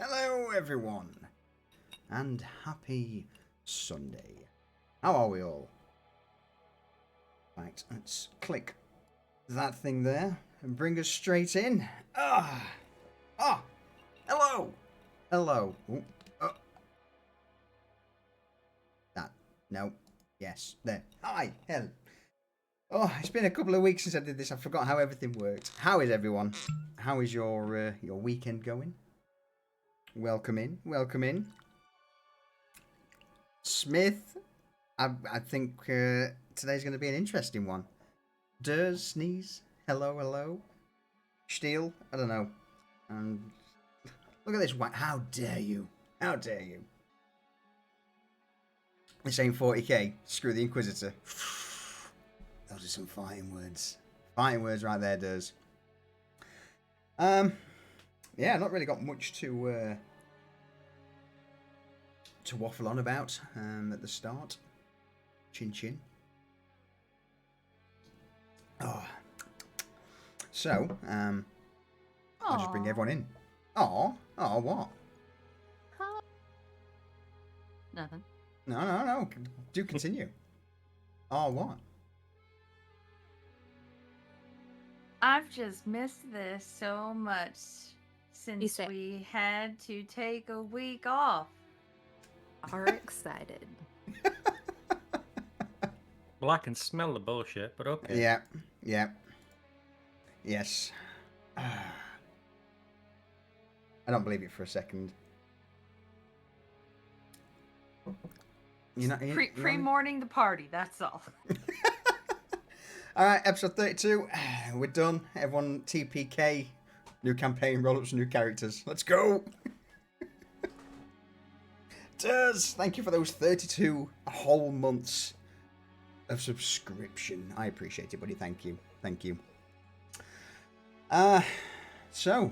Hello everyone, and happy Sunday. How are we all? Right, let's click that thing there and bring us straight in. Hello! Hello. Ooh, that, no, yes, there. Hi, hello. Oh, it's been a couple of weeks since I did this. I forgot how everything worked. How is everyone? How is your weekend going? Welcome in, welcome in. Smith, I think today's going to be an interesting one. Durs, Sneeze, hello, hello. Steele, I don't know. And look at this, how dare you? How dare you? This ain't 40k, screw the Inquisitor. Those are some fighting words. Fighting words right there, Durs. Yeah, not really got much to waffle on about at the start. Chin chin. Oh. So, I'll just bring everyone in. Oh, what? Huh? Nothing. No. Do continue. Oh, what? I've just missed this so much since we had to take a week off. Are excited. Well, I can smell the bullshit, but okay. Yeah. Yes. I don't believe it for a second. Pre-morning the party, that's all. Alright, episode 32. We're done. Everyone, TPK. New campaign, roll-ups, new characters. Let's go! Durs, thank you for those 32 whole months of subscription. I appreciate it, buddy. Thank you. Thank you. So,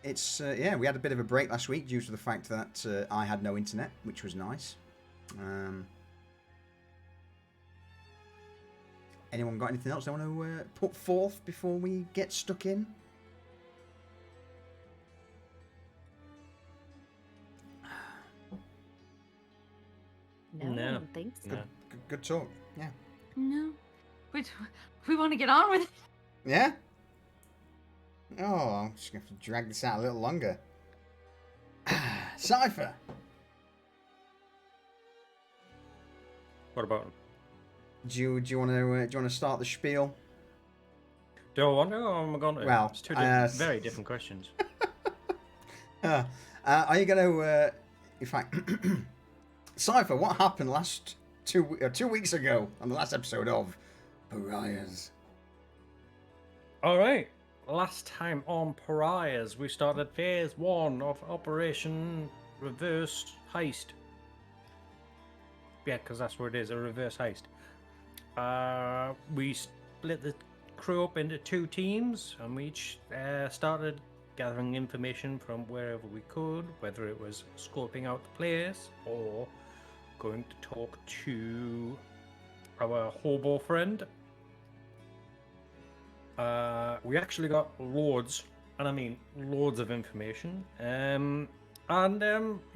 it's, yeah, we had a bit of a break last week due to the fact that I had no internet, which was nice. Anyone got anything else they want to put forth before we get stuck in? No, I don't think so. Good talk. Yeah. No. We want to get on with it. Yeah? Oh, I'm just going to have to drag this out a little longer. Cypher! What about him? Do you want to start the spiel? Do I want to, or am I going to? Well, it's two very different questions. Are you going to? In fact, Cypher, what happened last 2 weeks ago on the last episode of Pariahs? All right. Last time on Pariahs, we started phase 1 of Operation Reverse Heist. Yeah, because that's what it is, a reverse heist. We split the crew up into 2 teams, and we each started gathering information from wherever we could, whether it was scoping out the place or going to talk to our hobo friend. We actually got loads, and I mean loads of information. And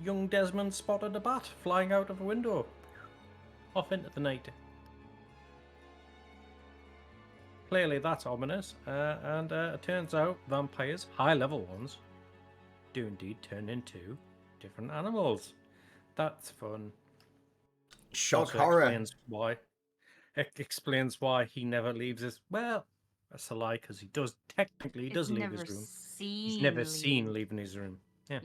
young Desmond spotted a bat flying out of a window off into the night. Clearly that's ominous, and it turns out vampires, high-level ones, do indeed turn into different animals. That's fun. Shock Also horror. Explains why he never leaves his... Well, that's a lie, because he does technically leave his room. He's never seen leaving his room. Yeah.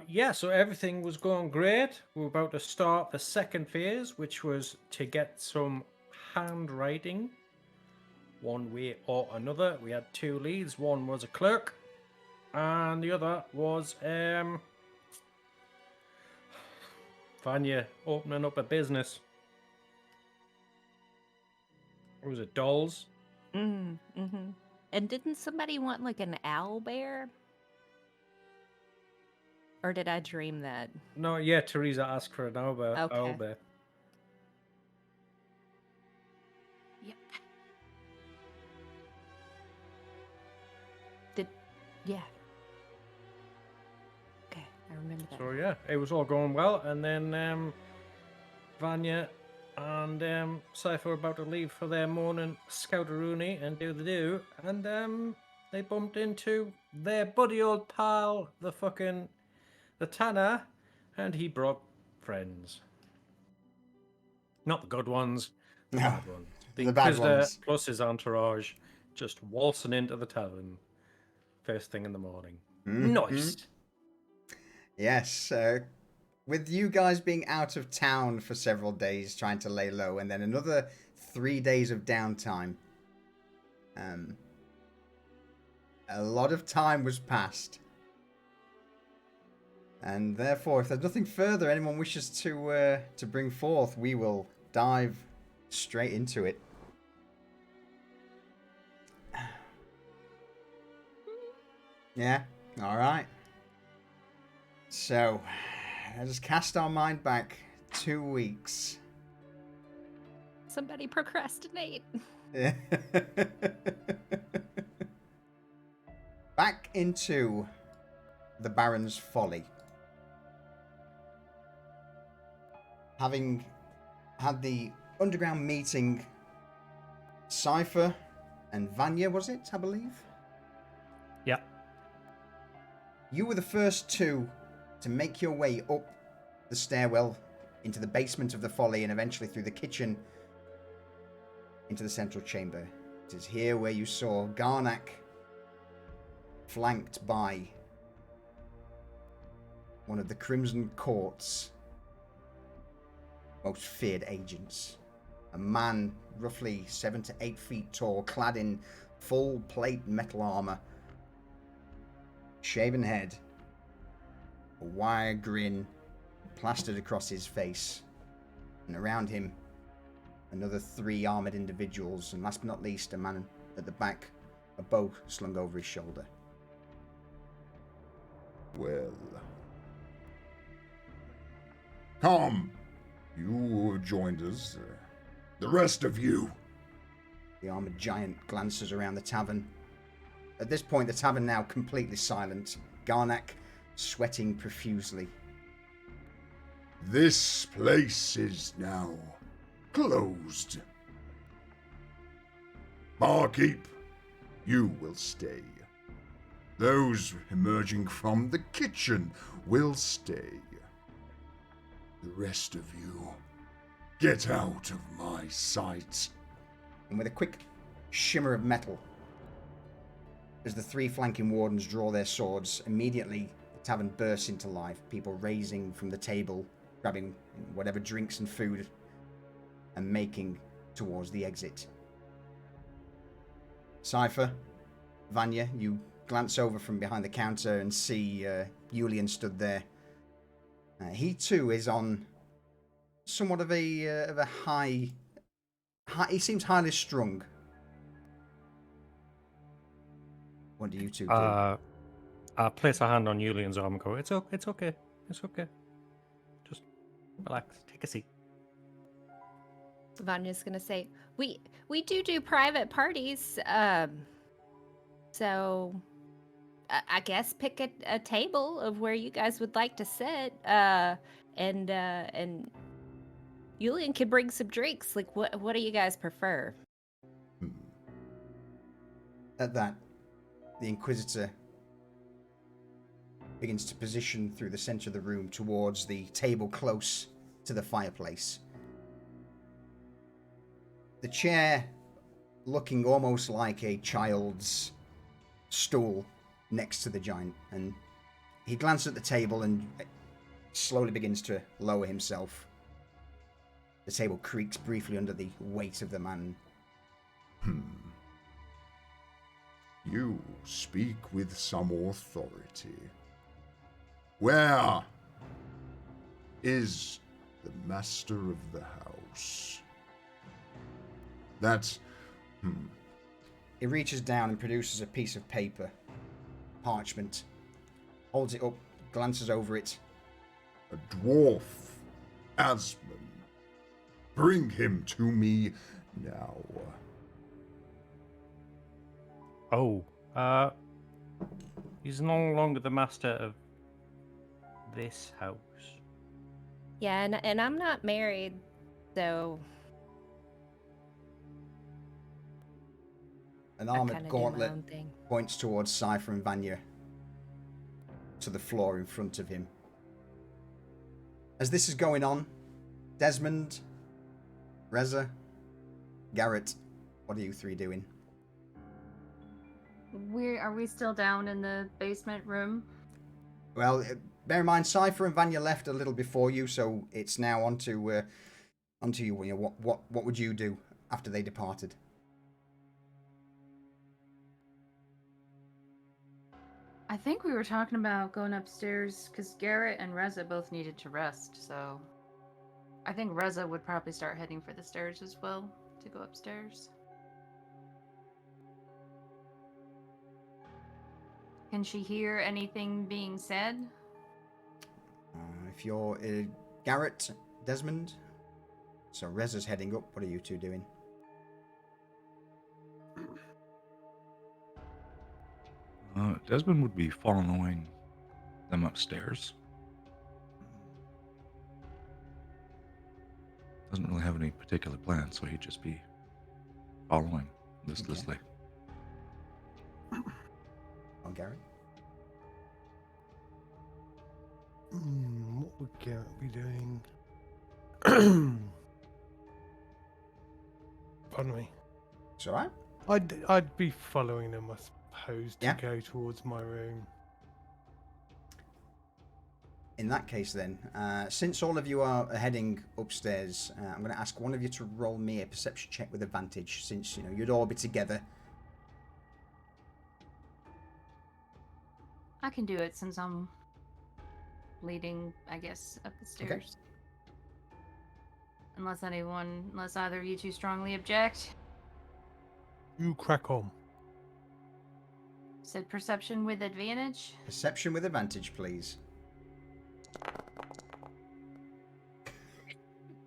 Yeah, so everything was going great. We were about to start the second phase, which was to get some handwriting one way or another. We had 2 leads. One was a clerk, and the other was Vanya opening up a business. What was it, dolls? Mm-hmm. And didn't somebody want like an owl bear? Or did I dream that? No, yeah, Teresa asked for an owl bear. Okay. Yep. Yeah. Okay, I remember that. So yeah, it was all going well, and then Vanya and Cypher were about to leave for their morning scouteroonie and do the do, and they bumped into their buddy old pal, the Tanner, and he brought friends. Not the good ones, the No, bad ones. The the bad Inquisitor ones. plus his entourage just waltzing into the tavern first thing in the morning. Mhm. Nice. Yes, with you guys being out of town for several days trying to lay low, and then another 3 days of downtime. A lot of time was passed. And therefore, if there's nothing further anyone wishes to bring forth, we will dive straight into it. Yeah, alright. So, let us cast our mind back 2 weeks. Somebody procrastinate. Back into the Baron's Folly. Having had the underground meeting, Cypher and Vanya, was it, I believe? Yeah. You were the first two to make your way up the stairwell into the basement of the Folly and eventually through the kitchen into the central chamber. It is here where you saw Garnak flanked by one of the Crimson Court's most feared agents. A man roughly 7 to 8 feet tall, clad in full plate metal armor, shaven head, a wire grin plastered across his face, and around him another 3 armored individuals, and last but not least a man at the back, a bow slung over his shoulder. Well, come, you who have joined us. The rest of you. The armored giant glances around the tavern. At this point, the tavern now completely silent. Garnak sweating profusely. This place is now closed. Barkeep, you will stay. Those emerging from the kitchen will stay. The rest of you, get out of my sight. And with a quick shimmer of metal, as the 3 flanking wardens draw their swords, immediately the tavern bursts into life. People raising from the table, grabbing whatever drinks and food, and making towards the exit. Cypher, Vanya, you glance over from behind the counter and see Julian stood there. He too is on somewhat of a high. He seems highly strung. What do you two do? I place a hand on Julian's arm and go, it's okay. Just relax, take a seat. Vanya's gonna say, we do private parties, so I guess pick a table of where you guys would like to sit, and Julian can bring some drinks. Like, what do you guys prefer? At that, the Inquisitor begins to position through the center of the room towards the table close to the fireplace. The chair looking almost like a child's stool next to the giant, and he glances at the table and slowly begins to lower himself. The table creaks briefly under the weight of the man. You speak with some authority. Where is the master of the house? That's... He reaches down and produces a piece of paper, parchment, holds it up, glances over it. A dwarf, Asmon. Bring him to me now. He's no longer the master of this house. Yeah, and I'm not married, so An I armored kind of do my gauntlet own thing. points towards Cypher and Vanya to the floor in front of him. As this is going on, Desmond, Reza, Garrett, what are you three doing? Are we still down in the basement room? Well, bear in mind, Cypher and Vanya left a little before you, so it's now onto you. You know, what would you do after they departed? I think we were talking about going upstairs because Garrett and Reza both needed to rest, so I think Reza would probably start heading for the stairs as well to go upstairs. Can she hear anything being said? If you're Garrett, Desmond, so Reza's heading up. What are you two doing? Desmond would be following them upstairs. Doesn't really have any particular plan, so he'd just be following listlessly. Oh, Garrett? What would Garrett be doing? Pardon me. It's alright. I'd be following them, I suppose, to Yeah. go towards my room. In that case, then, since all of you are heading upstairs, I'm going to ask one of you to roll me a perception check with advantage, since you'd all be together. I can do it since I'm leading, I guess, up the stairs. Unless either of you two strongly object. You crack on. Said perception with advantage. Perception with advantage, please.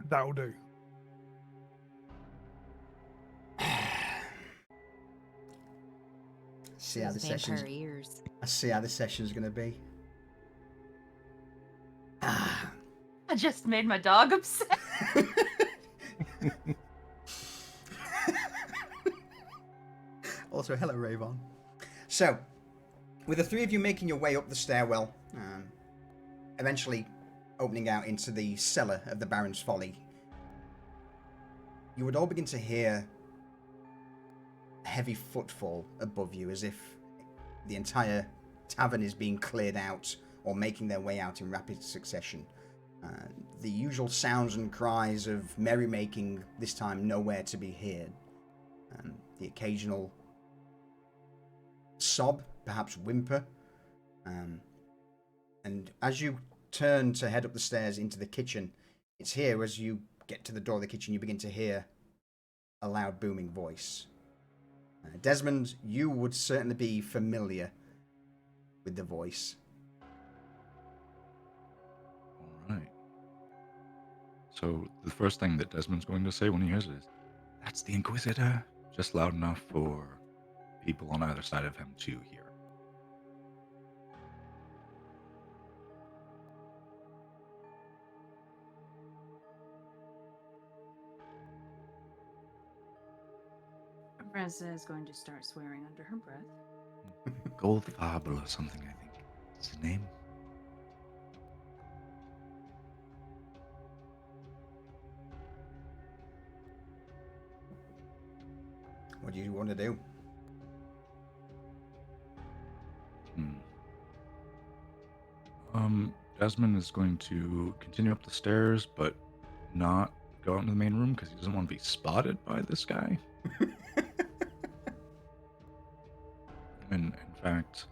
That'll do. See how the Those vampire session's. ears. I see how the session's going to be. I just made my dog upset. Also, hello, Rayvon. So, with the three of you making your way up the stairwell, eventually opening out into the cellar of the Baron's Folly, you would all begin to hear a heavy footfall above you, as if the entire tavern is being cleared out or making their way out in rapid succession. The usual sounds and cries of merrymaking, this time nowhere to be heard. The occasional sob, perhaps whimper. And as you turn to head up the stairs into the kitchen, it's here, as you get to the door of the kitchen, you begin to hear a loud booming voice. Desmond, you would certainly be familiar with the voice. All right. So the first thing that Desmond's going to say when he hears it is, "That's the Inquisitor," just loud enough for people on either side of him to hear. Reza is going to start swearing under her breath. Goldfarb or something, I think. That's his name. What do you want to do? Desmond is going to continue up the stairs, but not go out into the main room because he doesn't want to be spotted by this guy. And in fact,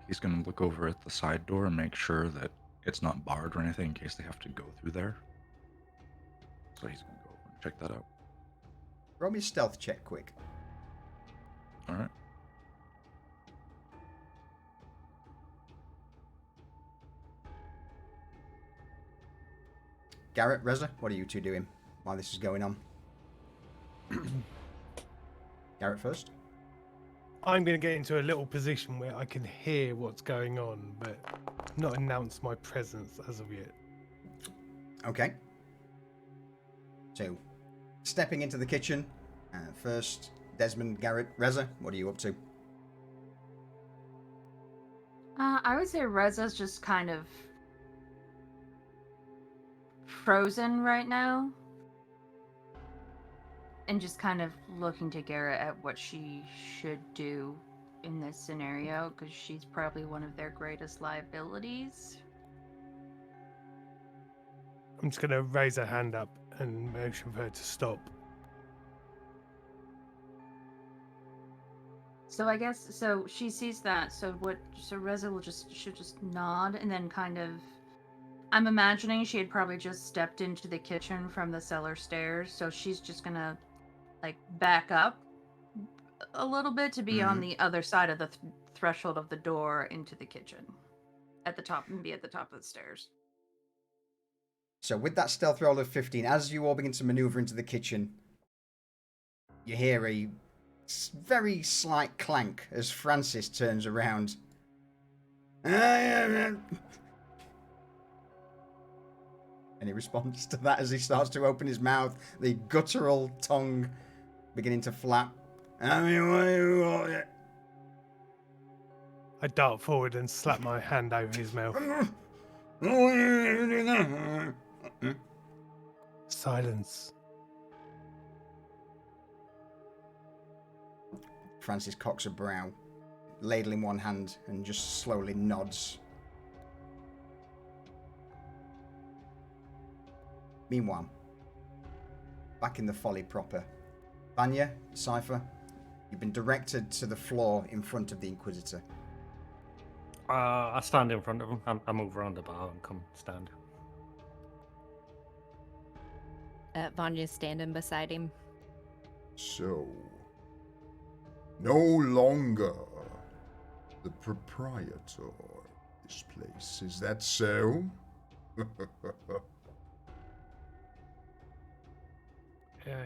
he's going to look over at the side door and make sure that it's not barred or anything in case they have to go through there. So he's going to go over and check that out. Roll me a stealth check quick. All right. Garrett, Reza, what are you two doing while this is going on? Garrett first. I'm going to get into a little position where I can hear what's going on, but not announce my presence as of yet. Okay. So, stepping into the kitchen. First, Desmond, Garrett, Reza, what are you up to? I would say Reza's just kind of frozen right now. And just kind of looking to Garrett at what she should do in this scenario, because she's probably one of their greatest liabilities. I'm just going to raise a hand up and motion for her to stop. So I guess so she sees that. So Reza should just nod and then kind of, I'm imagining she had probably just stepped into the kitchen from the cellar stairs, so she's just gonna like back up a little bit to be on the other side of the threshold of the door into the kitchen at the top and be at the top of the stairs. So, with that stealth roll of 15, as you all begin to maneuver into the kitchen, you hear a very slight clank as Francis turns around. And he responds to that as he starts to open his mouth, the guttural tongue beginning to flap. I dart forward and slap my hand over his mouth. Silence. Francis cocks a brow, ladle in one hand, and just slowly nods. Meanwhile, back in the folly proper, Vanya, Cypher, you've been directed to the floor in front of the Inquisitor. I stand in front of him. I move around the bar and come stand. Vanya's standing beside him. So, no longer the proprietor of this place, is that so?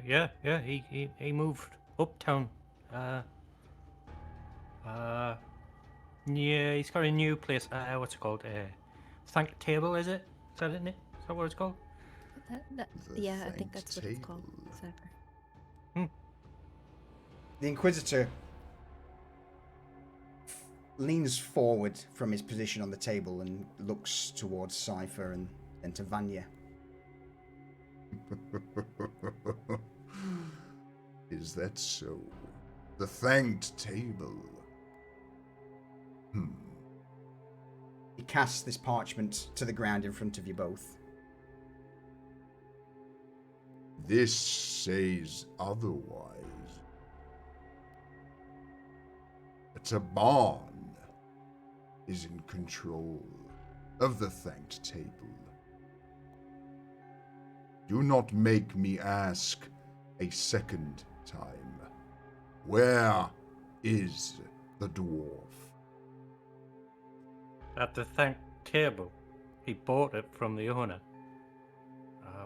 Yeah. He moved uptown. Yeah, he's got a new place. What's it called? Thank Table, is it? Is that it? Is that what it's called? Yeah, I thanked think that's what it's called. table. Cypher. The Inquisitor leans forward from his position on the table and looks towards Cypher and then to Vanya. Is that so? The thanked table. He casts this parchment to the ground in front of you both. This says otherwise. A Taban is in control of the thanked table. Do not make me ask a second time. Where is the dwarf? At the Thank Table. He bought it from the owner.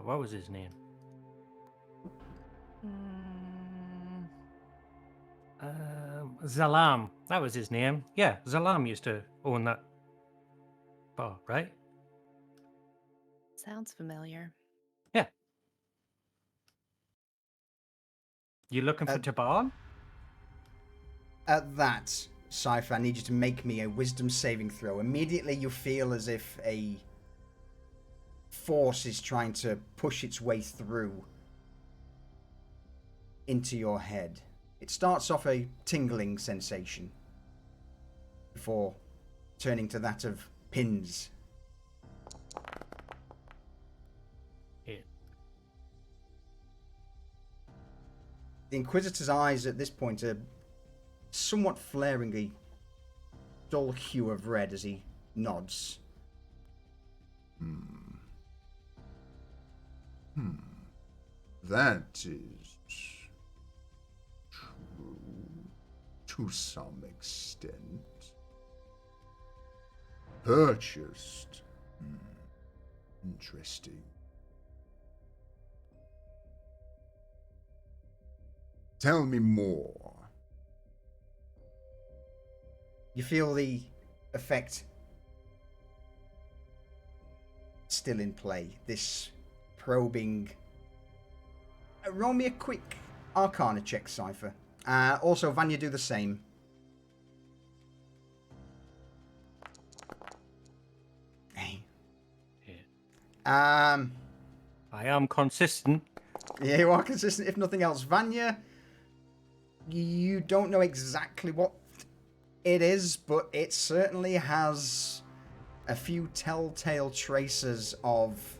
What was his name? Zalam. That was his name. Yeah, Zalam used to own that bar, right? Sounds familiar. Yeah. You looking for Taban? At that, Cypher, I need you to make me a wisdom saving throw. Immediately you feel as if a force is trying to push its way through into your head. It starts off a tingling sensation before turning to that of pins. Yeah. The Inquisitor's eyes at this point are somewhat flaring a dull hue of red as he nods. That is true to some extent. Purchased. Interesting. Tell me more. You feel the effect still in play. This probing. Roll me a quick Arcana check, Cypher. Also, Vanya, do the same. Hey. Yeah. I am consistent. Yeah, you are consistent, if nothing else. Vanya, you don't know exactly what it is, but it certainly has a few telltale traces of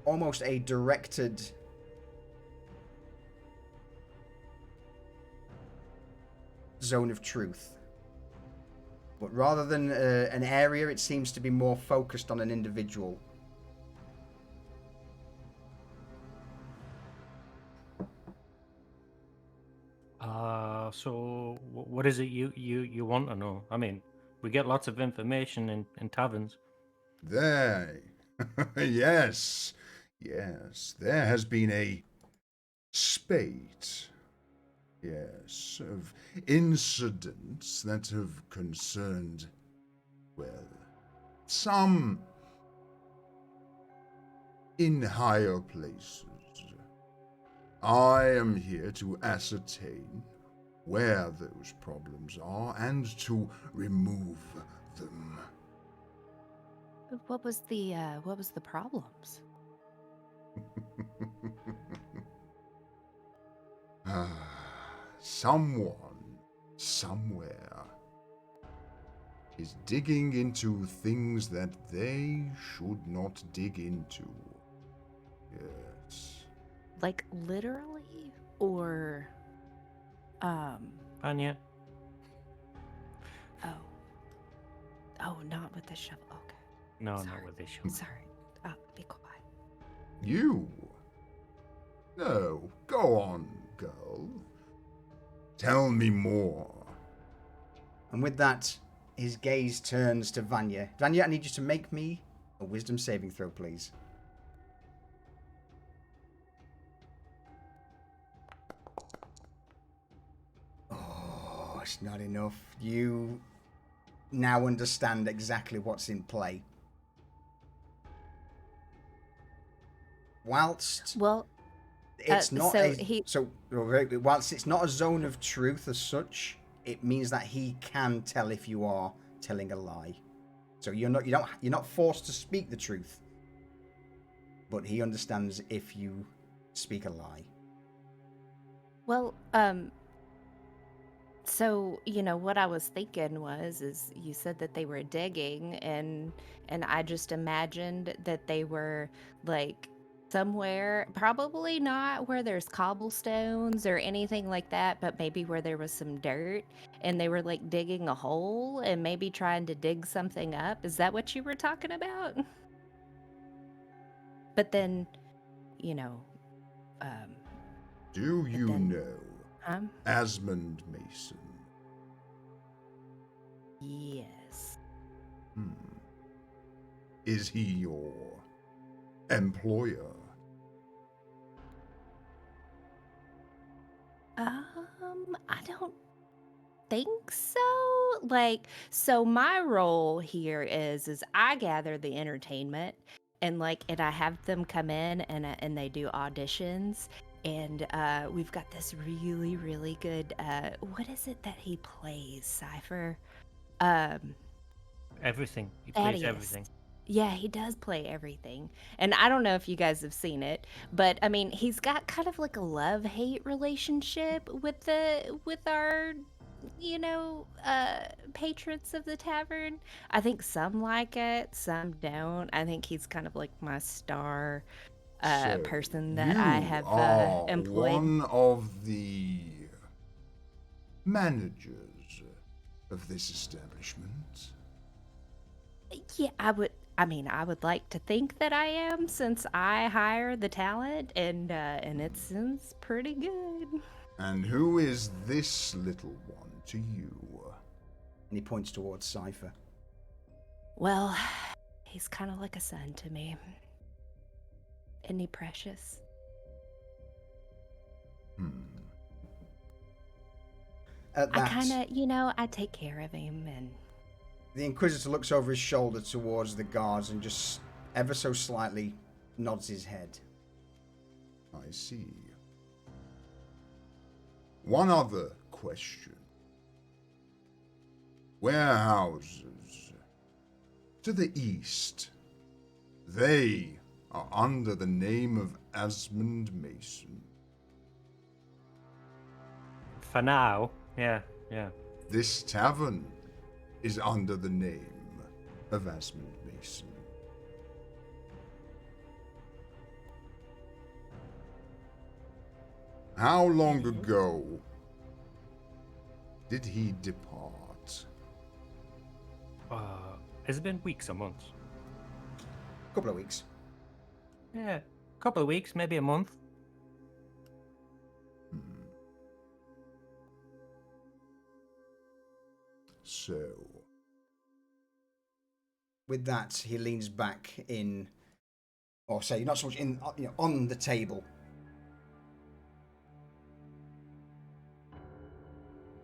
almost a directed zone of truth. But rather than an area, it seems to be more focused on an individual. So what is it you want to know? I mean, we get lots of information in taverns. There. Yes. There has been a spate. Yes, of incidents that have concerned, well, some in higher places. I am here to ascertain where those problems are and to remove them. What was the problems? Someone, somewhere, is digging into things that they should not dig into. Yes. Like literally, or Anya, oh, not with the shovel. Okay, no, Sorry. not with this show. sorry. Be quiet. You? No, go on, girl. Tell me more. And with that, his gaze turns to Vanya. Vanya, I need you to make me a wisdom saving throw, please. Oh, it's not enough. You now understand exactly what's in play. Whilst Well, it's not so whilst it's not a zone of truth as such, it means that he can tell if you are telling a lie. So you're not forced to speak the truth, but he understands if you speak a lie. Well, so what I was thinking is you said that they were digging, and I just imagined that they were like somewhere, probably not where there's cobblestones or anything like that, but maybe where there was some dirt, and they were like digging a hole and maybe trying to dig something up. Is that what you were talking about? But then, Do you then- know Asmund Mason? Yes. Is he your employer? I don't think so. So my role here is I gather the entertainment, and and I have them come in and they do auditions, and we've got this really, really good what is it that he plays, Cypher? Everything. He plays Thaddeus. everything. Yeah, he does play everything. And I don't know if you guys have seen it, but I mean, he's got kind of like a love-hate relationship with our patrons of the tavern. I think some like it, some don't. I think he's kind of like my star So person that I have you are employed. one of the managers of this establishment. Yeah, I would like to think that I am, since I hire the talent, and it seems pretty good. And who is this little one to you? And he points towards Cypher. Well, he's kind of like a son to me. Isn't he precious? At I that, kind of, I take care of him and the Inquisitor looks over his shoulder towards the guards and just ever so slightly nods his head. I see. One other question. Warehouses to the east, they are under the name of Asmund Mason. For now, yeah. This tavern is under the name of Asmund Mason. How long ago did he depart? Has it been weeks or months? Couple of weeks. Yeah, a couple of weeks, maybe a month. So, With that, he leans back in, or say, not so much in, on the table.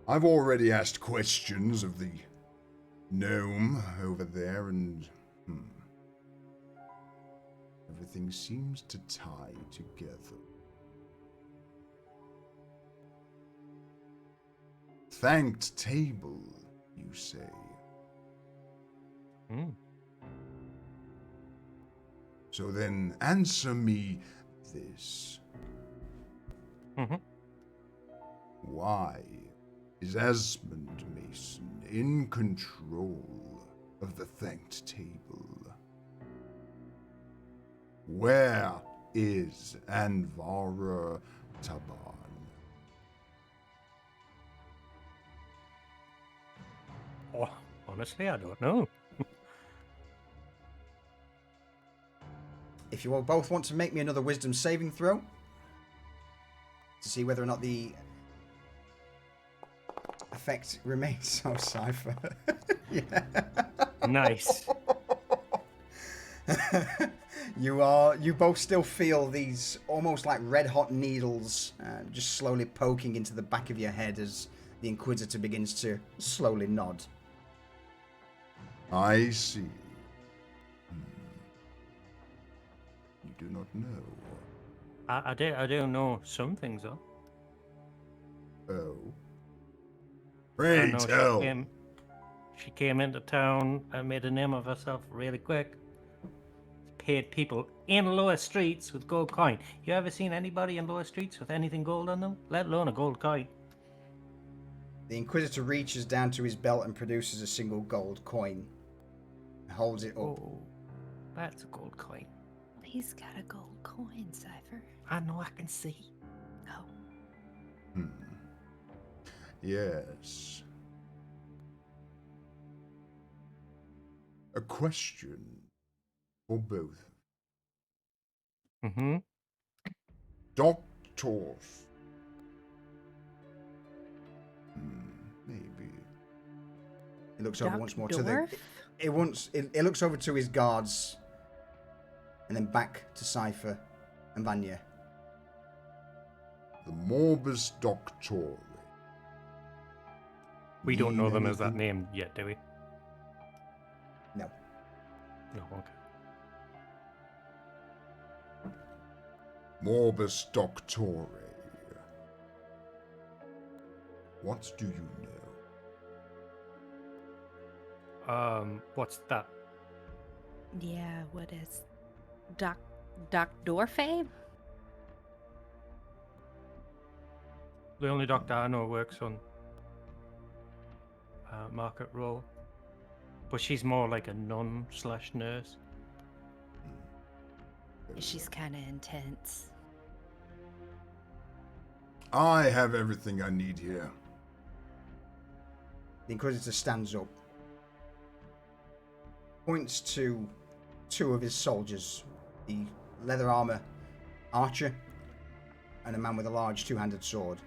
I've already asked questions of the gnome over there, and everything seems to tie together. Thanked table, you say? Hmm. So then answer me this. Mm-hmm. Why is Asmund Mason in control of the Thanked Table? Where is Anvara Taban? Oh, honestly, I don't know. If you all both want to make me another wisdom saving throw to see whether or not the effect remains so Cypher. Yeah. Nice. You both still feel these almost like red hot needles just slowly poking into the back of your head as the Inquisitor begins to slowly nod. I see. You do not know. I do know some things though. Oh. I Pray know tell. she came into town and made a name of herself really quick. Paid people in lower streets with gold coin. You ever seen anybody in lower streets with anything gold on them? Let alone a gold coin. The Inquisitor reaches down to his belt and produces a single gold coin. Holds it up. Oh, that's a gold coin. he's got a gold coin, Cypher. I know, I can see. Oh. Yes. A question for both. Mm-hmm. Doctors. Maybe. He looks over once more to Dwarf? the. It looks over to his guards, and then back to Cypher and Vanya. The Morbus Doctore. We don't know Mean them as that anything? name yet, do we? No. No, okay. Morbus Doctore. What do you know? What's that? Yeah, what is Doc Dorfe? The only doctor I know works on Market Row, but she's more like a nun/nurse. She's kind of intense. I have everything I need here. The Inquisitor stands up, points to two of his soldiers, the leather armor archer and a man with a large two-handed sword.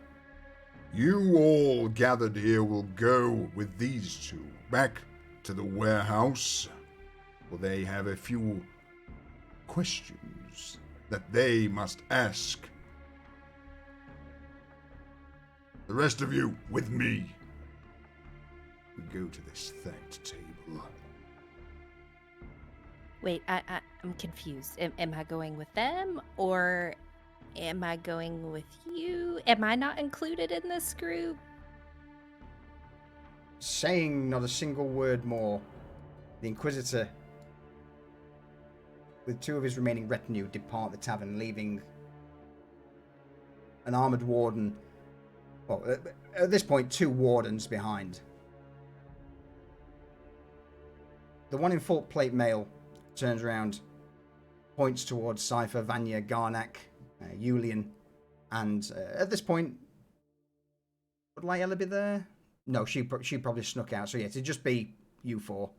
You all gathered here will go with these two back to the warehouse, where they have a few questions that they must ask. The rest of you, with me. We go to this thanked table. Wait, I'm confused. Am I going with them or am I going with you? Am I not included in this group? Saying not a single word more, the Inquisitor, with 2 of his remaining retinue, depart the tavern, leaving an armoured warden. Well, at this point, 2 wardens behind. The one in full plate mail turns around, points towards Cypher, Vanya, Garnak, Julian, and at this point, would Lyella be there? No, she probably snuck out. So yeah, it'd just be you 4.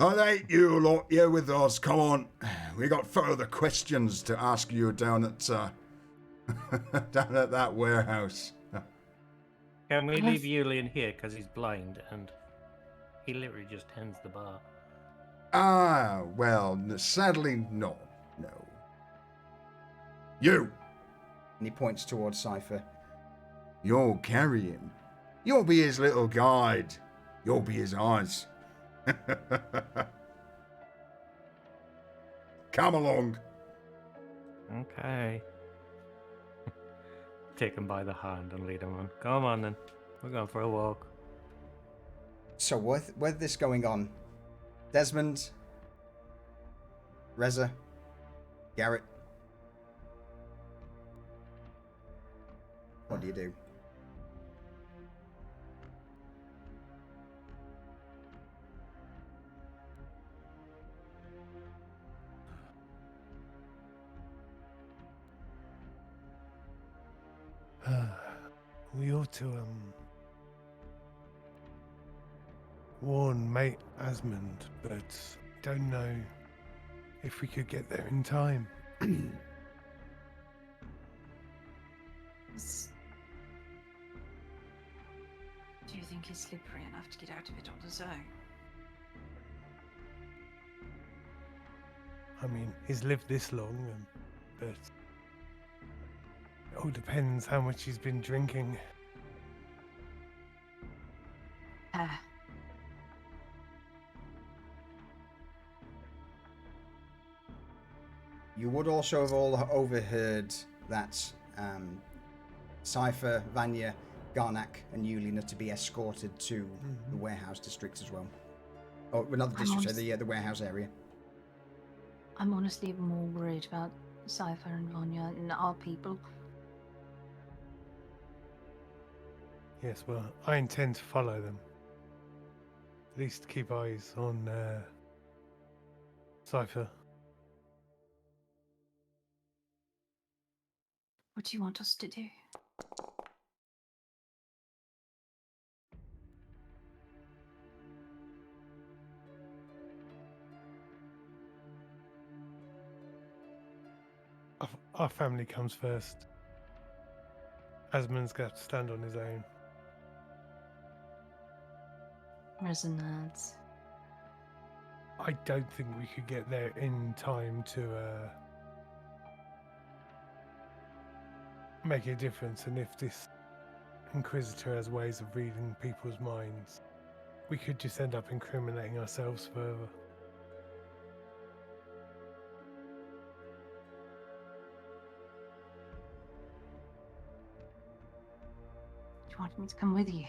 All right, you lot here with us. Come on. We got further questions to ask you down at down at that warehouse. Can we Yes. leave Julian here because he's blind and he literally just tends the bar? Ah, well, sadly, no. You, And he points towards Cypher. you'll carry him. You'll be his little guide. You'll be his eyes. Come along. Okay. Take him by the hand and lead him on. Come on then. We're going for a walk. So with this going on, Desmond, Reza, Garrett, what do you do? We ought to warn mate Asmund, but don't know if we could get there in time. Is- Do you think he's slippery enough to get out of it on his own? I mean, he's lived this long, but it all depends how much he's been drinking. Ah, You would also have all overheard that Cypher, Vanya, Garnak, and Yulin are to be escorted to the warehouse district as well. Oh, well, not the I'm district, honest- the warehouse area. I'm honestly more worried about Cypher and Vanya and our people. Yes, well, I intend to follow them. At least keep eyes on Cypher. What do you want us to do? Our family comes first. Asmund's got to stand on his own. Resonance. I don't think we could get there in time to make a difference. And if this Inquisitor has ways of reading people's minds, we could just end up incriminating ourselves further. Do you want me to come with you?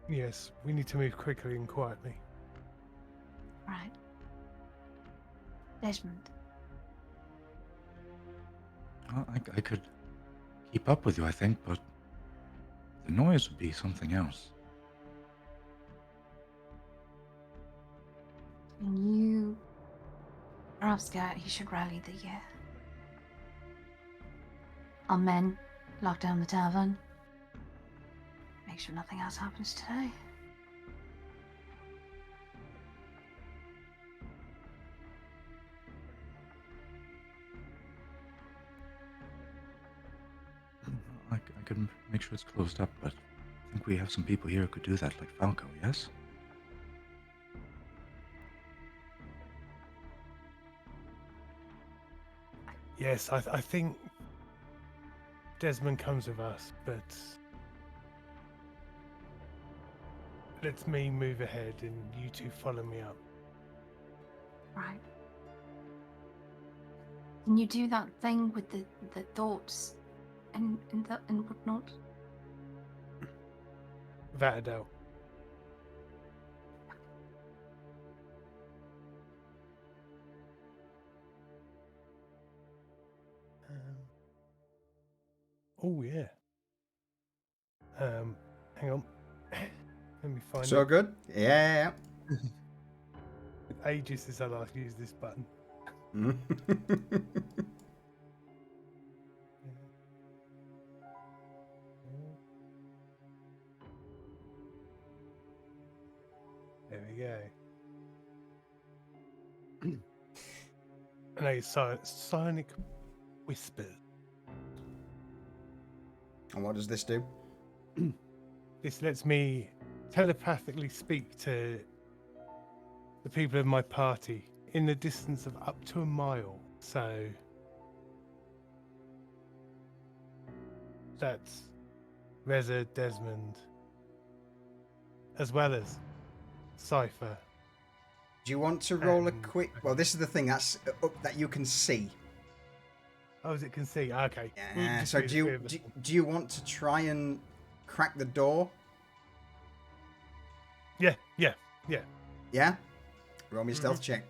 Yes, we need to move quickly and quietly. Right. Desmond. Well, I could keep up with you, I think, but the noise would be something else. And you perhaps Garrett, he should rally the our men, lock down the tavern. Make sure nothing else happens today. I could make sure it's closed up, but I think we have some people here who could do that, like Falco, yes? Yes, I think Desmond comes with us, but let me move ahead and you two follow me up. Right. Can you do that thing with the thoughts and whatnot? Without a doubt. Oh yeah. Hang on. Let me find So it. good? Yeah. Ages since I last used this button. There we go. And it's Sonic Whispers. And what does this do? This lets me telepathically speak to the people of my party in the distance of up to a mile. So that's Reza, Desmond, as well as Cypher. Do you want to roll a quick... Well, this is the thing that's up that you can see. Oh, as it can see. Okay. Yeah, so do you want to try and crack the door? Yeah. Yeah? Roll me a stealth check.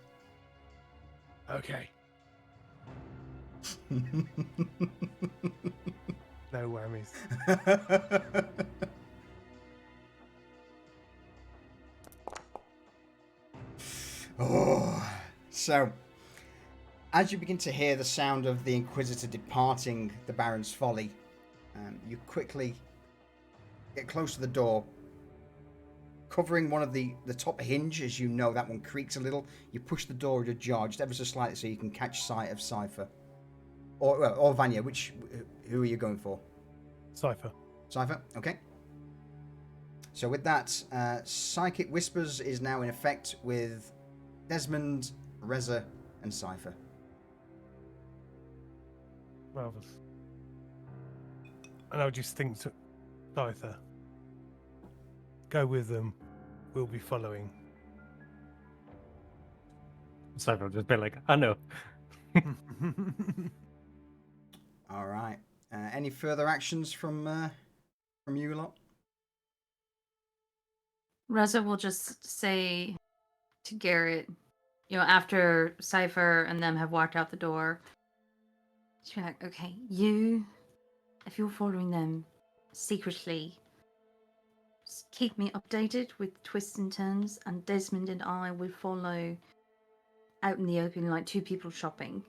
Okay. No whammies. Oh, so as you begin to hear the sound of the Inquisitor departing the Baron's Folly, you quickly get close to the door, covering one of the top hinge. As you know, that one creaks a little. You push the door ajar just ever so slightly so you can catch sight of Cypher or Vanya. Who are you going for? Cypher. Cypher, okay. So with that, Psychic Whispers is now in effect with Desmond, Reza, and Cypher. Marvelous. And I'll just think to Cypher. Go with them. We'll be following. Cypher will just be like, I know. All right. Any further actions from you lot? Reza will just say to Garrett, after Cypher and them have walked out the door, she'll be like, okay, if you're following them secretly, just keep me updated with twists and turns, and Desmond and I will follow out in the open like two people shopping.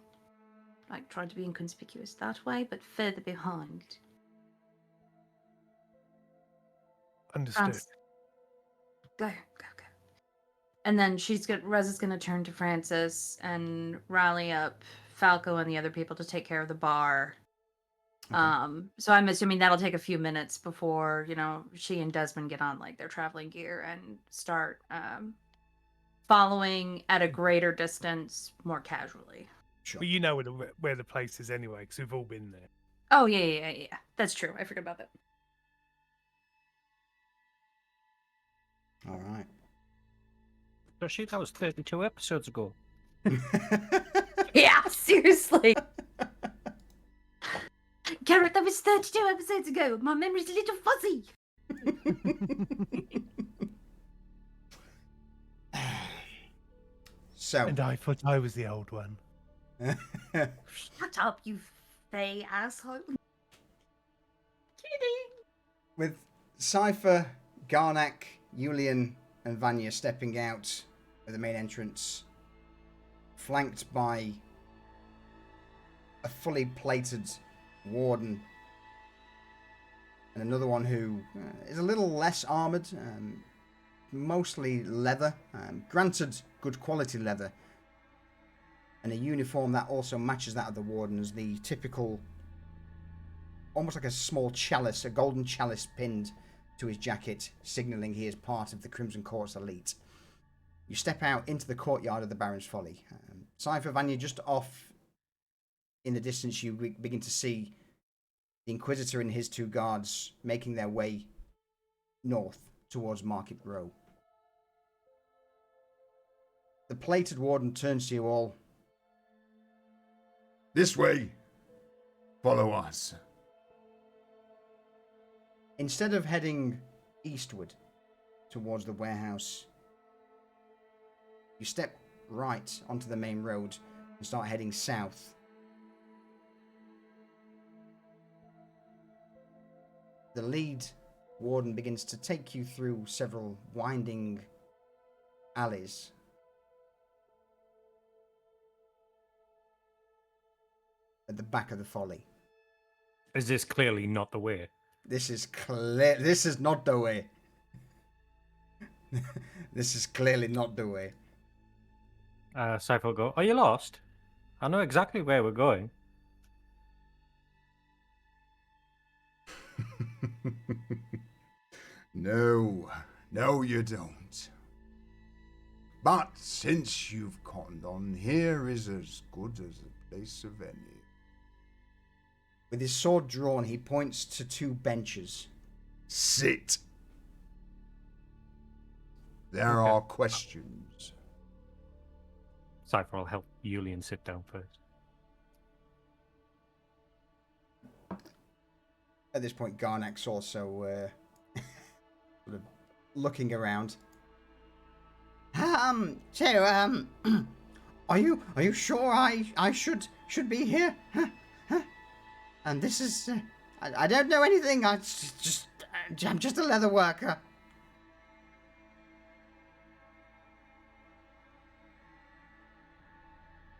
Like, try to be inconspicuous that way, but further behind. Understood. Francis, go. And then Reza's gonna turn to Francis and rally up Falco and the other people to take care of the bar. Okay. So I'm assuming that'll take a few minutes before, she and Desmond get on like their traveling gear and start following at a greater distance more casually. Sure. But you know where the place is anyway, because we've all been there. Oh, yeah. That's true. I forgot about that. All right. So shit, that was 32 episodes ago. Yeah, seriously. Garrett, that was 32 episodes ago. My memory's a little fuzzy. So. And I thought I was the old one. Shut up, you fey asshole. Kidding. With Cypher, Garnak, Julian, and Vanya stepping out of the main entrance, flanked by a fully plated warden and another one who is a little less armoured, mostly leather, granted good quality leather, and a uniform that also matches that of the warden, as the typical, almost like a small chalice, a golden chalice pinned to his jacket, signalling he is part of the Crimson Court's elite. You step out into the courtyard of the Baron's Folly. Cypher, Vanya, just off in the distance, you begin to see the Inquisitor and his 2 guards making their way north towards Market Row. The plated warden turns to you all. This way. Follow us. Instead of heading eastward towards the warehouse, you step right onto the main road and start heading south. The lead warden begins to take you through several winding alleys. At the back of the folly. Is this clearly not the way? This is clear. This is not the way. This is clearly not the way. Cypher will go, are you lost? I know exactly where we're going. No, you don't. But since you've cottoned on, here is as good as a place of any. With his sword drawn, he points to 2 benches. Sit. There Okay. are questions. Cypher will help Yulian sit down first. At this point, Garnack's also sort of looking around. So, are you sure I should be here? Huh? And this is, I don't know anything. I'm just a leather worker.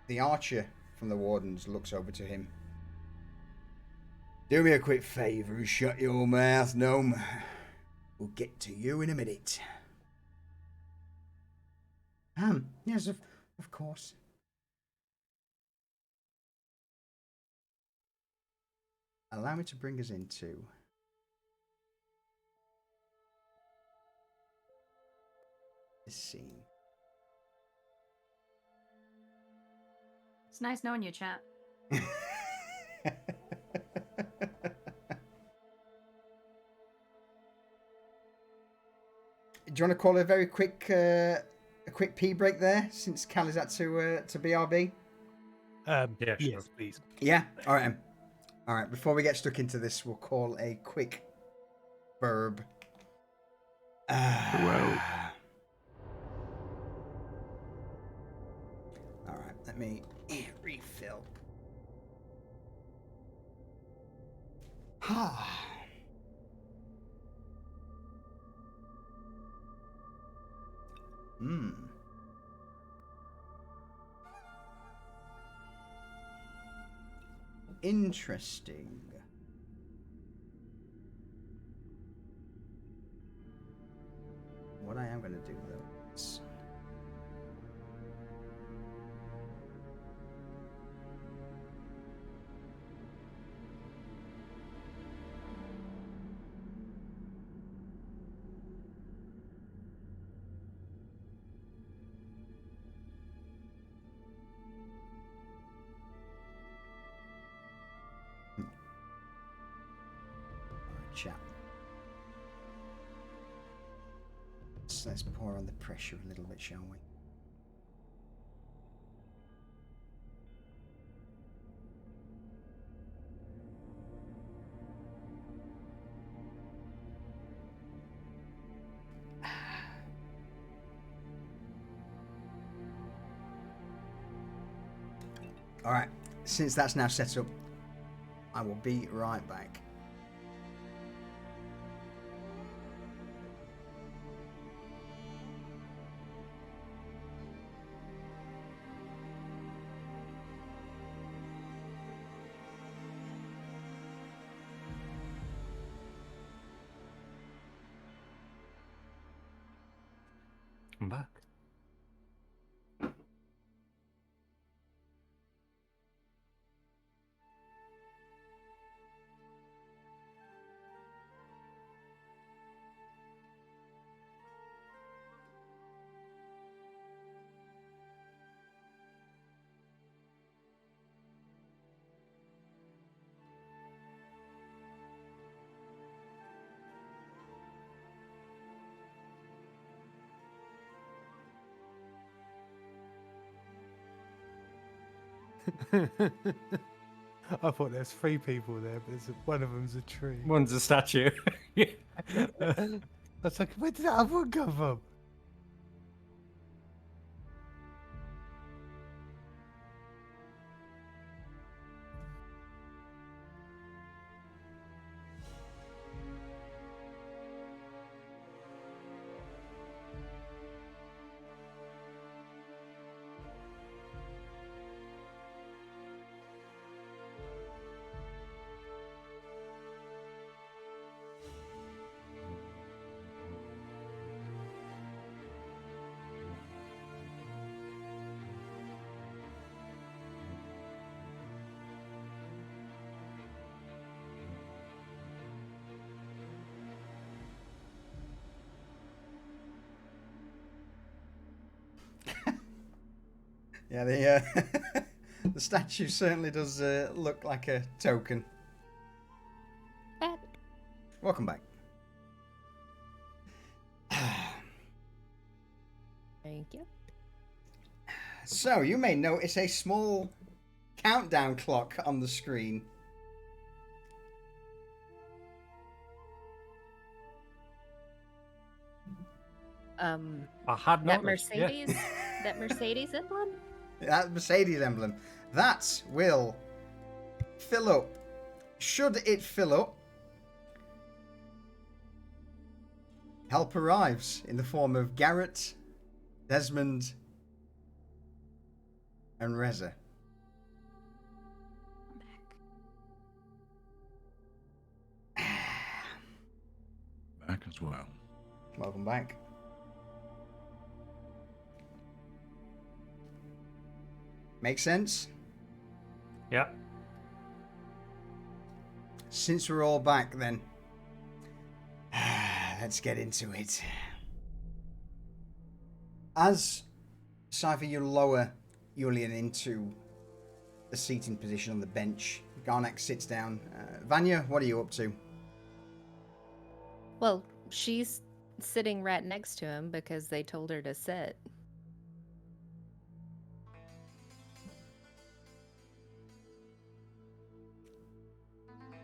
The archer from the wardens looks over to him. Do me a quick favour and shut your mouth, gnome. We'll get to you in a minute. Yes, of course. Allow me to bring us into this scene. It's nice knowing you, chat. Do you want to call a very quick pee break there, since Cal is at to BRB? Yeah, sure. Yes, please. Yeah. All right. All right. Before we get stuck into this, we'll call a quick verb. Well. All right. Let me refill. Interesting. What I am going to do though is chat. So let's pour on the pressure a little bit, shall we? All right, since that's now set up, I will be right back. I'm back. I thought there's 3 people there, but one of them's a tree. One's a statue. Yeah. I was like, where did that other one come from? Yeah, the the statue certainly does look like a token. Welcome back. Thank you. So you may notice a small countdown clock on the screen. I had That noticed. Mercedes, that Mercedes emblem. That Mercedes emblem. That will fill up. Should it fill up, help arrives in the form of Garrett, Desmond, and Reza. Back as well. Welcome back. Make sense? Yeah. Since we're all back, then let's get into it. As Cypher, you lower Julian into the seating position on the bench, Garnak sits down. Vanya, what are you up to? Well, she's sitting right next to him because they told her to sit.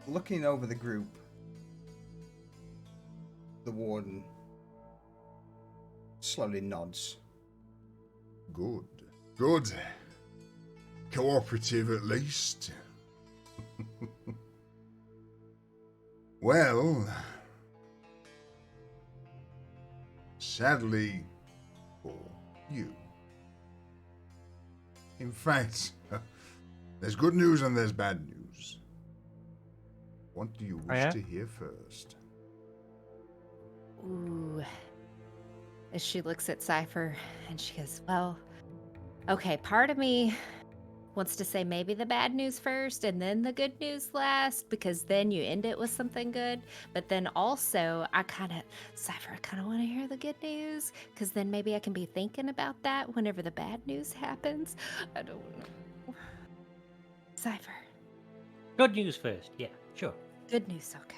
Looking over the group, the warden slowly nods. Good. Good. Cooperative at least. Well, sadly for you. In fact, there's good news and there's bad news. What do you wish yeah? to hear first? Ooh. As she looks at Cypher and she goes, well, okay, part of me wants to say maybe the bad news first and then the good news last, because then you end it with something good. But then also, Cypher, I kind of want to hear the good news, because then maybe I can be thinking about that whenever the bad news happens. I don't know. Cypher. Good news first. Yeah, sure. Good news, okay.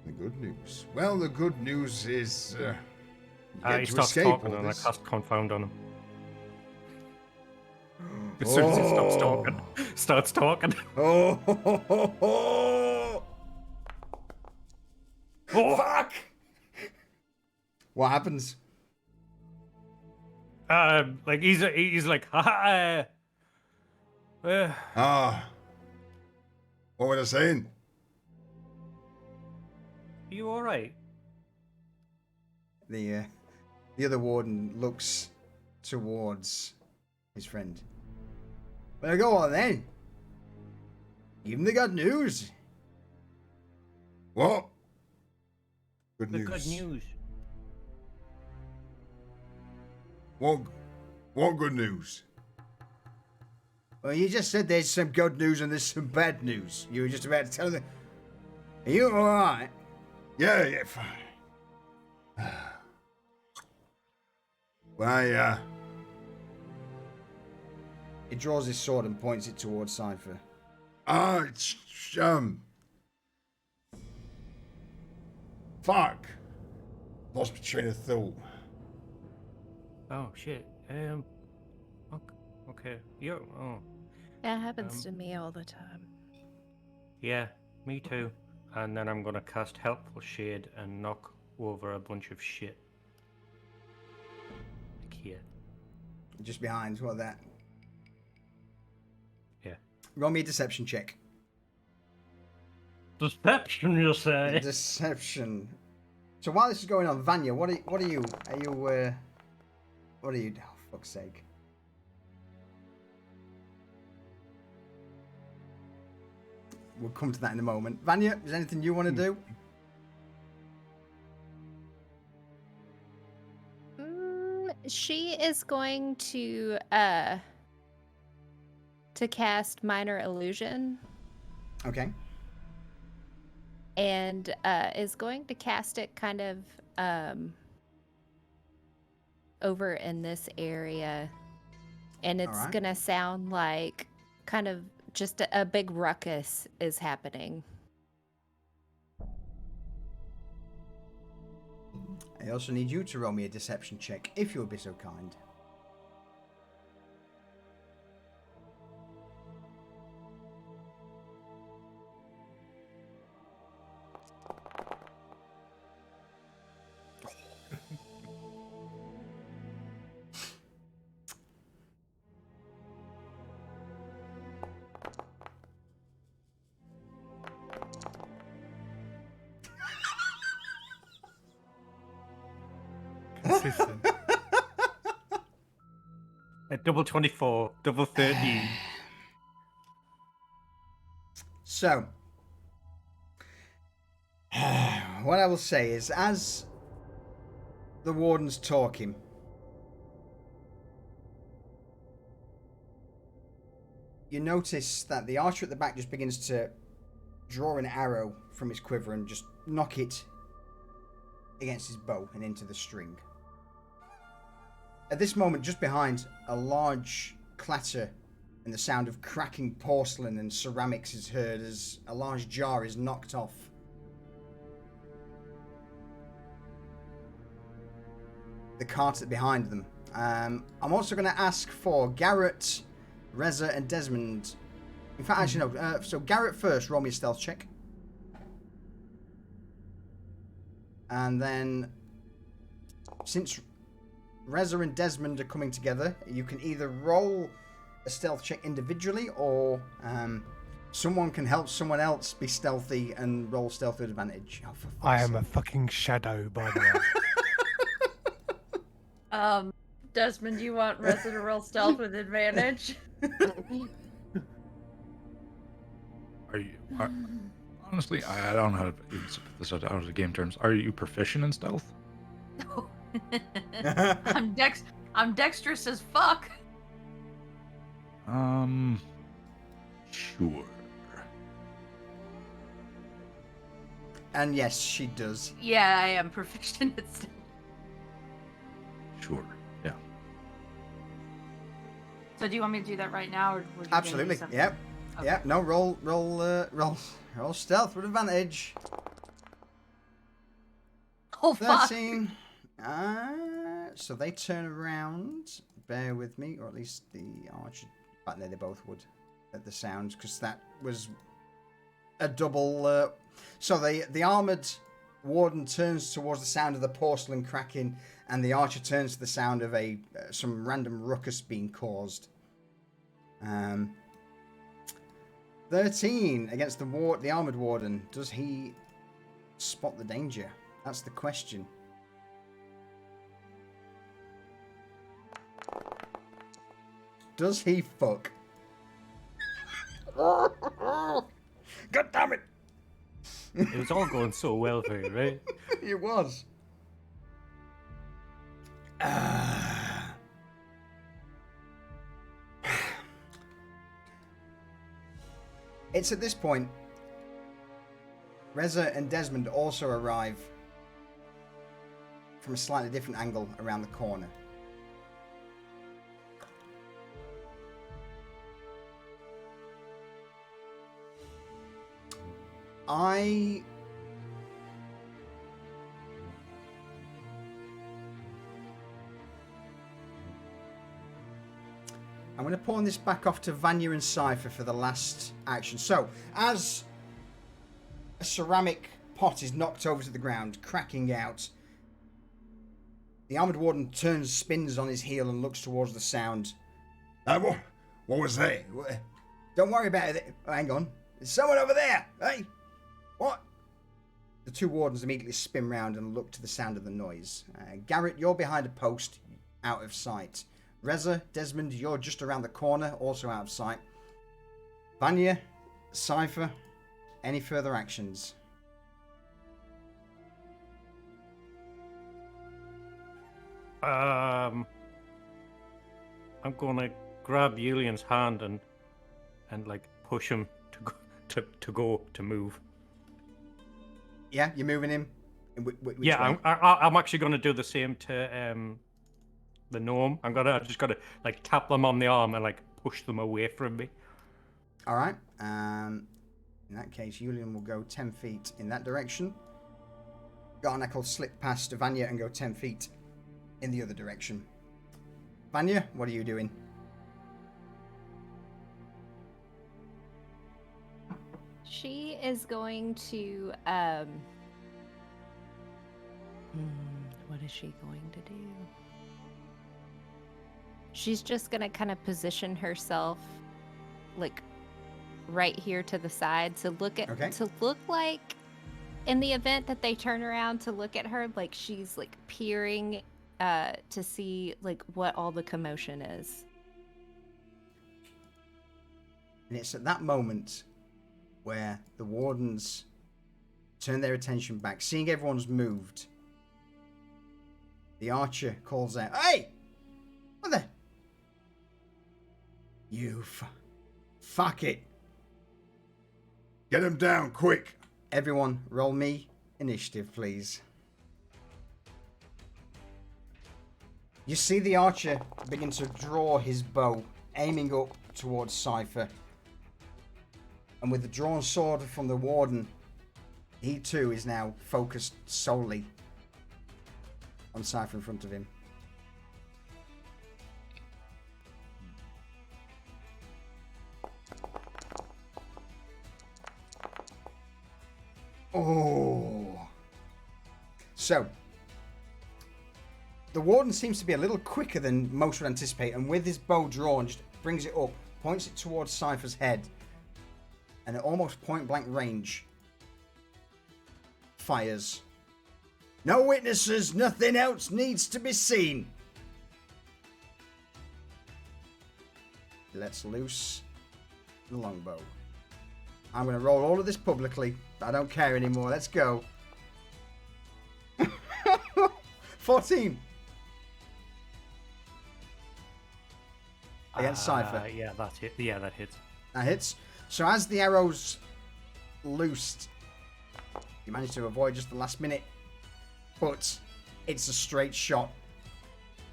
The good news. Well, the good news is you He get to starts escape talking all and I this. cast Confound on him. As soon as he stops talking. Starts talking. Oh, ho, ho, ho, ho. Oh! Fuck! What happens? Like he's like, ha. Ah. What was I saying? Are you alright? The other warden looks towards his friend. Well, go on then. Give him the good news. What? Good The news. good news. What good news? Well, you just said there's some good news and there's some bad news. You were just about to tell them. Are you alright? Yeah, fine. Why, He draws his sword and points it towards Cypher. it's, fuck. Lost my train of thought. Oh shit. Okay. That happens to me all the time. Yeah, me too. And then I'm gonna cast Helpful Shade and knock over a bunch of shit. Like here. Just behind, what that? Yeah. Roll me a deception check. Deception, you say? Deception. So while this is going on, Vanya, what are you? Are you? What are you? Oh, fuck's sake. We'll come to that in a moment. Vanya, is there anything you want to do? She is going to cast Minor Illusion Okay. and is going to cast it kind of over in this area, and it's Alright. gonna sound like kind of just a big ruckus is happening. I also need you to roll me a deception check, if you would be so kind. Consistent. At double 24, double 13. So, what I will say is, as the warden's talking, you notice that the archer at the back just begins to draw an arrow from his quiver and just knock it against his bow and into the string. At this moment, just behind, a large clatter and the sound of cracking porcelain and ceramics is heard as a large jar is knocked off. The cart behind them. I'm also going to ask for Garrett, Reza, and Desmond. In fact, actually, no. So Garrett first, roll me a stealth check. And then, since Reza and Desmond are coming together, you can either roll a stealth check individually, or someone can help someone else be stealthy and roll stealth with advantage. Oh, for I fuck's am a sake. fucking shadow, by the way. Desmond, you want Reza to roll stealth with advantage? Honestly, I don't know how to even put this out of game terms. Are you proficient in stealth? I'm dexterous as fuck. Sure. And yes, she does. Yeah, I am proficient at stealth. Sure. Yeah. So do you want me to do that right now, or would you Absolutely. something? Yep. Okay. Yep. No, roll stealth with advantage. Oh fuck. 13. So they turn around. Bear with me, or at least the archer. Back there, they both would at the sounds, because that was a double. So the armored warden turns towards the sound of the porcelain cracking, and the archer turns to the sound of some random ruckus being caused. 13 against the armored warden. Does he spot the danger? That's the question. Does he fuck? God damn it! It was all going so well for you, right? It was. It's at this point, Reza and Desmond also arrive from a slightly different angle around the corner. I'm going to pawn this back off to Vanya and Cypher for the last action. So, as a ceramic pot is knocked over to the ground, cracking out, the Armoured Warden turns, spins on his heel and looks towards the sound. What was that? Don't worry about it. Oh, hang on. There's someone over there. Hey, what? The two wardens immediately spin round and look to the sound of the noise. Garrett, you're behind a post, out of sight. Reza, Desmond, you're just around the corner, also out of sight. Vanya, Cypher, any further actions? I'm gonna grab Julian's hand and like push him to move. Yeah, you're moving him. Which yeah, way? I'm actually gonna do the same to the gnome. I just gotta like tap them on the arm and like push them away from me. All right. In that case, Julian will go 10 feet in that direction. Garnack will slip past Vanya and go 10 feet in the other direction. Vanya, what are you doing? She is going to what is she going to do? She's just gonna kind of position herself like right here to the side to look like in the event that they turn around to look at her, like she's like peering to see like what all the commotion is. And it's at that moment where the wardens turn their attention back, seeing everyone's moved. The archer calls out, "Hey! What the? You fuck it. Get him down, quick. Everyone, roll me initiative, please." You see the archer begin to draw his bow, aiming up towards Cypher. And with the drawn sword from the warden, he too is now focused solely on Cypher in front of him. Oh. So, the warden seems to be a little quicker than most would anticipate, and with his bow drawn, just brings it up, points it towards Cypher's head, and at almost point-blank range, fires. No witnesses, nothing else needs to be seen. Let's loose the longbow. I'm going to roll all of this publicly. I don't care anymore. Let's go. 14. Against Cypher. Yeah, that's it. Yeah, that hits. That hits. So as the arrows loosed, you manage to avoid just the last minute, but it's a straight shot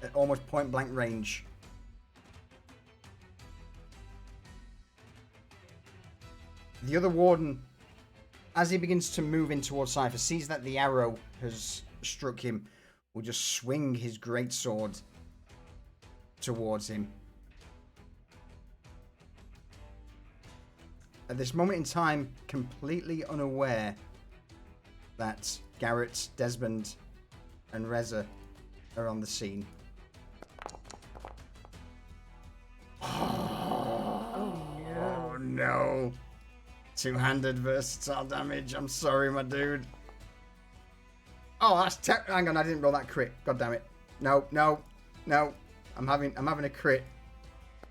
at almost point blank range. The other warden, as he begins to move in towards Cypher, sees that the arrow has struck him, will just swing his greatsword towards him. At this moment in time, completely unaware that Garrett, Desmond, and Reza are on the scene. Oh no. Two-handed versatile damage. I'm sorry, my dude. Oh, that's hang on, I didn't roll that crit. God damn it. No. I'm having a crit.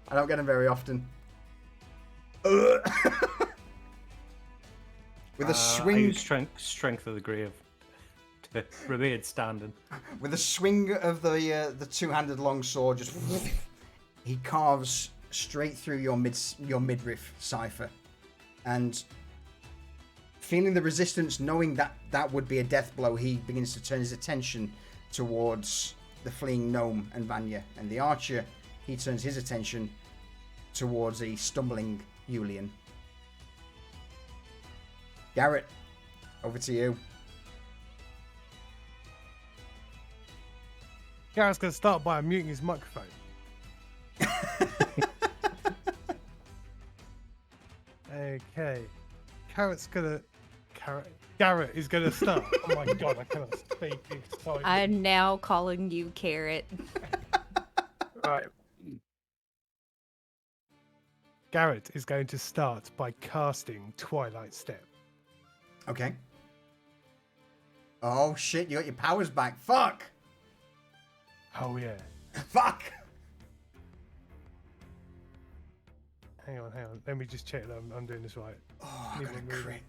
I don't get them very often. With a swing. I use strength of the grave to remain standing. With a swing of the two-handed longsword, just he carves straight through your midriff, Cypher. And feeling the resistance, knowing that that would be a death blow, he begins to turn his attention towards the fleeing gnome and Vanya. And the archer, he turns his attention towards a stumbling Julian. Garrett, over to you. Garrett's going to start by muting his microphone. Okay. Garrett is gonna start. Oh my god, I cannot speak. It's so I'm now calling you Carrot. right. Garrett is going to start by casting Twilight Step. Okay. Oh shit, you got your powers back. Fuck! Oh yeah. Fuck! Hang on. Let me just check that I'm doing this right. Oh, I Need got a one moving. crit.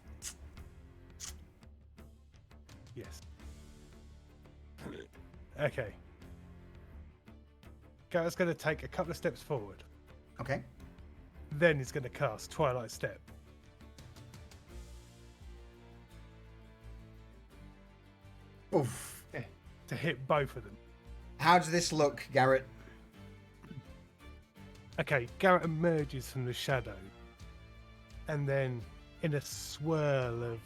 Yes. Okay. Garrett's going to take a couple of steps forward. Okay. Then he's going to cast Twilight Step. Oof. To hit both of them. How does this look, Garrett? Okay, Garrett emerges from the shadow. And then, in a swirl of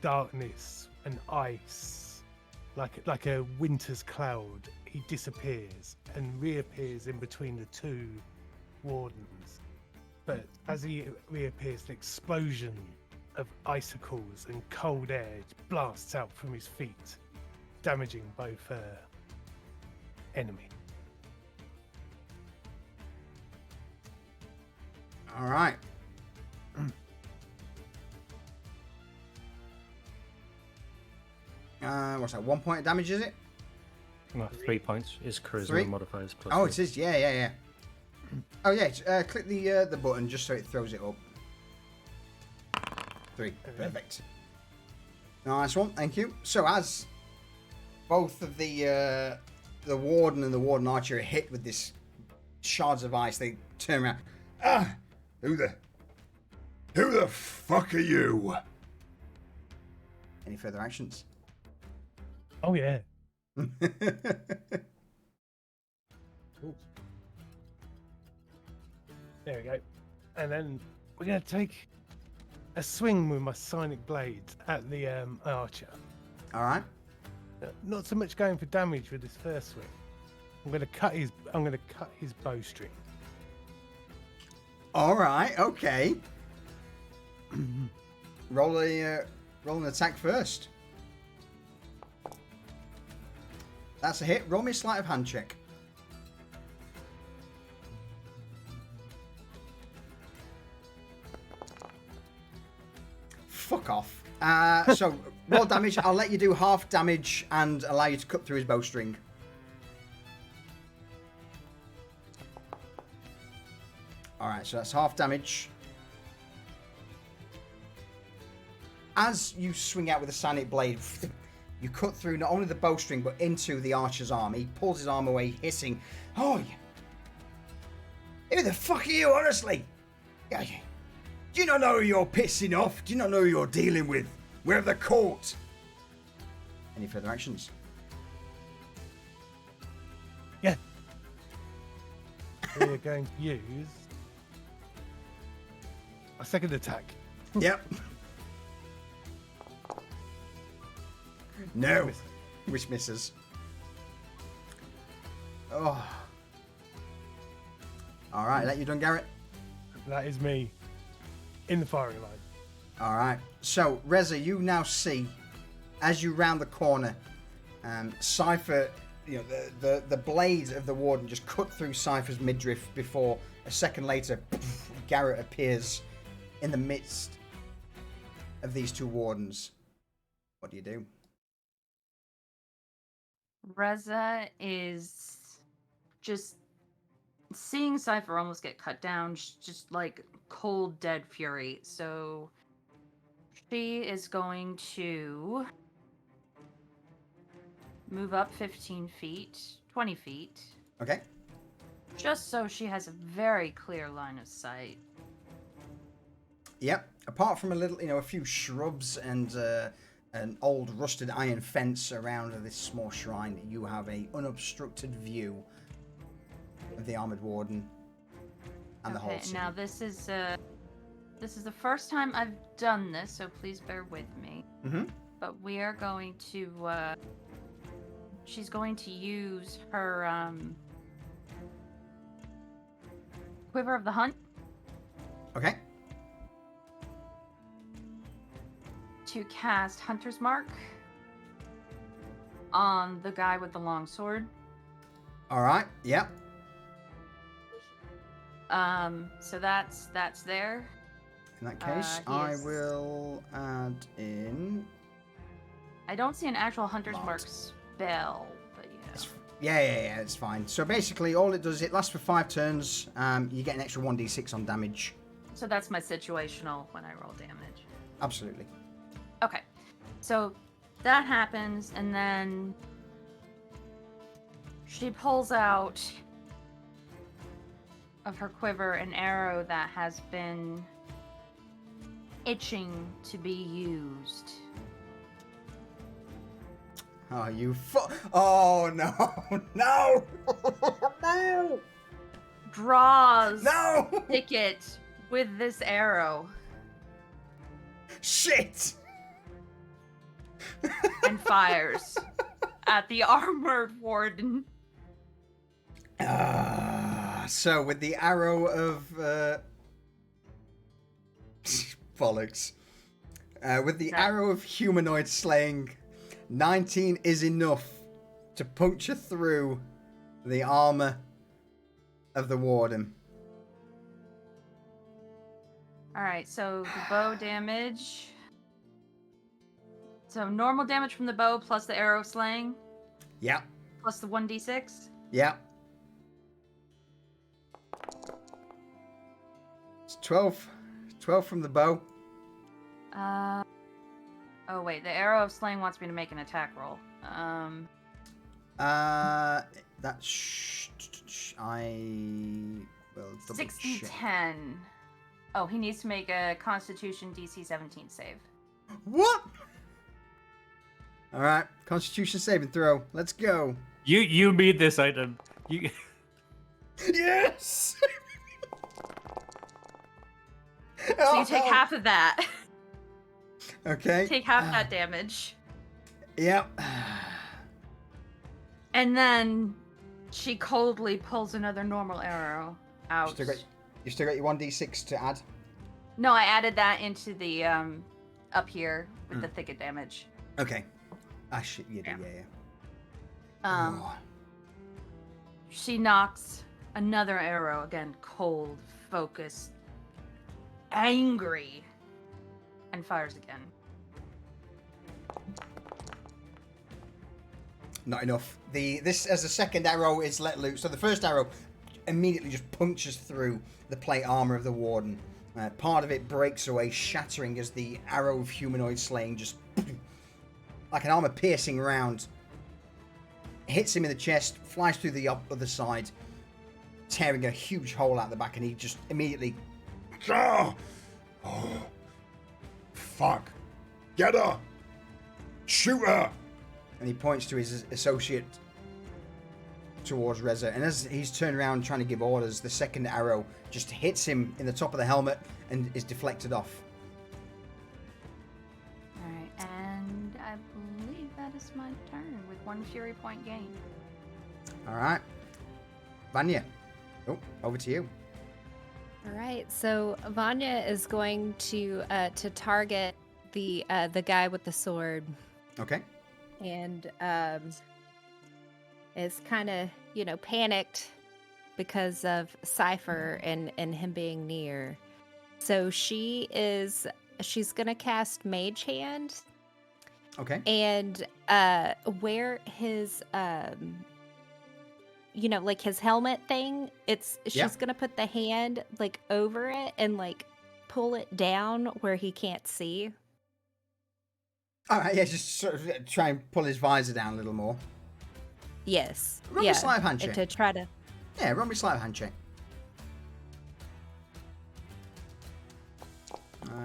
darkness and ice, like a winter's cloud, he disappears and reappears in between the two wardens. But as he reappears, an explosion of icicles and cold air blasts out from his feet, damaging both enemy. All right. What's that? 1 point of damage, is it? No, 3 points. Is charisma 3? modifiers plus Oh, 3. it is. Yeah. Oh, yeah. Click the button just so it throws it up. 3. Perfect. Nice one. Thank you. So as both of the warden and the warden archer are hit with this shards of ice, they turn around. Ah! Who the fuck are you? Any further actions? Oh yeah. There we go. And then we're going to take a swing with my sonic blade at the archer. All right. Not so much going for damage with this first swing. I'm going to cut his bowstring. All right. Okay. roll an attack first. That's a hit. Roll me a sleight of hand check. Fuck off. So roll damage. I'll let you do half damage and allow you to cut through his bowstring. Alright, so that's half damage. As you swing out with the sonic blade, you cut through not only the bowstring but into the archer's arm. He pulls his arm away, hissing, "Oh, who the fuck are you, honestly? Do you not know who you're pissing off? Do you not know who you're dealing with? We're the court." Any further actions? Yeah. We're going to use a second attack. Yep. No. Which misses. Oh. Alright, that you done, Garrett? That is me in the firing line. Alright. So, Reza, you now see, as you round the corner, Cypher, the blade of the warden just cut through Cypher's midriff before, a second later, Garrett appears in the midst of these two wardens. What do you do? Reza is just seeing Cypher almost get cut down, just like cold, dead fury. So she is going to move up 15 feet, 20 feet. Okay. Just so she has a very clear line of sight. Yep. Apart from a few shrubs and an old rusted iron fence around this small shrine, you have a unobstructed view of the armored warden and the whole city. Now this is the first time I've done this, so please bear with me. Mm-hmm. But we are going to she's going to use her Quiver of the Hunt. Okay. to cast Hunter's Mark on the guy with the long sword. All right. Yep. So that's there. In that case, He I is- will add in. I don't see an actual Hunter's Lot. Mark spell, but you know. Yeah, it's fine. So basically, all it does, it lasts for 5 turns. You get an extra 1d6 on damage. So that's my situational when I roll damage. Absolutely. Okay. So that happens, and then she pulls out of her quiver an arrow that has been itching to be used. Oh, you Oh, no. No. No. Draws No. ticket with this arrow Shit. and fires at the armored warden. So with the arrow of bollocks, with the arrow of humanoid slaying, 19 is enough to puncture through the armor of the warden. Alright, so the bow damage. So normal damage from the bow plus the arrow of slaying Yep. plus the 1d6. Yep. It's 12. 12 from the bow. Oh wait, the arrow of slaying wants me to make an attack roll. I will double 6 check. and 10. Oh, he needs to make a Constitution DC 17 save. What? All right, Constitution saving throw. Let's go. You made this item. You. Yes. So you take half of that. Okay. Take half that damage. Yep. And then she coldly pulls another normal arrow out. You still got your 1d6 to add. No, I added that into the up here with the thicket damage. Okay. Ah shit, you do, yeah. Oh. She knocks another arrow, again, cold, focused, angry, and fires again. Not enough. This as the second arrow is let loose. So the first arrow immediately just punctures through the plate armor of the warden. Part of it breaks away, shattering as the arrow of humanoid slaying just like an armor-piercing round hits him in the chest, flies through the other side, tearing a huge hole out the back, and he just immediately. Oh, fuck. Get her. Shoot her. And he points to his associate towards Reza. And as he's turned around trying to give orders, the second arrow just hits him in the top of the helmet and is deflected off. Alright, and I believe that is my turn with 1 fury point gained. All right. Vanya. Oh, over to you. All right, so Vanya is going to target the guy with the sword, Okay. and is kind of panicked because of Cypher and him being near. So she's gonna cast Mage Hand, Okay. and where his like his helmet thing, she's Yeah. gonna put the hand like over it and like pull it down where he can't see. All right. Yeah. Just sort of try and pull his visor down a little more. Yes. Roll me a sleight of hand check. To try to. Yeah. Roll me a sleight of hand check.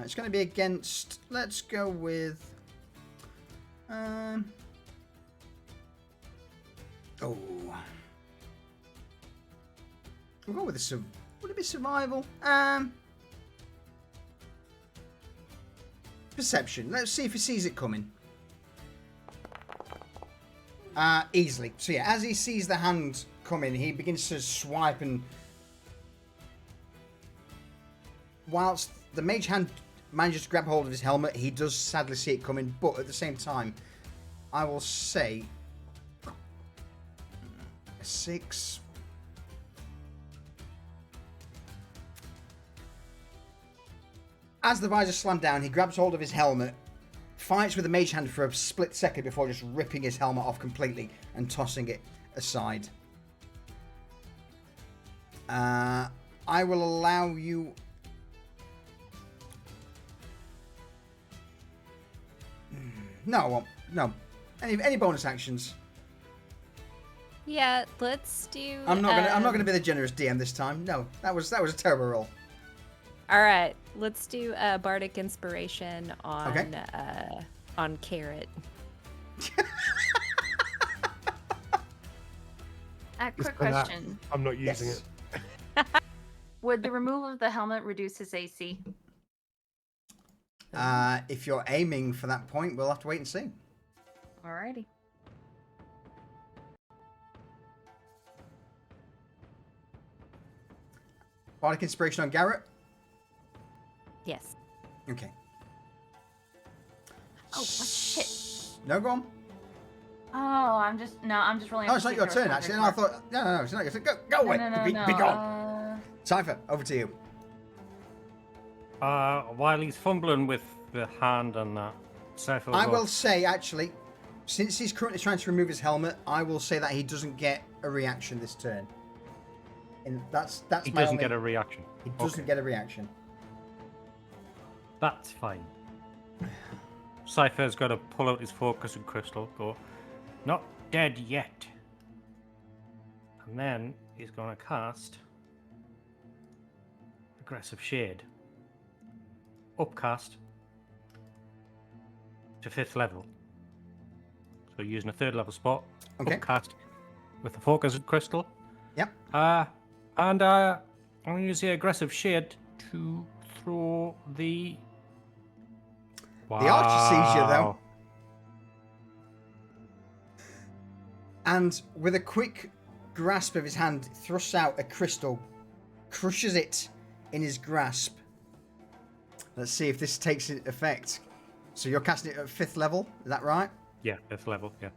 It's going to be against. Let's go with. Oh. We'll go with a would it be survival? Perception. Let's see if he sees it coming. Easily. So yeah, as he sees the hand coming, he begins to swipe, and whilst the mage hand manages to grab hold of his helmet. He does sadly see it coming, but at the same time, I will say 6. As the visor slammed down, he grabs hold of his helmet, fights with the mage hand for a split second before just ripping his helmet off completely and tossing it aside. I will allow you... No, I won't. No. Any bonus actions? Yeah, let's do. I'm not gonna be the generous DM this time. No, that was a terrible roll. All right, let's do bardic inspiration on Okay. On Carrot. Quick Just for that, question. I'm not using Yes. it. Would the removal of the helmet reduce his AC? If you're aiming for that point, we'll have to wait and see. Alrighty. Bardic inspiration on Garrett. Yes. Okay. Oh, what shit. No, go on. Oh, I'm just rolling. No, up it's to not see your if turn, there was actually. one No, I thought... No, it's not your turn. Go away. No, Be no. gone. Cypher, over to you. While he's fumbling with the hand and that, Seth I will say, actually, since he's currently trying to remove his helmet, I will say that he doesn't get a reaction this turn. And that's He my doesn't only... get a reaction. He doesn't Okay. get a reaction. That's fine. Cypher's got to pull out his focus and crystal, go, not dead yet. And then he's going to cast Aggressive Shade. Upcast to 5th level. So using a 3rd level spot. Okay. Upcast with the focus and crystal. Yep. And I'm going to use the Aggressive Shade to throw the... The archer sees you, though. Wow. And with a quick grasp of his hand, thrusts out a crystal, crushes it in his grasp. Let's see if this takes effect. So you're casting it at 5th level, is that right? Yeah, 5th level, yeah.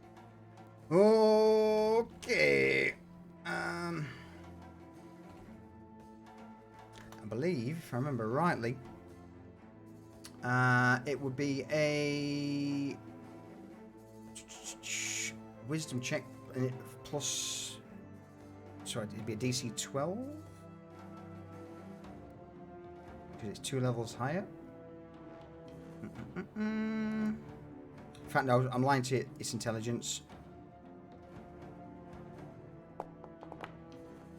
Okay. I believe, if I remember rightly, it would be a wisdom check and it plus. Sorry, it'd be a DC 12 because it's 2 levels higher. In fact, no, I'm lying to you. It's intelligence.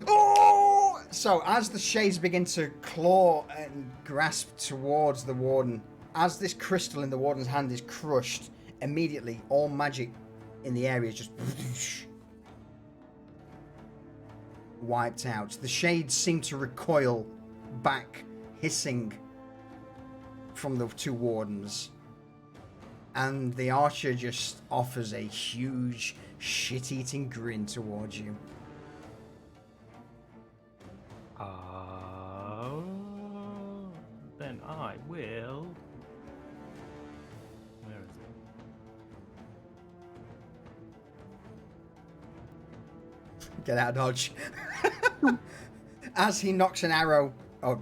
Oh! So as the shades begin to claw and grasp towards the warden, as this crystal in the warden's hand is crushed, immediately all magic in the area is just wiped out. The shades seem to recoil back, hissing from the 2 wardens. And the archer just offers a huge shit-eating grin towards you. Then I will. Where is it? Get out of dodge. As he knocks an arrow,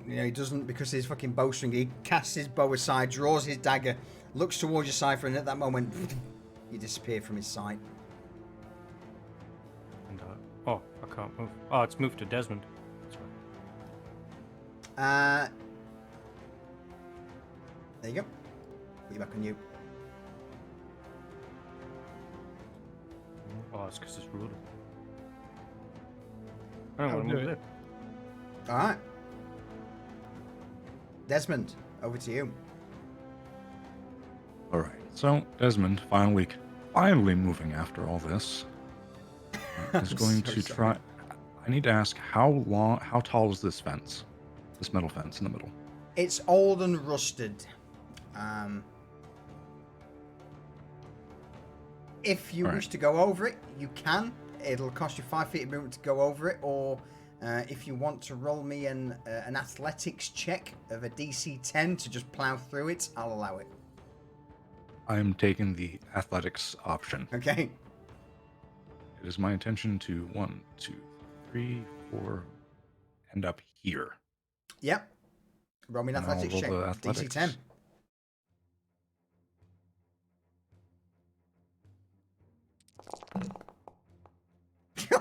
he doesn't because he's fucking bowstring. He casts his bow aside, draws his dagger, looks towards your Cypher, and at that moment, you disappear from his sight. And, I can't move. Oh, it's moved to Desmond. That's right. There you go. Put you back on you. Oh, it's because it's ruler. I don't I'll want to do move it. there. All right. Desmond, over to you. All right. So Desmond, finally moving after all this, is going So to sorry. try. I need to ask how tall is this fence? This metal fence in the middle. It's old and rusted. If you All right. wish to go over it, you can. It'll cost you 5 feet of movement to go over it, or If you want to roll me an athletics check of a DC 10 to just plow through it, I'll allow it. I'm taking the athletics option. Okay. It is my intention to 1, 2, 3, 4 end up here. Yep. Roll me an And I'll athletics roll check. the DC athletics. 10.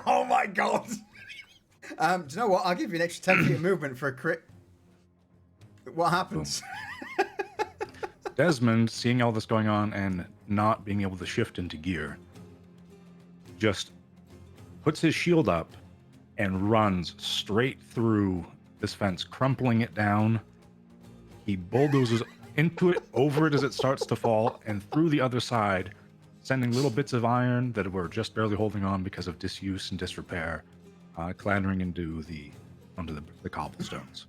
Oh my god! Do you know what? I'll give you an extra 10 feet of movement for a crit. What happens? Desmond, seeing all this going on and not being able to shift into gear, just puts his shield up and runs straight through this fence, crumpling it down. He bulldozes into it, over it as it starts to fall, and through the other side, sending little bits of iron that were just barely holding on because of disuse and disrepair, clattering onto the cobblestones.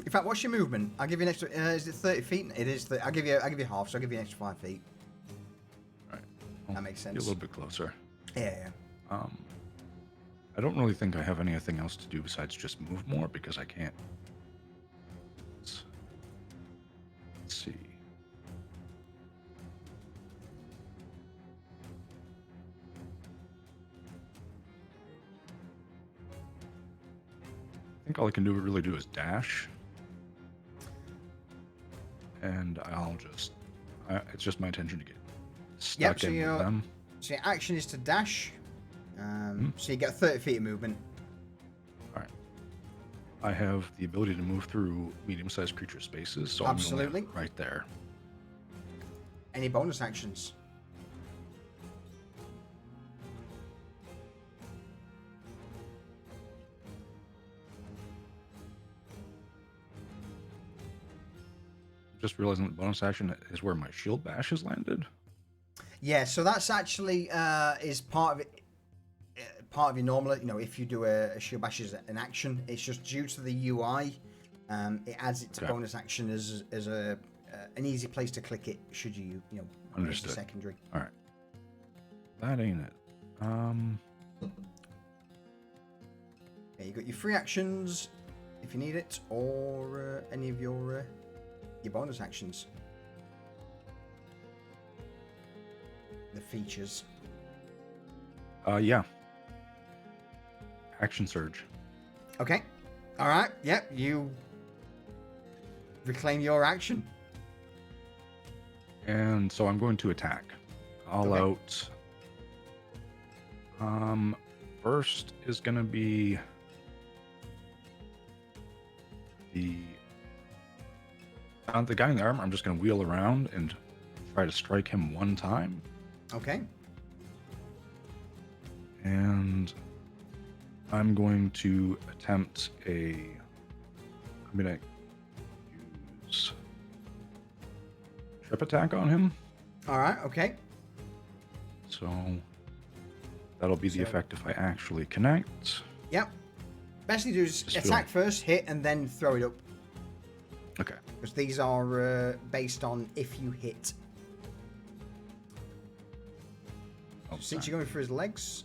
In fact, what's your movement? I'll give you an extra. Is it 30 feet? It is. I'll give you half, so I'll give you an extra 5 feet. Right. That makes sense. Be a little bit closer. Yeah. I don't really think I have anything else to do besides just move more because I can't. Let's see. I think all I can really do is dash. And I'll just, it's just my intention to get stuck in with them. So your action is to dash. So you get 30 feet of movement. All right. I have the ability to move through medium-sized creature spaces, so Absolutely. I'm going right there. Any bonus actions? Just realizing that bonus action is where my shield bash has landed. Yeah, so that's actually is part of it. Part of your normal, if you do a shield bash as an action, it's just due to the UI. It adds it to bonus action as an easy place to click it. Should you Understood. Secondary. All right. That ain't it. Yeah, you got your free actions if you need it, or any of your bonus actions. The features. Yeah. Action surge. Okay. All right. Yep. You reclaim your action. And so I'm going to attack. All out. First is going to be the guy in the armor. I'm just going to wheel around and try to strike him one time. Okay. And I'm going to attempt I'm going to use trip attack on him. All right. Okay. So that'll be the effect if I actually connect. Yep. Best thing to do is attack first, hit, and then throw it up. Okay. Because these are based on if you hit. Oh, Since you're going for his legs.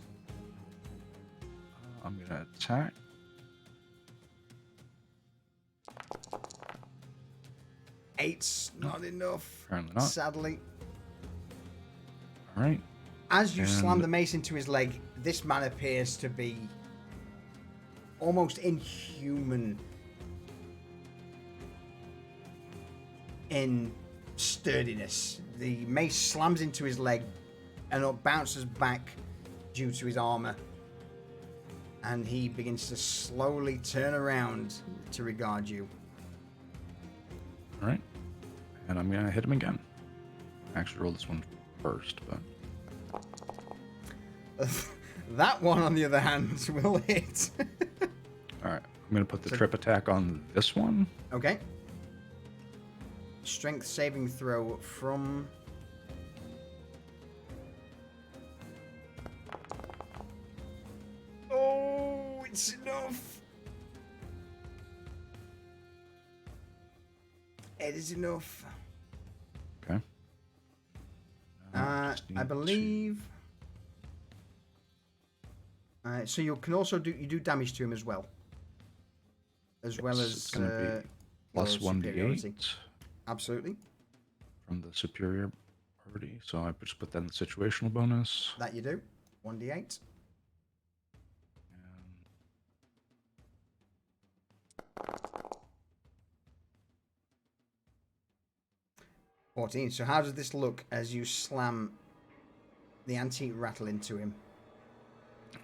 I'm going to attack. Eight's not enough. Apparently not. Sadly. All right. As you slam the mace into his leg, this man appears to be almost inhuman in sturdiness. The mace slams into his leg and it bounces back due to his armor. And he begins to slowly turn around to regard you. All right. And I'm going to hit him again. I actually rolled this one first, but... That one, on the other hand, will hit. All right. I'm going to put the trip attack on this one. Okay. Strength saving throw from... Oh, it's enough. It is enough. Okay. I believe So you can also do damage to him as well. As well Yes, as it's going to be plus your superiority. 1d8 Absolutely. from the superior party. So I just put that in the situational bonus. That you do. 1d8. And 14. So how does this look as you slam the antique rattle into him?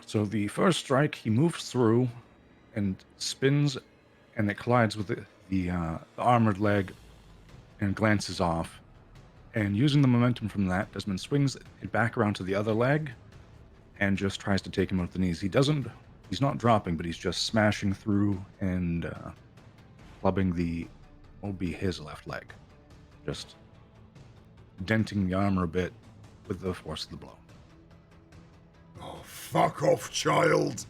so the first strike, he moves through and spins, and it collides with the armored leg and glances off. And using the momentum from that, Desmond swings it back around to the other leg and just tries to take him out with the knees. He's not dropping, but he's just smashing through and clubbing what will be his left leg. Just denting the armor a bit with the force of the blow. Oh, fuck off, child!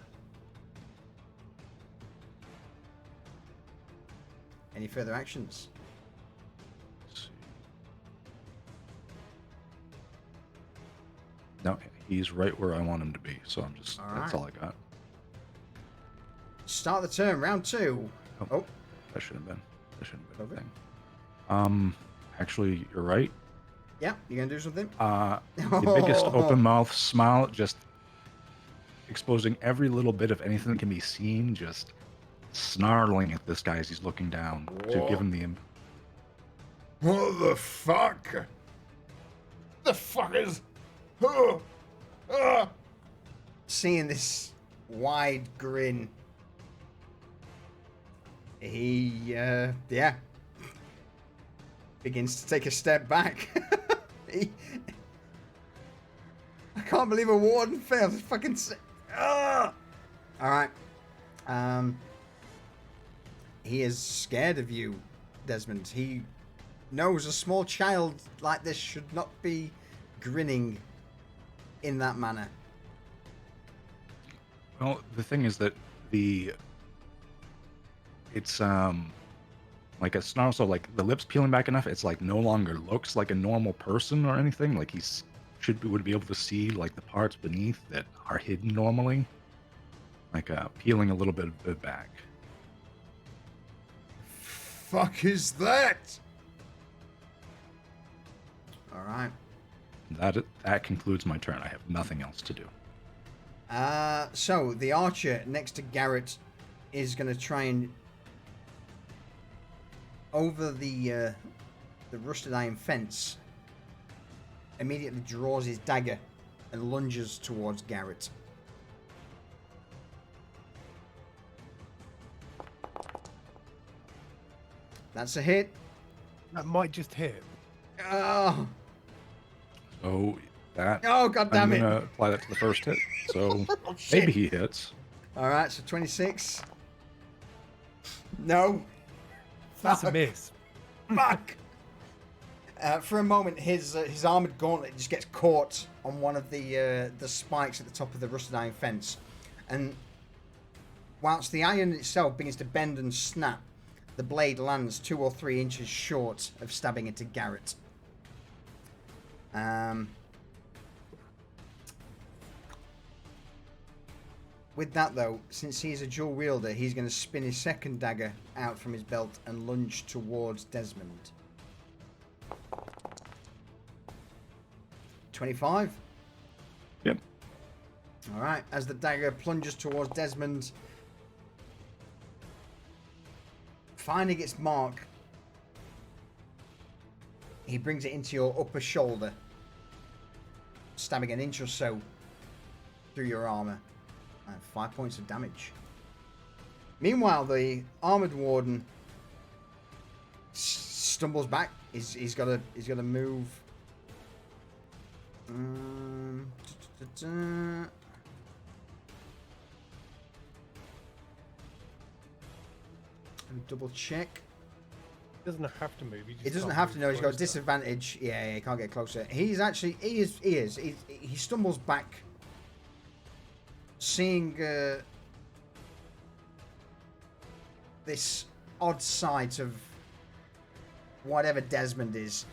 Any further actions? Let's see. No, he's right where I want him to be, so that's Alright. all I got. Start the turn, round 2. Oh. That should have been a Okay. thing. Actually, you're right. Yeah, you gonna do something? The biggest open mouth smile, just exposing every little bit of anything that can be seen, just snarling at this guy as he's looking down to give him the What the fuck? The fuck is... Oh, ah. Seeing this wide grin, he begins to take a step back. I can't believe a warden failed. Fucking all right. He is scared of you, Desmond. He knows a small child like this should not be grinning in that manner. Well, the thing is that it's like a snarl, so like the lips peeling back enough, it's like no longer looks like a normal person or anything. Like would be able to see like the parts beneath that are hidden normally, like peeling a little bit of it back. Fuck is that? All right. That concludes my turn. I have nothing else to do. So the archer next to Garrett is going to try and over the rusted iron fence. Immediately draws his dagger and lunges towards Garrett. That's a hit. That might just hit. Oh, So that oh God damn I'm it! gonna apply that to the first hit. So Oh, shit. maybe he hits. All right, so 26. No. That's a Fuck. miss. Fuck. For a moment, his armored gauntlet just gets caught on one of the spikes at the top of the rusted iron fence, and whilst the iron itself begins to bend and snap, the blade lands 2 or 3 inches short of stabbing into Garrett. With that though, since he's a dual wielder, he's going to spin his second dagger out from his belt and lunge towards Desmond. 25. Yep. Alright, as the dagger plunges towards Desmond, finding its mark, he brings it into your upper shoulder, stabbing an inch or so through your armor. 5 points of damage. Meanwhile, the armored warden stumbles back. He's got to move. Double check. He doesn't have to move. He doesn't have to know. He's got a disadvantage. Yeah, he can't get closer. He stumbles back, seeing this odd sight of whatever Desmond is.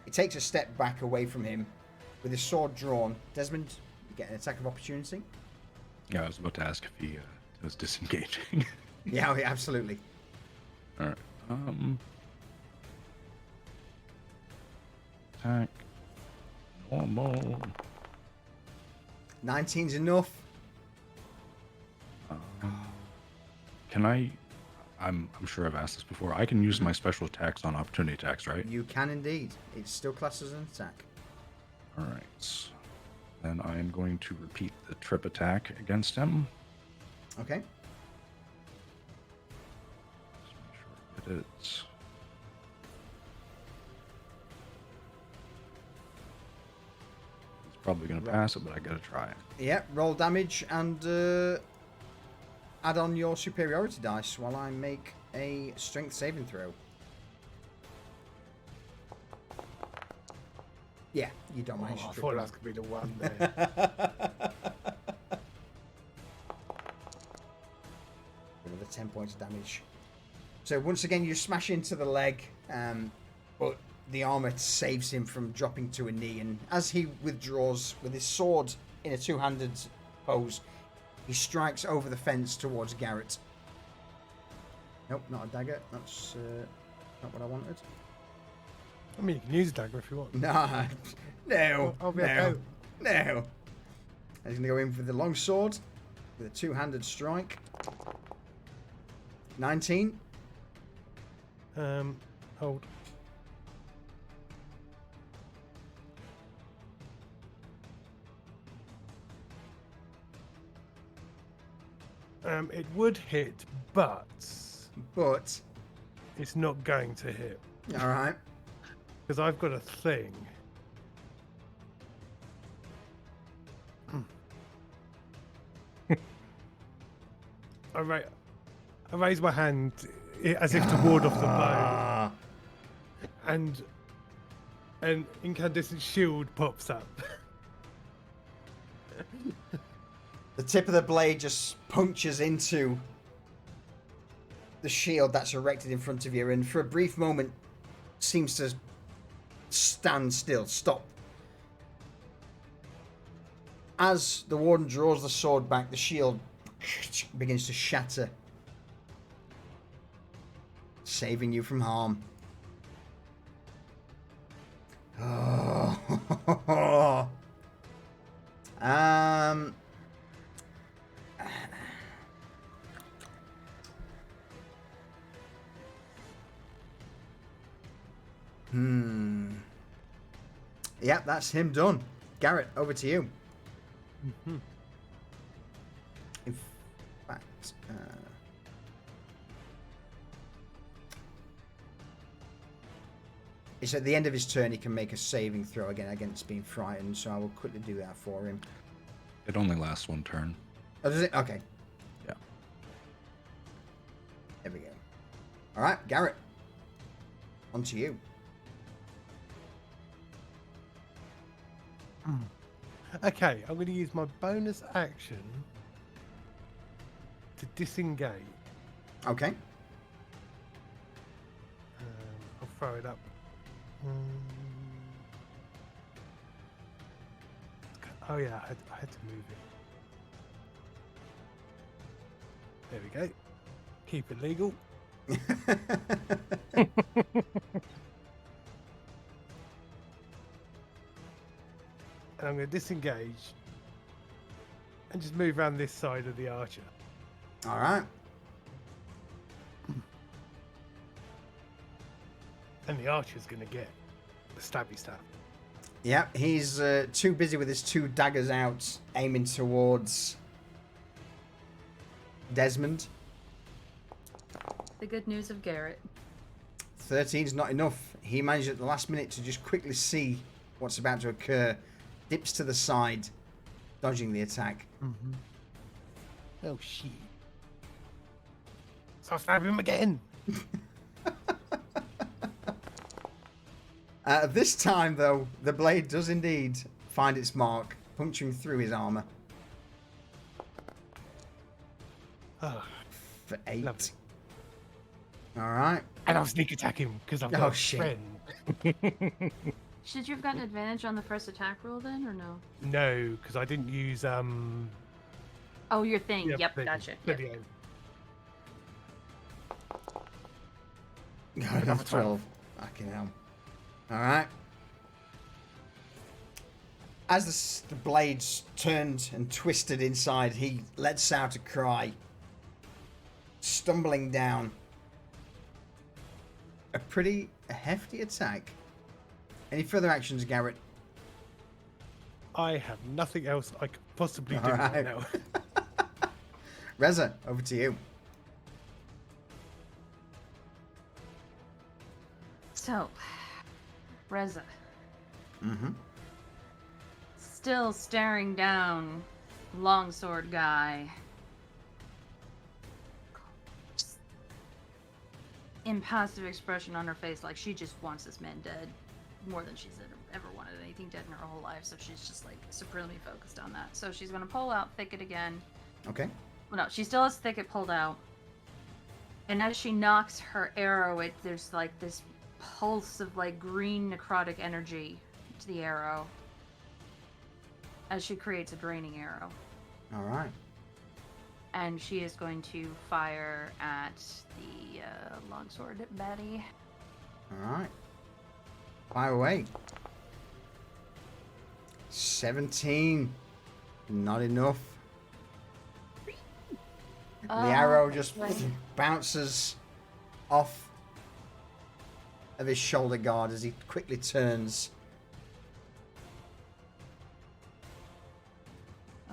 He takes a step back away from him with his sword drawn. Desmond, you get an attack of opportunity. Yeah, I was about to ask if he was disengaging. Yeah, oh, yeah, absolutely. All right. Attack. Normal. 19's enough. Can I? I'm sure I've asked this before. I can use my special attacks on opportunity attacks, right? You can indeed. It's still classed as an attack. All right. Then I am going to repeat the trip attack against him. Okay. Just make sure I get it. He's probably going to pass it, but I got to try it. Yeah, roll damage and add on your superiority dice while I make a strength saving throw. Yeah, you don't manage I to thought trip that was going to be the one there. Another 10 points of damage. So once again, you smash into the leg, but the armor saves him from dropping to a knee. And as he withdraws with his sword in a two-handed pose, he strikes over the fence towards Garrett. Nope, not a dagger. That's not what I wanted. I mean, you can use a dagger if you want. No, no, I'll be no, okay. no. He's going to go in for the long sword with a two-handed strike. 19. Hold. It would hit, but But, it's not going to hit all right. because I've got a thing. I raise my hand as if to ward off the blow, and an incandescent shield pops up. The tip of the blade just punctures into the shield that's erected in front of you, and for a brief moment seems to stand still, stop. As the warden draws the sword back, the shield begins to shatter, saving you from harm. Oh. Yeah, that's him done. Garrett, over to you. Mm-hmm. In fact, it's at the end of his turn he can make a saving throw again against being frightened, so I will quickly do that for him. It only lasts one turn. Oh, does it? Okay. Yeah. There we go. All right, Garrett. On to you. Okay, I'm going to use my bonus action to disengage. Okay. I'll throw it up. Oh yeah, I had to move it. There we go. Keep it legal. And I'm going to disengage and just move around this side of the archer. All right. And the archer's going to get the stabby stab. Yeah, he's too busy with his two daggers out, aiming towards Desmond. The good news of Garrett. 13's not enough. He managed at the last minute to just quickly see what's about to occur. Dips to the side, dodging the attack. Mm-hmm. Oh, shit. So I'll stab him again. This time, though, the blade does indeed find its mark, puncturing through his armor. Oh, For 8. lovely. All right. And I'll sneak attack him because I've got a shit. friend. Should you have gotten advantage on the first attack roll then, or no? No, because I didn't use Oh, your thing. Yeah, Yep, thing, gotcha. Yep. video. Another 12. Fucking hell. Alright. As the blades turned and twisted inside, he lets out a cry. Stumbling down. A pretty hefty attack. Any further actions, Garrett? I have nothing else I could possibly do Alright. right now. Reza, over to you. So, Reza, Mm-hmm. still staring down longsword guy. Impassive expression on her face, like she just wants this man dead more than she's ever wanted anything dead in her whole life. So she's just like supremely focused on that. So she's gonna pull out Thicket again. Okay. Well, no, she still has Thicket pulled out. And as she knocks her arrow, there's like this pulse of like green necrotic energy to the arrow as she creates a draining arrow. Alright. And she is going to fire at the longsword baddie. Alright. Fire away. 17. Not enough. The arrow just bounces off of his shoulder guard as he quickly turns.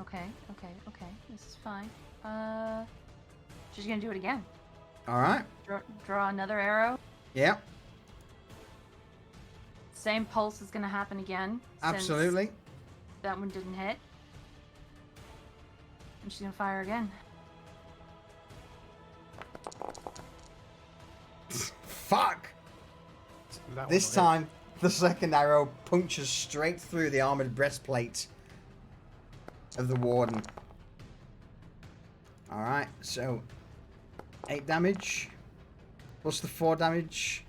Okay. This is fine. She's gonna do it again. Alright. Draw another arrow. Yep. Same pulse is gonna happen again. since Absolutely. That one didn't hit. And she's gonna fire again. Fuck! That This one I hit. time, the second arrow punctures straight through the armored breastplate of the warden. Alright, so 8 damage plus the 4 damage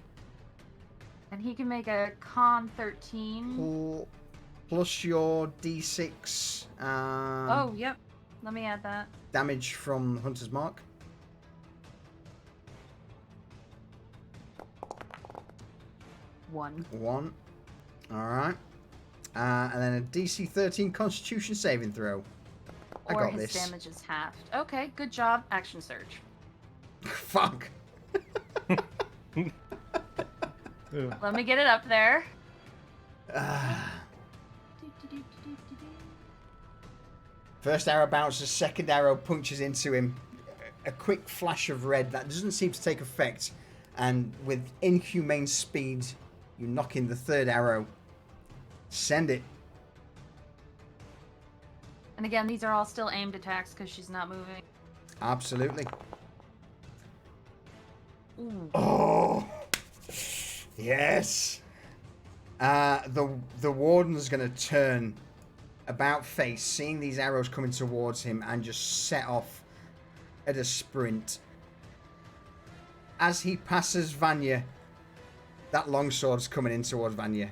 And he can make a con 13. plus your d6 Oh, yep. Let me add that. damage from Hunter's Mark. One. 1. Alright. And then a DC 13 Constitution saving throw. I Or got his this. damage is halved. Okay, good job. Action surge. Fuck. Let me get it up there. First arrow bounces, second arrow punches into him. A quick flash of red that doesn't seem to take effect, and with inhumane speed, you knock in the third arrow. Send it. And again, these are all still aimed attacks because she's not moving. Absolutely. Ooh. Oh, yes. The warden's gonna turn about face, seeing these arrows coming towards him, and just set off at a sprint. As he passes Vanya, that longsword's coming in towards Vanya.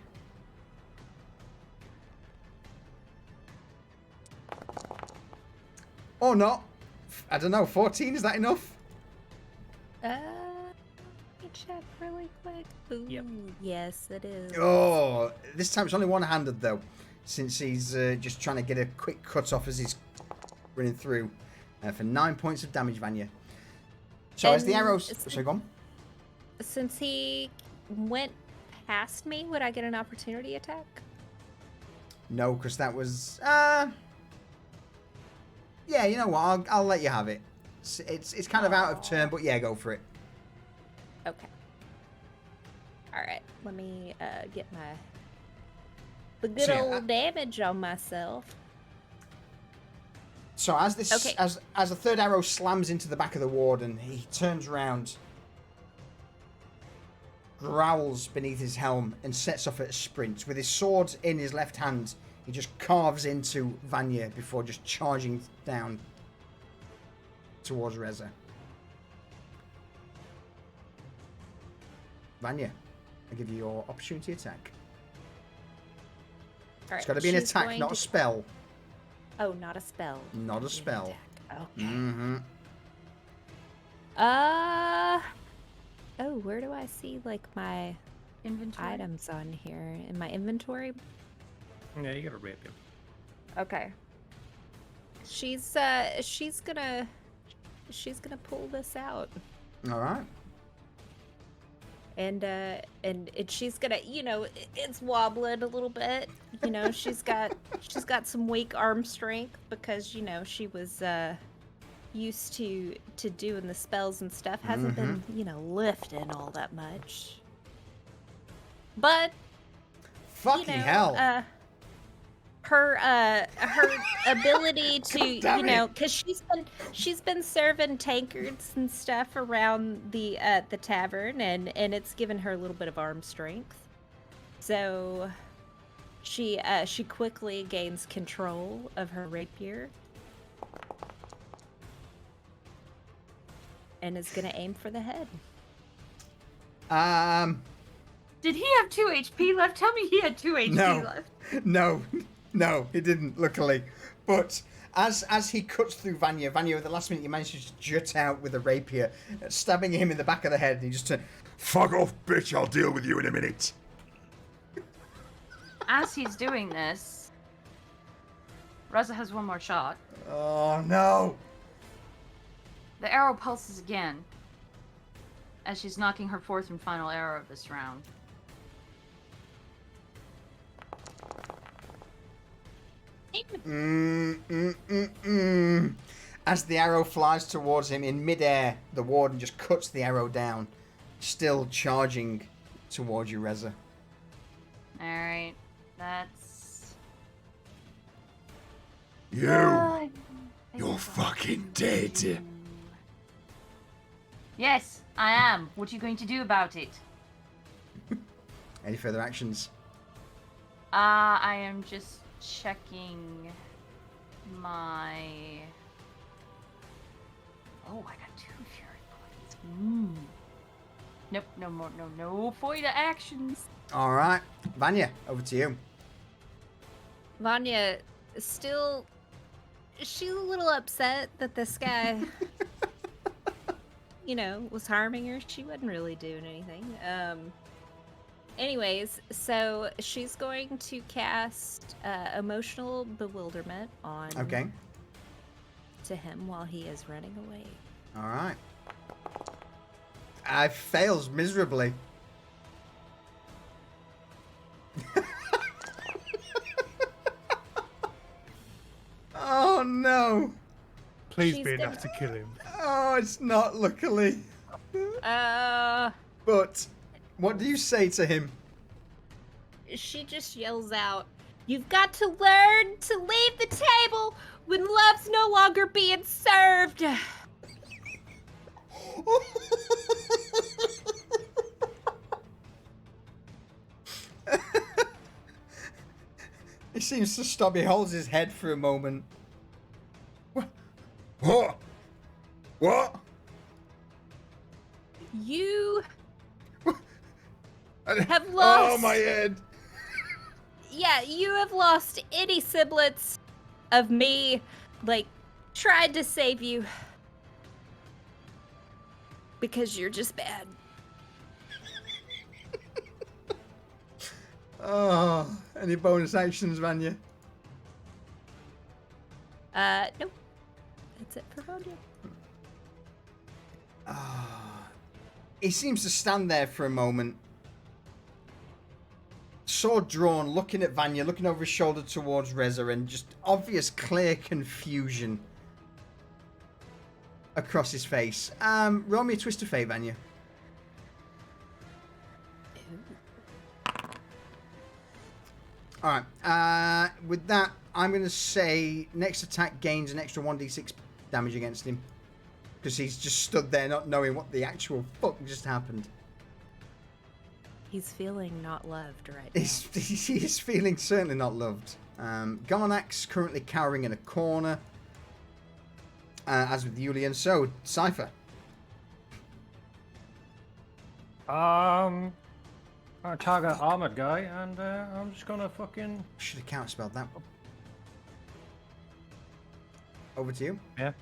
Or not. I don't know. 14, is that enough? Let me check really quick. Ooh, Yep. yes, it is. Oh, this time it's only one-handed though, since he's just trying to get a quick cut off as he's running through. For 9 points of damage, Vanya. So as the And arrows... it's- So go on. Since he went past me, would I get an opportunity attack? No, because that was... Yeah, you know what? I'll let you have it. It's kind of out of turn, but yeah, go for it. Okay. All right. Let me get the good So, yeah, old damage on myself. So as this, Okay. as a third arrow slams into the back of the warden, he turns around, growls beneath his helm, and sets off at a sprint. With his sword in his left hand, he just carves into Vanya before just charging down towards Reza. Vanya, I give you your opportunity attack. All right. It's got to be an she's attack, going not a to- spell. Oh, not a spell. Not a An spell. attack. Okay. Mm-hmm. Oh, where do I see like my Inventory. items on here? In my inventory? Yeah, you got a rapier. Okay. She's gonna pull this out. All right. And she's gonna, it's wobbling a little bit. She's got some weak arm strength because she was used to doing the spells and stuff. Hasn't been lifting all that much. But Fucking hell. her ability to damn it. because she's been serving tankards and stuff around the tavern, and it's given her a little bit of arm strength, so she quickly gains control of her rapier and is gonna aim for the head. Did he have 2 HP left? Tell me he had 2 HP No. left. No, he didn't, luckily. But as he cuts through Vanya, at the last minute, he manages to jut out with a rapier, stabbing him in the back of the head. And he just turned, Fuck off, bitch, I'll deal with you in a minute. As he's doing this, Reza has one more shot. oh no. The arrow pulses again as she's knocking her 4th and final arrow of this round. As the arrow flies towards him in midair, the warden just cuts the arrow down, still charging towards you, Reza. Alright, that's... You, you're fucking dead. Yes, I am. What are you going to do about it? Any further actions? I am just checking my... Oh, I got 2 fury points. Nope, no more, no further actions. All right, Vanya, over to you. Vanya still, she's a little upset that this guy was harming her. She wasn't really doing anything. Anyways, so she's going to cast emotional bewilderment on to him while he is running away. All right. I fails miserably. Oh no. Please She's be enough gonna- to kill him. Oh, it's not, luckily. But what do you say to him? She just yells out, "You've got to learn to leave the table when love's no longer being served." He seems to stop. He holds his head for a moment. What? What? You have lost. Oh, my head. Yeah, you have lost any semblance of me, tried to save you. Because you're just bad. Oh, any bonus actions, Vanya? Nope. That's it for Vanya. He seems to stand there for a moment, sword drawn, looking at Vanya, looking over his shoulder towards Reza, and just obvious, clear confusion across his face. Roll me a twist of fate, Vanya. Alright, with that, I'm going to say next attack gains an extra 1d6 damage against him. Because he's just stood there not knowing what the actual fuck just happened. He's feeling not loved right now. He's feeling certainly not loved. Garnax currently cowering in a corner. As with Yulian. So, Cypher. I target armored guy, and I'm just gonna fucking... Should have counterspelled that. Over to you. Yeah.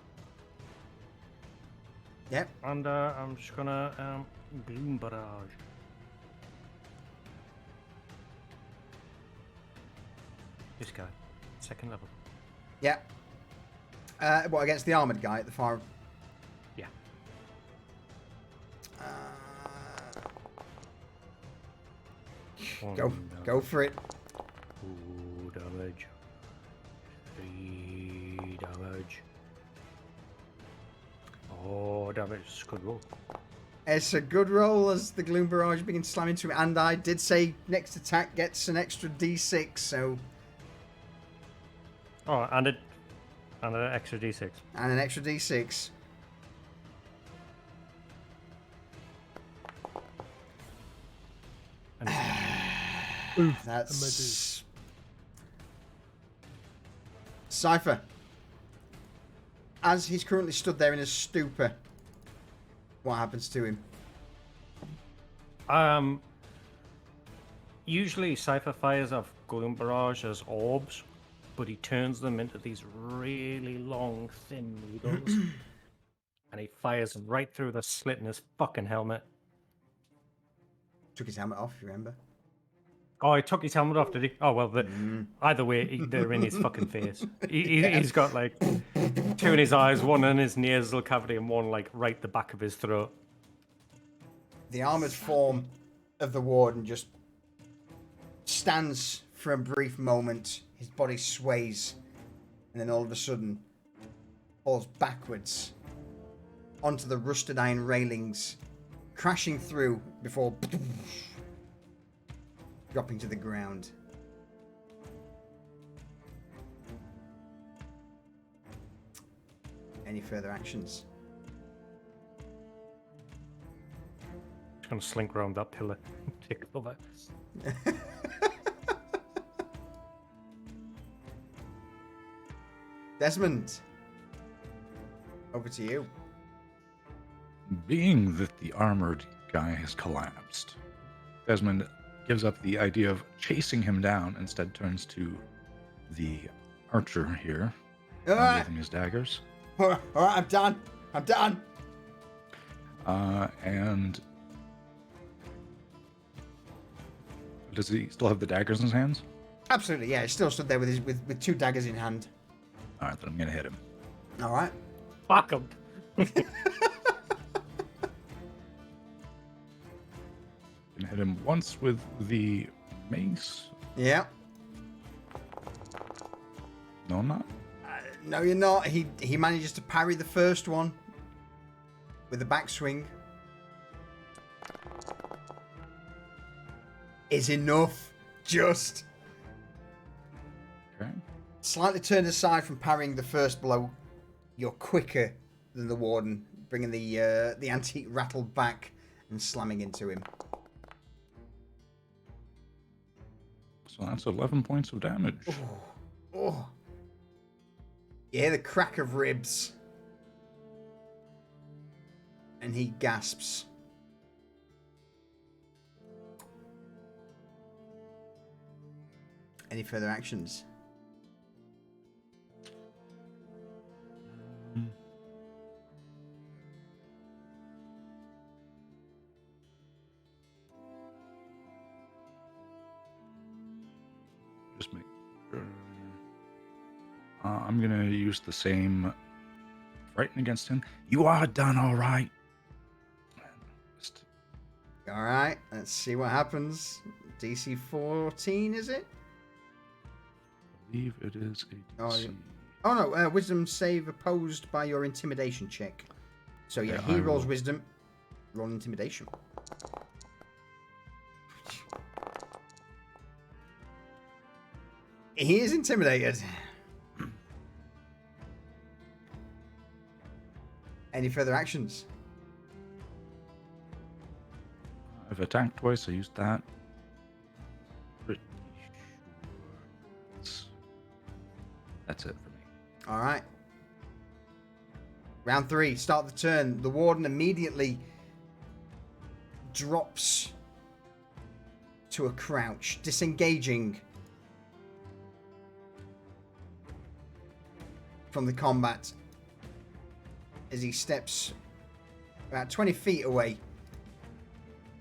Yep. And I'm just gonna Gloom Barrage. This guy, 2nd level. Yeah. What, against the armored guy at the far? Yeah. Go for it. 2 damage. 3 damage. Oh, damage. It's a good roll. It's a good roll as the Gloom Barrage begins slamming into him. And I did say next attack gets an extra d6, so... Oh, and an extra d6. And an extra d6. And That's... Cypher. As he's currently stood there in a stupor, what happens to him? Usually Cypher fires off Gloom Barrage as orbs, but he turns them into these really long, thin needles. And he fires them right through the slit in his fucking helmet. Took his helmet off, you remember? Oh, he took his helmet off, did he? Oh, well, either way, they're in his fucking face. He's got, like, 2 in his eyes, 1 in his nasal cavity, and 1, like, right the back of his throat. The armoured form of the warden just stands for a brief moment. His body sways, and then all of a sudden falls backwards onto the rusted iron railings, crashing through before dropping to the ground. Any further actions? Just gonna slink around that pillar. Take cover. Desmond, over to you. Being that the armored guy has collapsed, Desmond gives up the idea of chasing him down, instead turns to the archer here, waving his daggers. All right, I'm done. I'm done. And does he still have the daggers in his hands? Absolutely, yeah. He still stood there with 2 daggers in hand. All right, then I'm gonna hit him. All right. Fuck him. Gonna hit him once with the mace. Yeah. No, I'm not. No, you're not. He manages to parry the first one with a backswing. Is enough. Just Okay. slightly turned aside from parrying the first blow. You're quicker than the warden, bringing the antique rattle back and slamming into him. So that's 11 points of damage. Oh. You hear the crack of ribs. And he gasps. Any further actions? Just make sure. I'm gonna use the same frighten against him. You are done, all right. Just All right, let's see what happens. DC 14, is it? believe it is a Oh, DC. yeah. Oh no, wisdom save opposed by your intimidation check. So yeah, Okay, he I rolls will- wisdom, roll intimidation. He is intimidated. Any further actions? I've attacked twice. I used that. Pretty sure that's it for me. All right. Round 3, start the turn. The warden immediately drops to a crouch, disengaging from the combat as he steps about 20 feet away,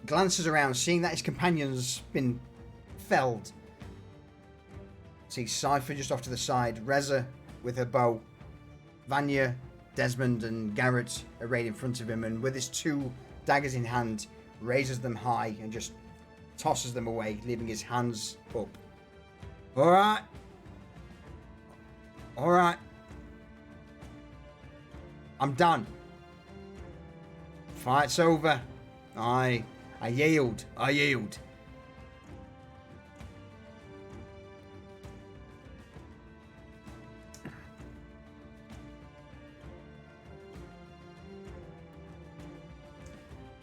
glances around, seeing that his companion's been felled. See Cypher just off to the side, Reza with her bow, Vanya, Desmond, and Garrett arrayed in front of him, and with his 2 daggers in hand, raises them high and just tosses them away, leaving his hands up. Alright. Alright. I'm done. Fight's over. I yield. I yield.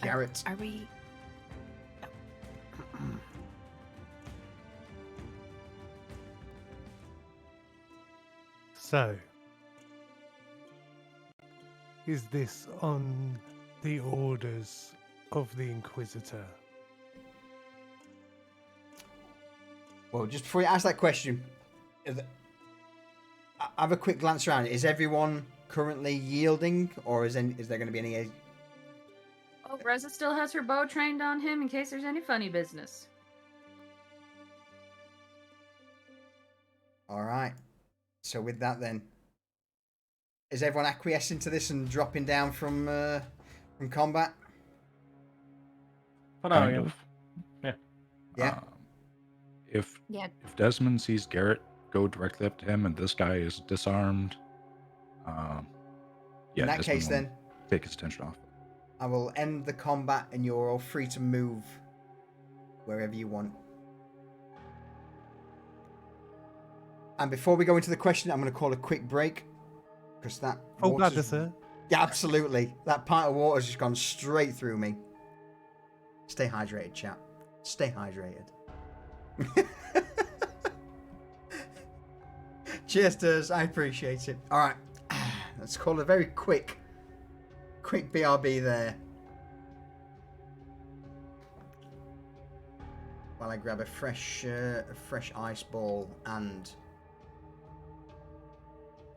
Garrett. Are we? So, is this on the orders of the Inquisitor? Well, just before you ask that question, have a quick glance around. Is everyone currently yielding, or is there going to be any? Oh, Reza still has her bow trained on him in case there's any funny business. All right. So with that, then, is everyone acquiescing to this and dropping down from combat? For Kind now, of. yeah. Yeah. If Yeah. Desmond sees Garrett go directly up to him and this guy is disarmed, yeah, In that Desmond case, will then, take his attention off. I will end the combat, and you're all free to move wherever you want. And before we go into the question, I'm going to call a quick break because that. Oh, water's- bladder, sir. Yeah, absolutely. That pint of water's just gone straight through me. Stay hydrated, chap. Stay hydrated. Cheers, Durs. I appreciate it. All right. Let's call a very quick BRB there. While I grab a fresh ice ball and...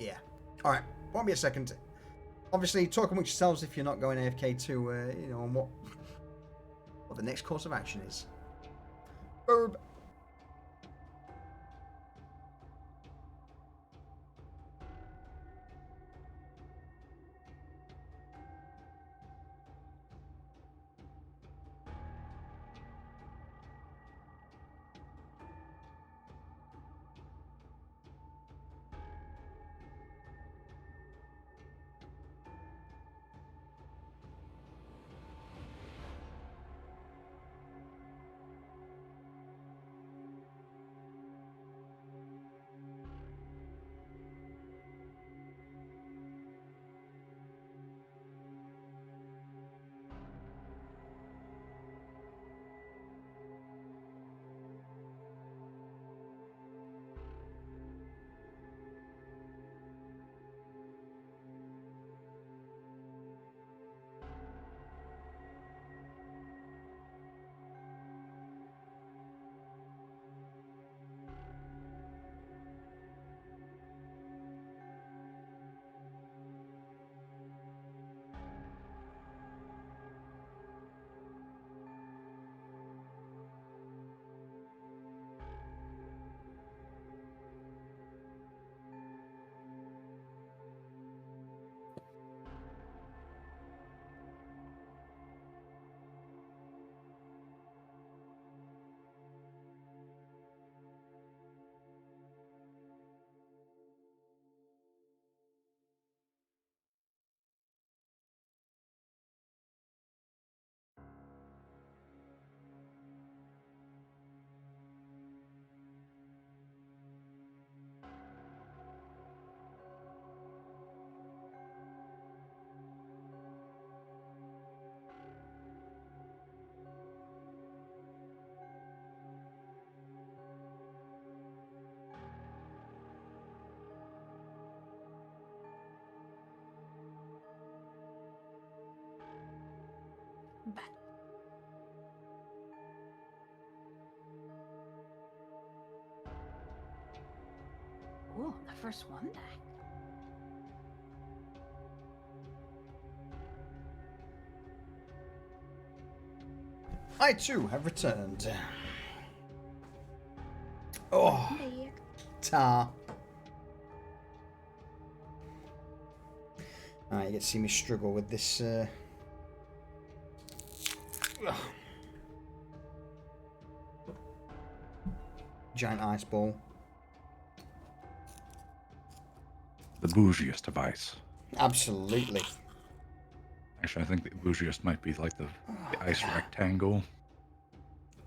Yeah. All right. Won't be a second. Obviously, talk amongst yourselves if you're not going AFK to, on what the next course of action is. Herb. Back. Ooh, the first one back. I too have returned. Oh, tar. Alright, you get to see me struggle with this. Giant ice ball. The bougiest of ice. Absolutely. Actually, I think the bougiest might be like the ice rectangle.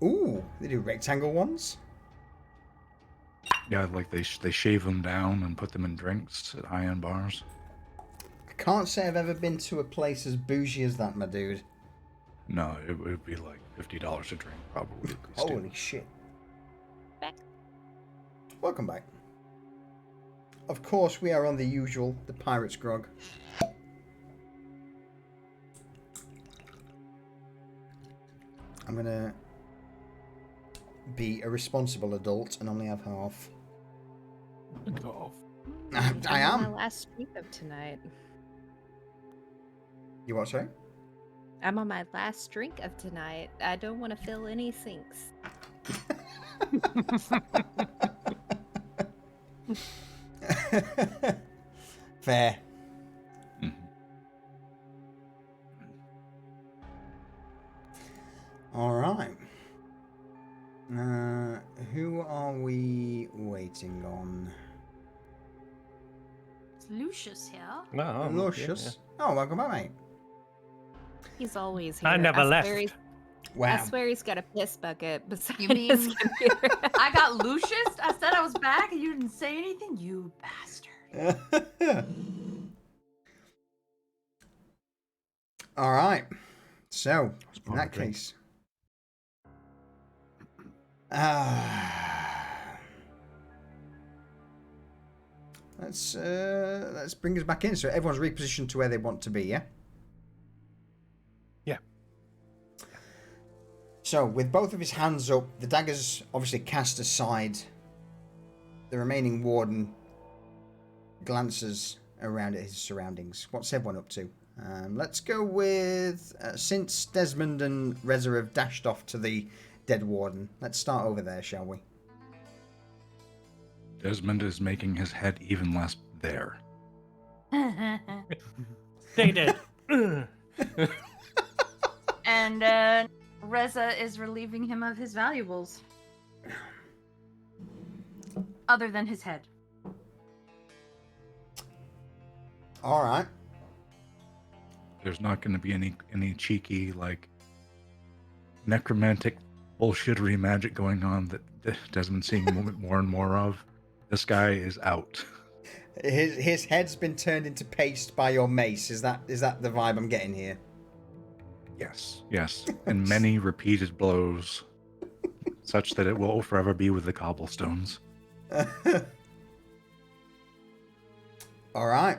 Ooh, they do rectangle ones? Yeah, like they shave them down and put them in drinks at high-end bars. I can't say I've ever been to a place as bougie as that, my dude. No, it would be like $50 a drink, probably. at least, Holy shit. Back. Welcome back. Of course, we are on the usual, the Pirate's Grog. I'm gonna be a responsible adult and only have half. Off. I I'm on am. my last drink of tonight. You what, sorry? I'm on my last drink of tonight. I don't want to fill any sinks. Fair. Mhm. All right. Who are we waiting on? It's Lucius here. No, Lucius. Oh, welcome back, mate. He's always here. I never left. I Wow. swear he's got a piss bucket beside You his mean- computer. I got Lucius? I said I was back and you didn't say anything? You bastard. All right. So, in Small that drink. case, let's bring us back in. So everyone's repositioned to where they want to be. Yeah. Yeah. So, with both of his hands up, the daggers obviously cast aside. The remaining warden glances around at his surroundings. What's everyone up to? Let's go with, since Desmond and Reza have dashed off to the dead warden, let's start over there, shall we? Desmond is making his head even less there. They did. And Reza is relieving him of his valuables. Other than his head. All right. There's not going to be any cheeky, like, necromantic bullshittery magic going on that Desmond's seeing more and more of. This guy is out. His head's been turned into paste by your mace. Is that the vibe I'm getting here? Yes, and many repeated blows, such that it will forever be with the cobblestones. All right.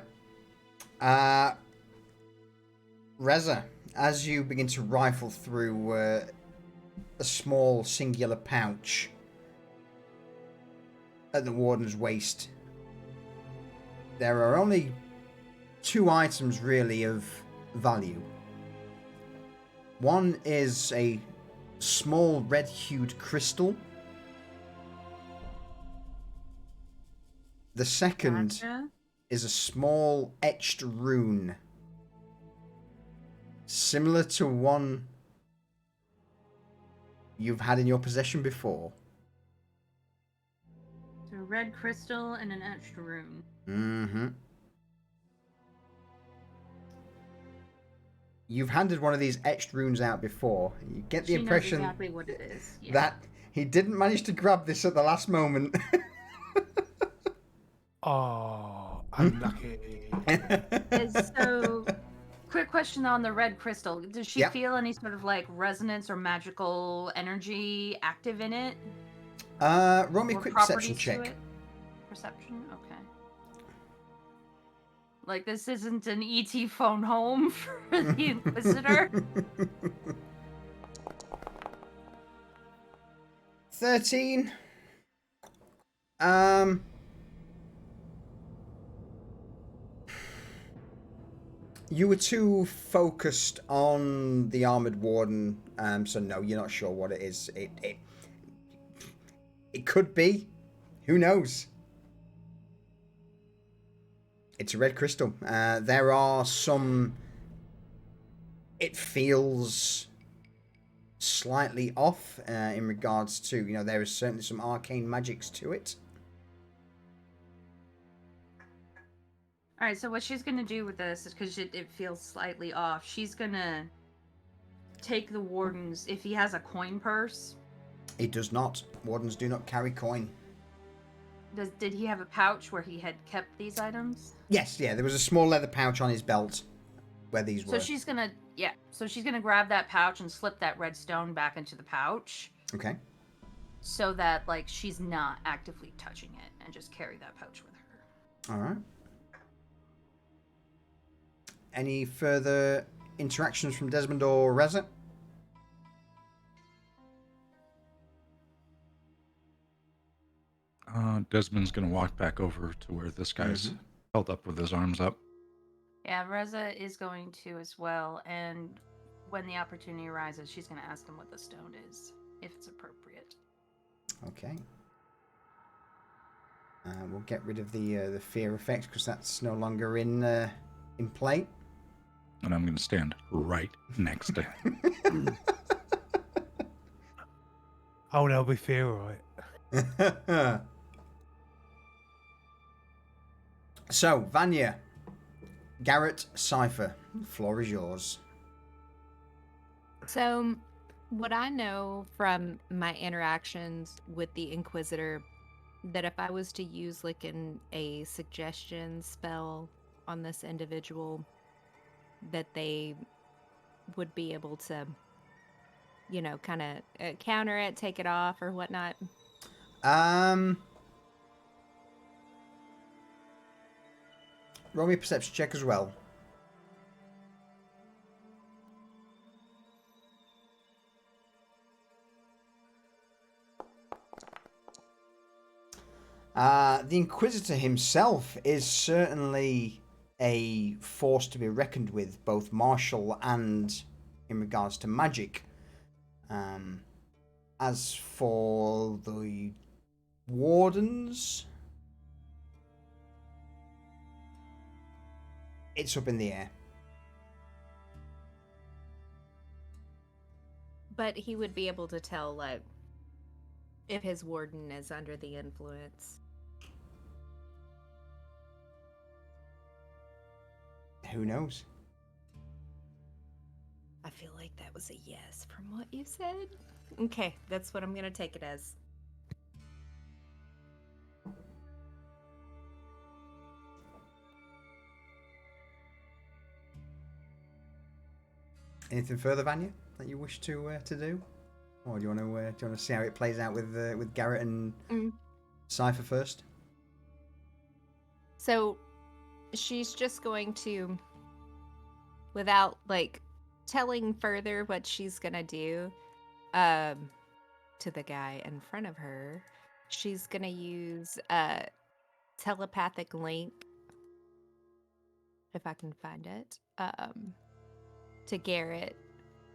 Reza, as you begin to rifle through a small singular pouch at the warden's waist, there are only 2 items really of value. One is a small red-hued crystal. The second Gotcha. is a small etched rune, similar to one you've had in your possession before. So a red crystal and an etched rune. Mm-hmm. You've handed one of these etched runes out before. You get the She impression knows exactly what it is. Yeah. that he didn't manage to grab this at the last moment. Oh, unlucky. So, quick question on the red crystal. Does she Yep. feel any sort of like resonance or magical energy active in it? Roll me a Or quick perception properties to check. it? Perception? Okay. Like, this isn't an ET phone home for the Inquisitor. 13. You were too focused on the armored warden, so no, you're not sure what it is. It could be. Who knows? It's a red crystal. There are some. It feels slightly off in regards to, there is certainly some arcane magics to it. All right, so what she's gonna do with this is because it feels slightly off. She's gonna take the warden's, if he has a coin purse. It does not. Wardens do not carry coin. Did he have a pouch where he had kept these items? Yes, yeah, there was a small leather pouch on his belt where these were. So she's gonna grab that pouch and slip that red stone back into the pouch. Okay. So that like she's not actively touching it and just carry that pouch with her. All right. Any further interactions from Desmond or Reza? Desmond's gonna walk back over to where this guy's held up with his arms up. Yeah, Reza is going to as well, and when the opportunity arises, she's going to ask him what the stone is, if it's appropriate. Okay. We'll get rid of the fear effect because that's no longer in play. And I'm gonna stand right next to him. Oh, they'll be fear, right? So, Vanya, Garrett, Cypher, the floor is yours. So, what I know from my interactions with the Inquisitor, that if I was to use like a suggestion spell on this individual, that they would be able to, kind of counter it, take it off, or whatnot. Roll me a perception check as well. The Inquisitor himself is certainly a force to be reckoned with, both martial and in regards to magic. As for the wardens, it's up in the air. But he would be able to tell, like, if his warden is under the influence. Who knows? I feel like that was a yes from what you said. Okay, that's what I'm gonna take it as. Anything further, Vanya, that you wish to do, or do you want to see how it plays out with Garrett and Cypher first? So, she's just going to, without like telling further what she's gonna do, to the guy in front of her, she's gonna use telepathic link, if I can find it, to Garrett,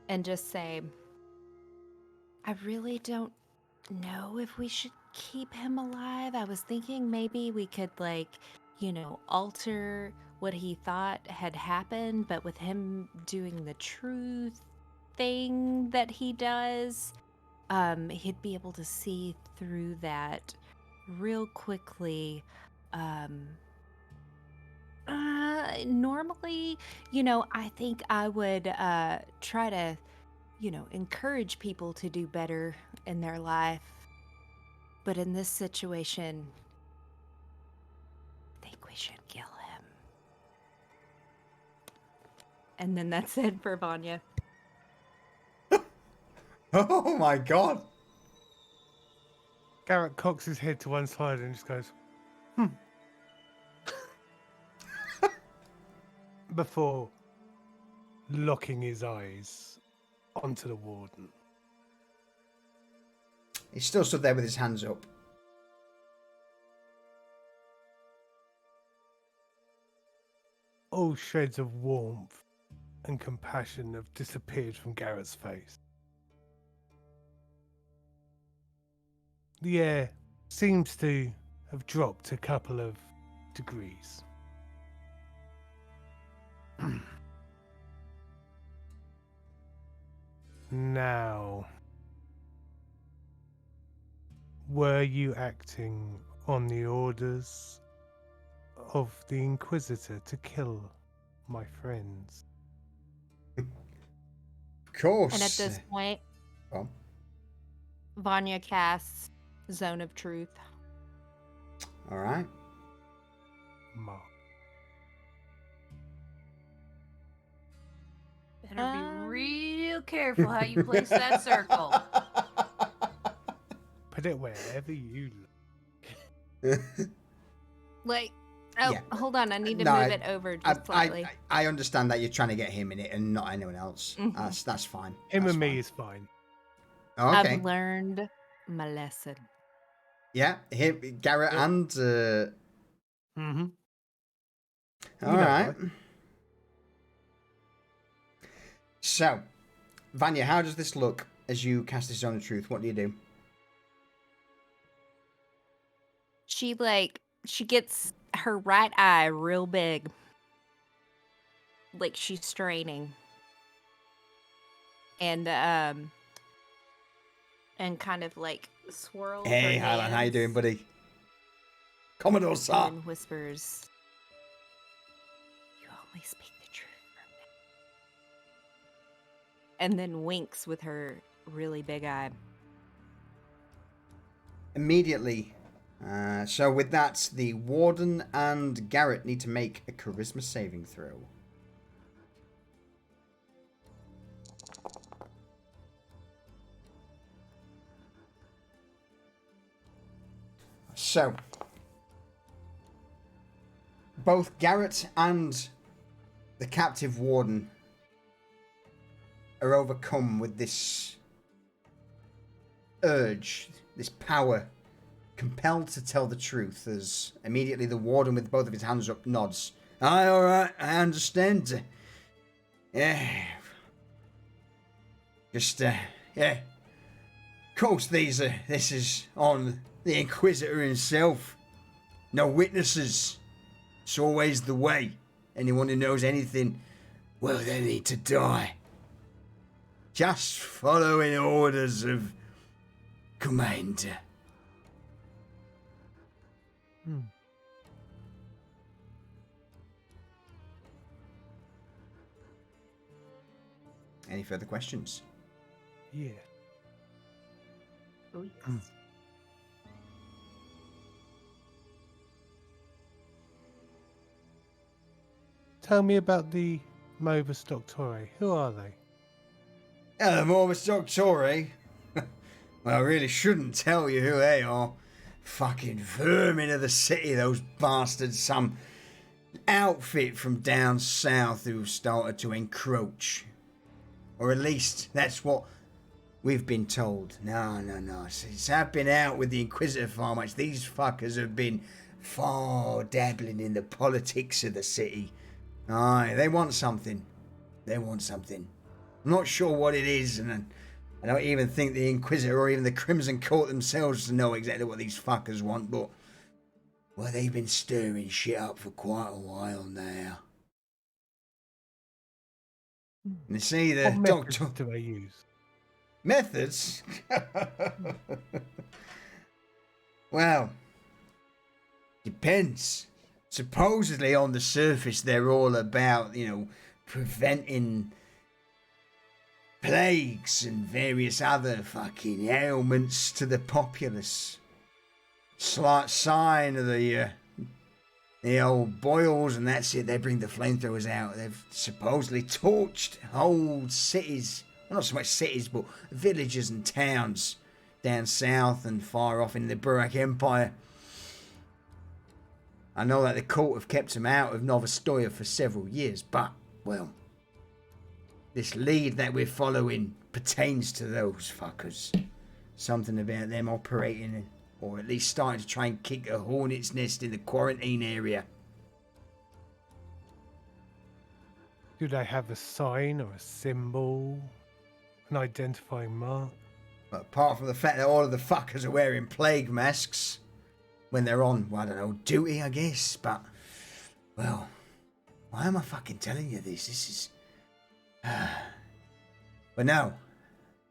and just say, I really don't know if we should keep him alive. I was thinking maybe we could, like, alter what he thought had happened, but with him doing the truth thing that he does, he'd be able to see through that real quickly. Normally, I think I would try to, encourage people to do better in their life. But in this situation, I think we should kill him. And then that's it for Vanya. Oh my god! Garrett cocks his head to one side and just goes, before locking his eyes onto the warden. He's still stood there with his hands up. All shreds of warmth and compassion have disappeared from Garrett's face. The air seems to have dropped a couple of degrees. Now, were you acting on the orders of the Inquisitor to kill my friends? Of course. And at this point, Well, Vanya casts Zone of Truth. all right. Ma. Better be real careful how you place that circle. Put it wherever you like. Like, oh, Yeah. hold on. I need to No, move it over just slightly. I understand that you're trying to get him in it and not anyone else. Mhm. That's fine. Him That's and me fine. is fine. Oh, okay. I've learned my lesson. Yeah, him, Garrett, Yeah. and Mm-hmm. all right. So, Vanya, how does this look as you cast this Zone of Truth? What do you do? She gets her right eye real big. Like she's straining. And kind of like swirls Hey, her Harlan, how you doing, hands buddy? Commodore and Sar. then whispers, "You only speak the truth from now." And then winks with her really big eye. Immediately. So with that, the Warden and Garrett need to make a Charisma saving throw. So, both Garrett and the captive Warden are overcome with this urge, this power, compelled to tell the truth, as immediately the Warden, with both of his hands up, nods. Aye, all right, I understand. Yeah. Just, yeah. Of course, this is on the Inquisitor himself. No witnesses. It's always the way. Anyone who knows anything, well, they need to die. Just following orders of Commander. Any further questions? Yeah. Oh, yes. Tell me about the Movus Doctore. Who are they? The Morbus Doctore. Well, I really shouldn't tell you who they are. Fucking vermin of the city, those bastards. Some outfit from down south who've started to encroach. Or at least that's what we've been told. No. Since I've been out with the Inquisitor far much, these fuckers have been far dabbling in the politics of the city. Aye, they want something. I'm not sure what it is, and I don't even think the Inquisitor or even the Crimson Court themselves know exactly what these fuckers want, but, well, they've been stirring shit up for quite a while now. And you see, the What Doctor... methods do they use? Methods? Well, depends. Supposedly on the surface they're all about, preventing plagues and various other fucking ailments to the populace. Slight sign of the old boils, and that's it. They bring the flamethrowers out. They've supposedly torched whole cities. Well, not so much cities, but villages and towns down south and far off in the Burak Empire. I know that the court have kept them out of Novostoya for several years, but, well, this lead that we're following pertains to those fuckers. Something about them operating, or at least starting to try and kick a hornet's nest in the quarantine area. Do they have a sign or a symbol? An identifying mark? But apart from the fact that all of the fuckers are wearing plague masks when they're on, well, I don't know, duty, I guess. But, well, why am I fucking telling you this? This is... But no,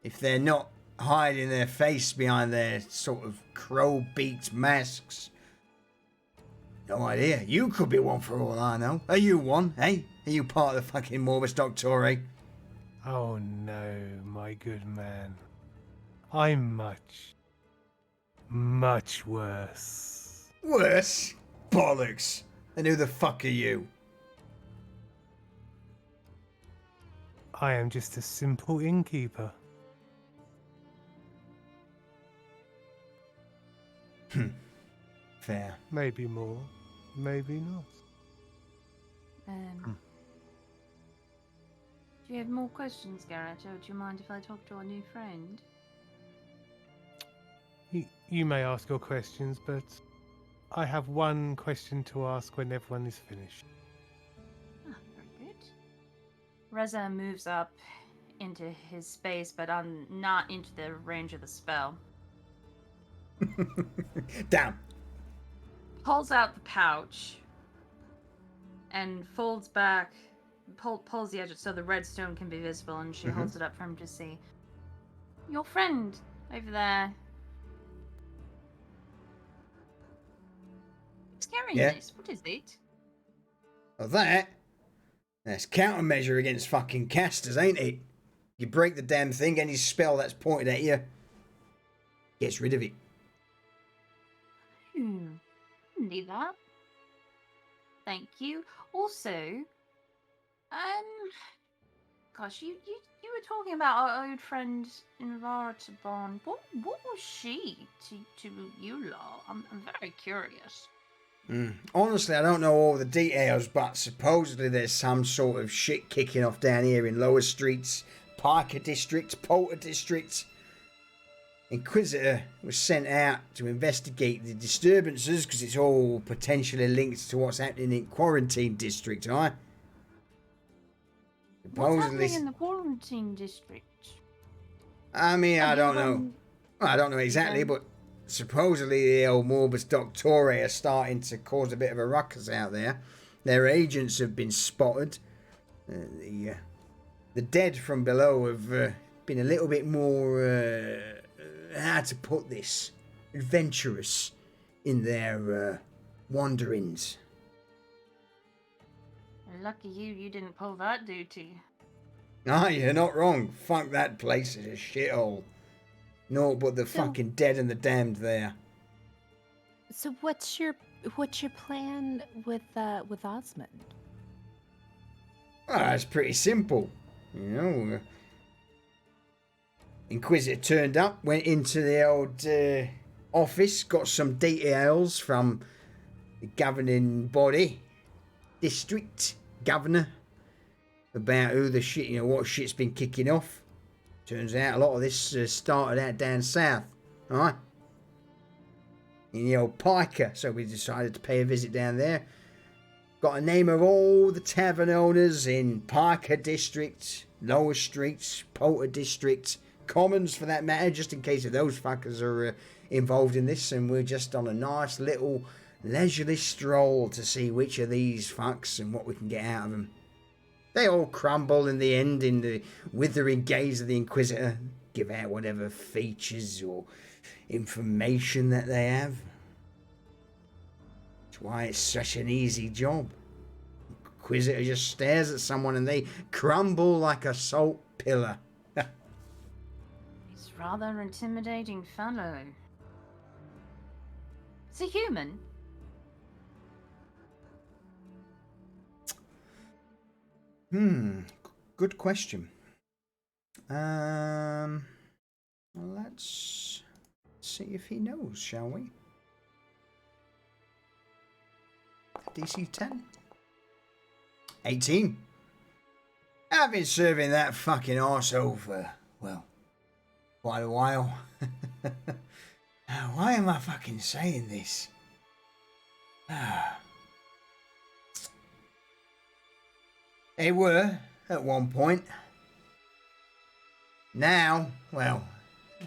if they're not hiding their face behind their sort of crow-beaked masks, no idea. You could be one for all I know. Are you one, eh? Are you part of the fucking Morbus Doctore? Oh no, my good man. I'm much, much worse. Worse? Bollocks. And who the fuck are you? I am just a simple innkeeper. Fair. Maybe more, maybe not. Do you have more questions, Garrett, or do you mind if I talk to our new friend? You may ask your questions, but I have one question to ask when everyone is finished. Ah, very good. Reza moves up into his space, but not into the range of the spell. Damn. Pulls out the pouch and folds back, pulls the edge so the redstone can be visible, and she holds it up for him to see. Your friend over there. Who's carrying this? What is it? Well, that's countermeasure against fucking casters, ain't it? You break the damn thing, any spell that's pointed at you gets rid of it. Need that. Thank you. Also, gosh, you were talking about our old friend Invartabon. What was she to you lot? I'm very curious. Honestly, I don't know all the details, but supposedly there's some sort of shit kicking off down here in Lower Streets, Parker District, Polter District. Inquisitor was sent out to investigate the disturbances because it's all potentially linked to what's happening in Quarantine District, right? What's happening in the Quarantine District? I mean, I don't know. Well, I don't know exactly, but supposedly the old Morbus Doctore are starting to cause a bit of a ruckus out there. Their agents have been spotted. The dead from below have been a little bit more... how to put this, adventurous in their wanderings. Lucky you didn't pull that duty. Ah, you're not wrong. Fuck, that place is a shithole. No, but the fucking dead and the damned there. So what's your plan with Osmond? Ah, it's pretty simple. You know, Inquisitor turned up, went into the old office, got some details from the governing body, district governor, about who the shit, what shit's been kicking off. Turns out a lot of this started out down south, right? In the old Piker, so we decided to pay a visit down there. Got a name of all the tavern owners in Piker District, Lower Streets, Polter District, Commons for that matter, just in case if those fuckers are involved in this, and we're just on a nice little leisurely stroll to see which of these fucks and what we can get out of them. They all crumble in the end in the withering gaze of the Inquisitor, give out whatever features or information that they have. That's why it's such an easy job. Inquisitor just stares at someone and they crumble like a salt pillar. He's rather intimidating fellow. Is he human? Good question. Let's see if he knows, shall we? DC 10. 18. I've been serving that fucking arsehole for, well, quite a while. Why am I fucking saying this? They were at one point. Now, well,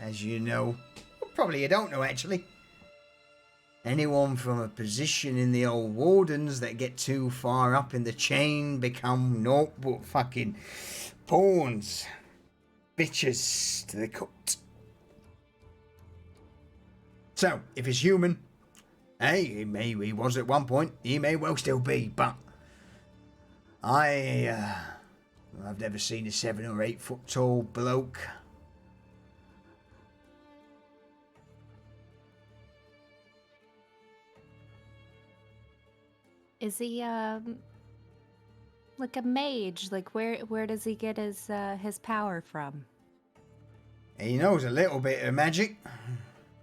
as you know, well, probably you don't know actually. Anyone from a position in the old wardens that get too far up in the chain become naught but fucking pawns. Bitches to the cut. So, if he's human, hey, he was at one point, he may well still be, but I've never seen a 7 or 8 foot tall bloke. Is he like a mage? Like where does he get his power from? He knows a little bit of magic.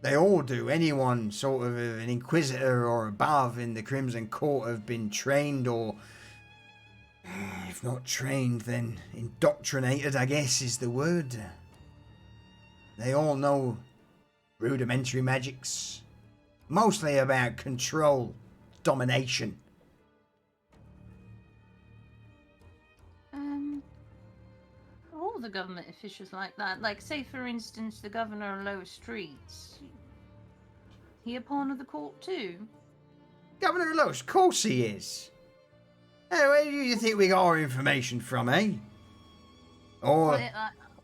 They all do. Anyone sort of an inquisitor or above in the Crimson Court have been trained, or if not trained, then indoctrinated, I guess is the word. They all know rudimentary magics. Mostly about control, domination. All the government officials like that. Like, say, for instance, the governor of Lower Streets. He a pawn of the court too? Governor Lowe's, of course he is. Hey, where do you think we got our information from, eh? Or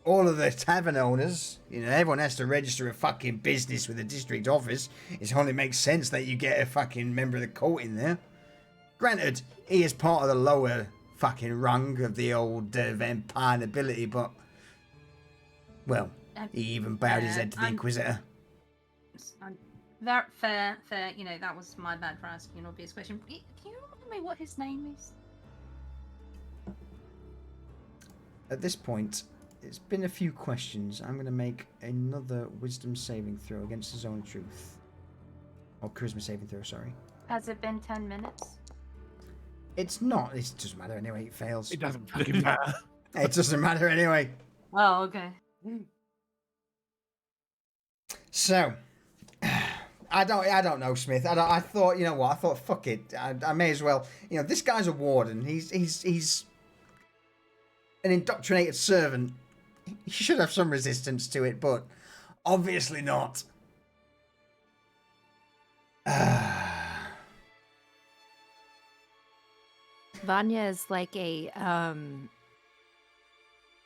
all of the tavern owners. You know, everyone has to register a fucking business with the district office. It only makes sense that you get a fucking member of the court in there. Granted, he is part of the lower fucking rung of the old vampire nobility, but, well, he even bowed his head to the Inquisitor. That fair. You know, that was my bad for asking an obvious question. Can you remind me what his name is? At this point, it's been a few questions. I'm going to make another wisdom saving throw against his own truth. Or charisma saving throw, sorry. Has it been 10 minutes? It's not. It doesn't matter anyway. It fails. It doesn't fucking matter. It doesn't matter anyway. Oh, okay. So, I don't know, Smith. I thought, you know what? I thought, fuck it. I may as well. You know, this guy's a warden. He's an indoctrinated servant. He should have some resistance to it, but obviously not. Vanya is like a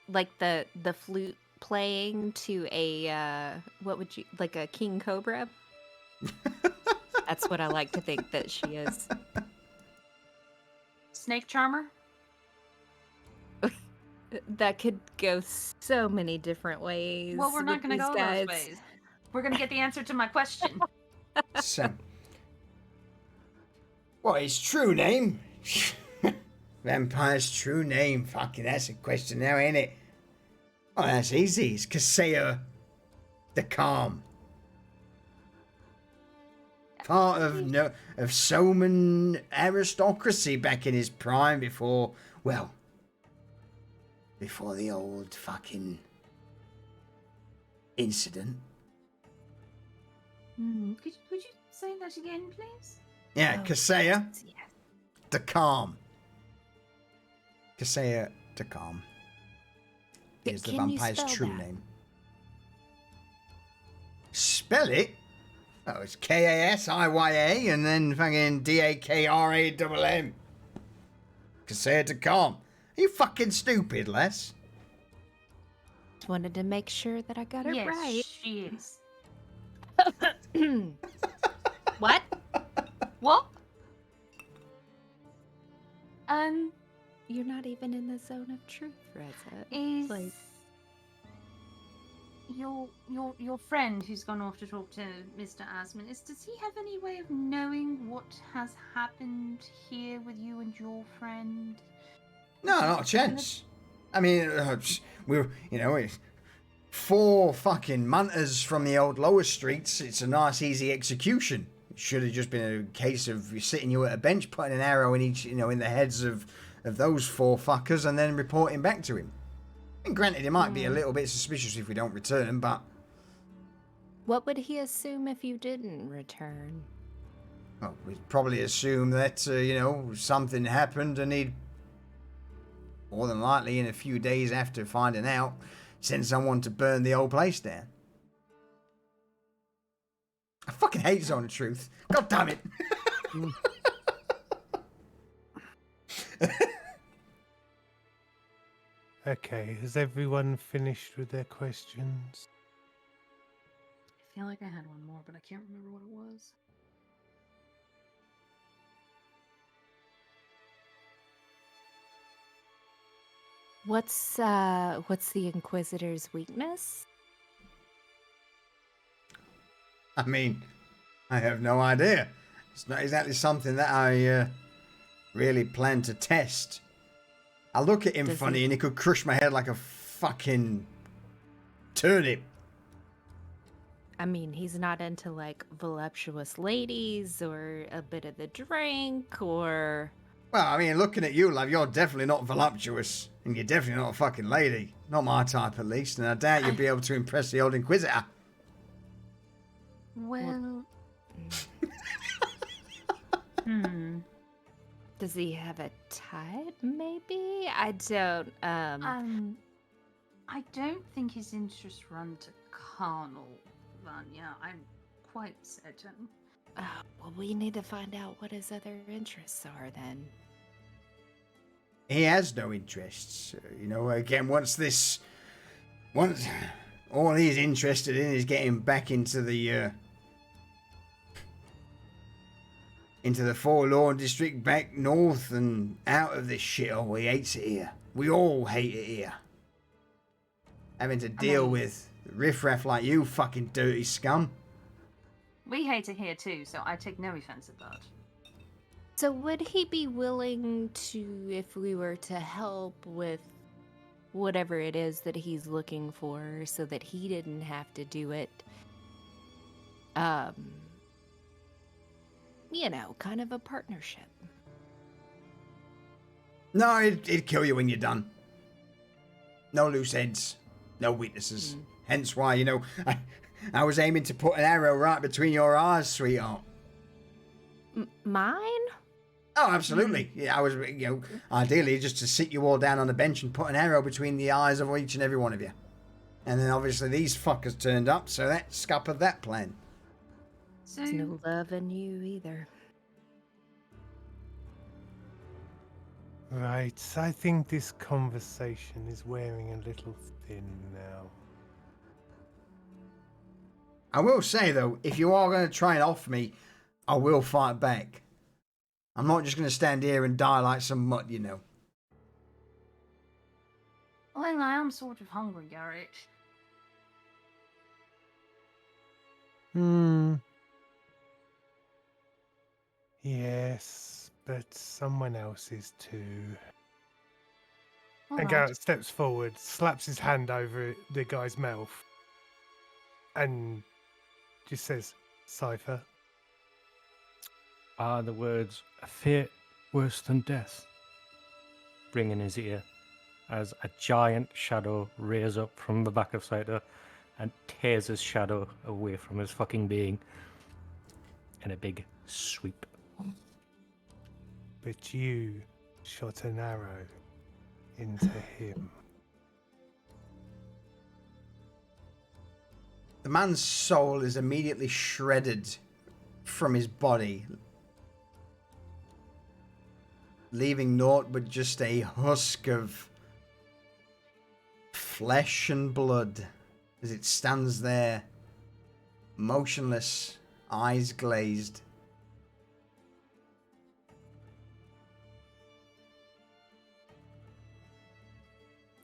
like the flute playing to a what would you like, a king cobra? That's what I like to think that she is. Snake charmer? That could go so many different ways. Well, we're not with going to these go guys. those ways. We're going to get the answer to my question. So, what his true name? Vampire's true name. Fucking, that's a question now, ain't it? Oh, that's easy. It's Kaseya the Calm. Part of Soman aristocracy back in his prime before the old fucking incident. Could you say that again, please? Yeah, Oh, Kaseya yes. the Calm. Kaseya the Calm is the Can you vampire's spell true that? name. Spell it? Oh, it's Kasiya and then fucking Dakramm. Kaseya the Calm. Are you fucking stupid, Les? Just wanted to make sure that I got it Yes, right. she is. What? What? You're not even in the zone of truth, Reza. Is Like- your friend who's gone off to talk to Mr. Asman, does he have any way of knowing what has happened here with you and your friend? No, not a chance. I mean, we're 4 fucking mantas from the old lower streets. It's a nice, easy execution. It should have just been a case of sitting you at a bench, putting an arrow in each, in the heads of those 4 fuckers, and then reporting back to him. And granted, it might be a little bit suspicious if we don't return, but What would he assume if you didn't return? well, we'd probably assume that something happened and he'd more than likely in a few days after finding out, send someone to burn the old place down. I fucking hate Zone of Truth. God damn it. Okay, has everyone finished with their questions? I feel like I had one more, but I can't remember what it was. What's the Inquisitor's weakness? I mean, I have no idea. It's not exactly something that I really plan to test. I look at him Does funny he- and he could crush my head like a fucking turnip. I mean, he's not into like voluptuous ladies or a bit of the drink or. Well, I mean, looking at you, love, you're definitely not voluptuous. And you're definitely not a fucking lady. Not my type, at least. And I doubt you'd be able to impress the old Inquisitor. Well, Does he have a type? Maybe I don't. I don't think his interests run to carnal, Vanya. I'm quite certain. Well, we need to find out what his other interests are then. He has no interests. You know, again, once all he's interested in is getting back into the Forlorn district back north and out of this shithole. He hates it here. We all hate it here. Having to deal with riffraff like you, fucking dirty scum. We hate it here too, so I take no offense at that. So would he be willing to, if we were to help with whatever it is that he's looking for so that he didn't have to do it, you know, kind of a partnership? No, it'd kill you when you're done. No loose ends. No weaknesses. Hence why, you know, I was aiming to put an arrow right between your eyes, sweetheart. Mine? Oh, absolutely. Yeah, I was, you know, ideally just to sit you all down on a bench and put an arrow between the eyes of each and every one of you. And then obviously these fuckers turned up, so that scuppered that plan. So, There's no love in you either. Right, I think this conversation is wearing a little thin now. I will say, though, if you are going to try and off me, I will fight back. I'm not just going to stand here and die like some mutt, you know. well, I am sort of hungry, Garrett. Yes, but someone else is too. All And right. Garrett steps forward, slaps his hand over the guy's mouth, and just says, "Cipher." Are the words "a fate worse than death" ring in his ear as a giant shadow rears up from the back of Saito and tears his shadow away from his fucking being in a big sweep. But you shot an arrow into him. The man's soul is immediately shredded from his body, leaving naught but just a husk of flesh and blood as it stands there, motionless, eyes glazed.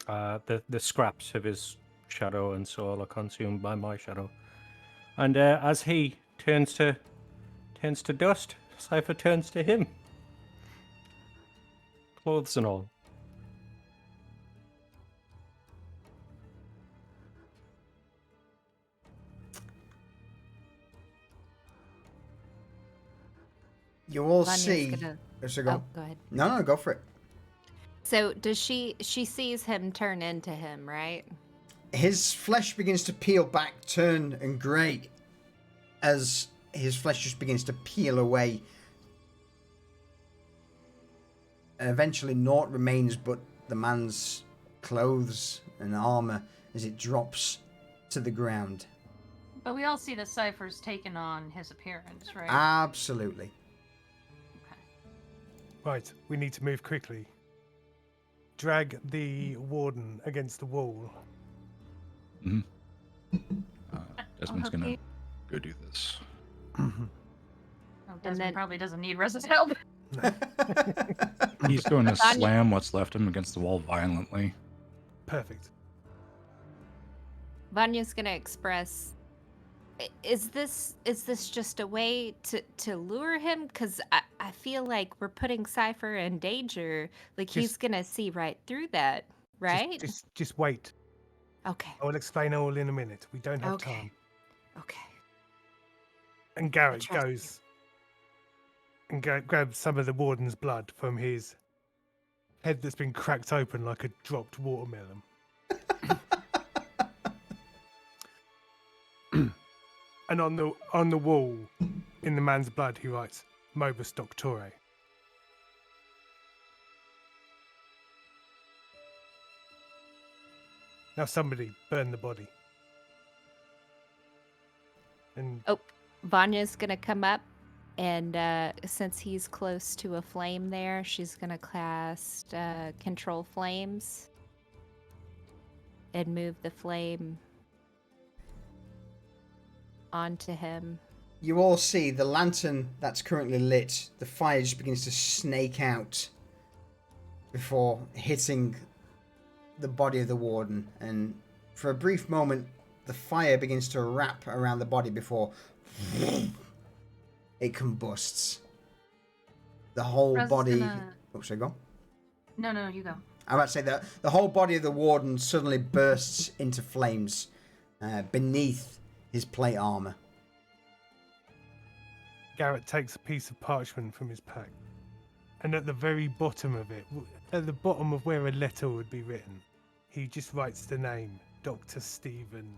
The scraps of his shadow and soul are consumed by my shadow, and as he turns to dust, Cypher turns to him, clothes and all. You all Vanya's see. gonna- So go. Oh, go ahead. No, go for it. So does she sees him turn into him, right? His flesh begins to peel back, turn and grey, as his flesh just begins to peel away. And eventually naught remains but the man's clothes and armor as it drops to the ground. But we all see that Cypher's taken on his appearance, right? Absolutely. Okay. Right, we need to move quickly. Drag the warden against the wall. Hmm. Desmond's help gonna you. go do this. Oh, Desmond then- probably doesn't need Reza's help. He's going to Vanya- slam what's left of him against the wall violently. Perfect. Vanya's gonna express. Is this just a way to lure him? Because I feel like we're putting Cypher in danger. Like he's Just- gonna see right through that, right? Just wait. Okay. I will explain all in a minute. We don't have Okay. time. Okay. And Garrett trust you. goes and grabs some of the warden's blood from his head that's been cracked open like a dropped watermelon. And on the wall, in the man's blood, he writes, Mobus Doctore. Now somebody burn the body. And Vanya's gonna come up, and since he's close to a flame there, she's gonna cast Control Flames and move the flame onto him. You all see the lantern that's currently lit, the fire just begins to snake out before hitting the body of the warden, and for a brief moment the fire begins to wrap around the body before it combusts. The whole Reza's body... gonna- Oh, sorry, go on. No, you go. I'm about to say that the whole body of the warden suddenly bursts into flames beneath his plate armor. Garrett takes a piece of parchment from his pack. And at the very bottom of it, at the bottom of where a letter would be written, he just writes the name, Dr. Stephen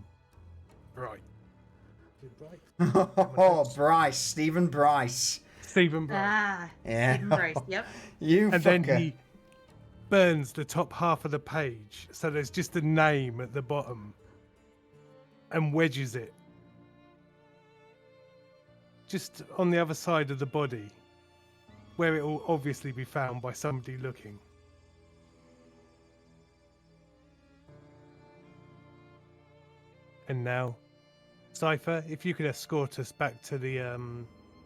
Bright. Is it Bright? Oh, Bryce, Stephen Bryce. Stephen Bright. Ah, Yeah. Stephen Bryce. Yep. You And fucker. then he burns the top half of the page, so there's just a name at the bottom, and wedges it just on the other side of the body, where it will obviously be found by somebody looking. And now, Cypher, if you could escort us back to the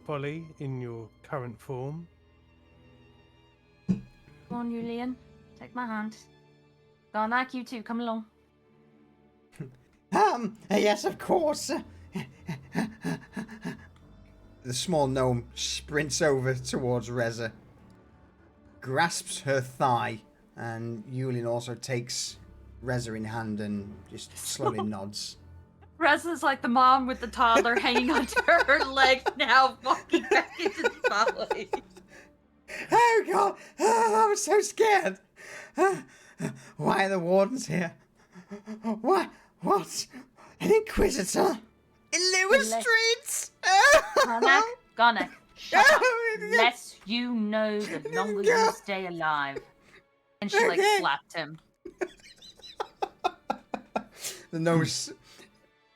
Folly in your current form. Come on, Julian. Take my hand. Garnak, you too. Come along. Yes, of course. The small gnome sprints over towards Reza, grasps her thigh, and Yulin also takes Reza in hand and just slowly nods. Reza's like the mom with the toddler hanging onto her leg now, walking back into the folly. Oh god, I'm so scared. Why are the wardens here? What? An inquisitor? In Lewis Ele- Streets? Garnak, shut up. Less you know, the longer you stay alive. And she like Okay. slapped him. The gnome's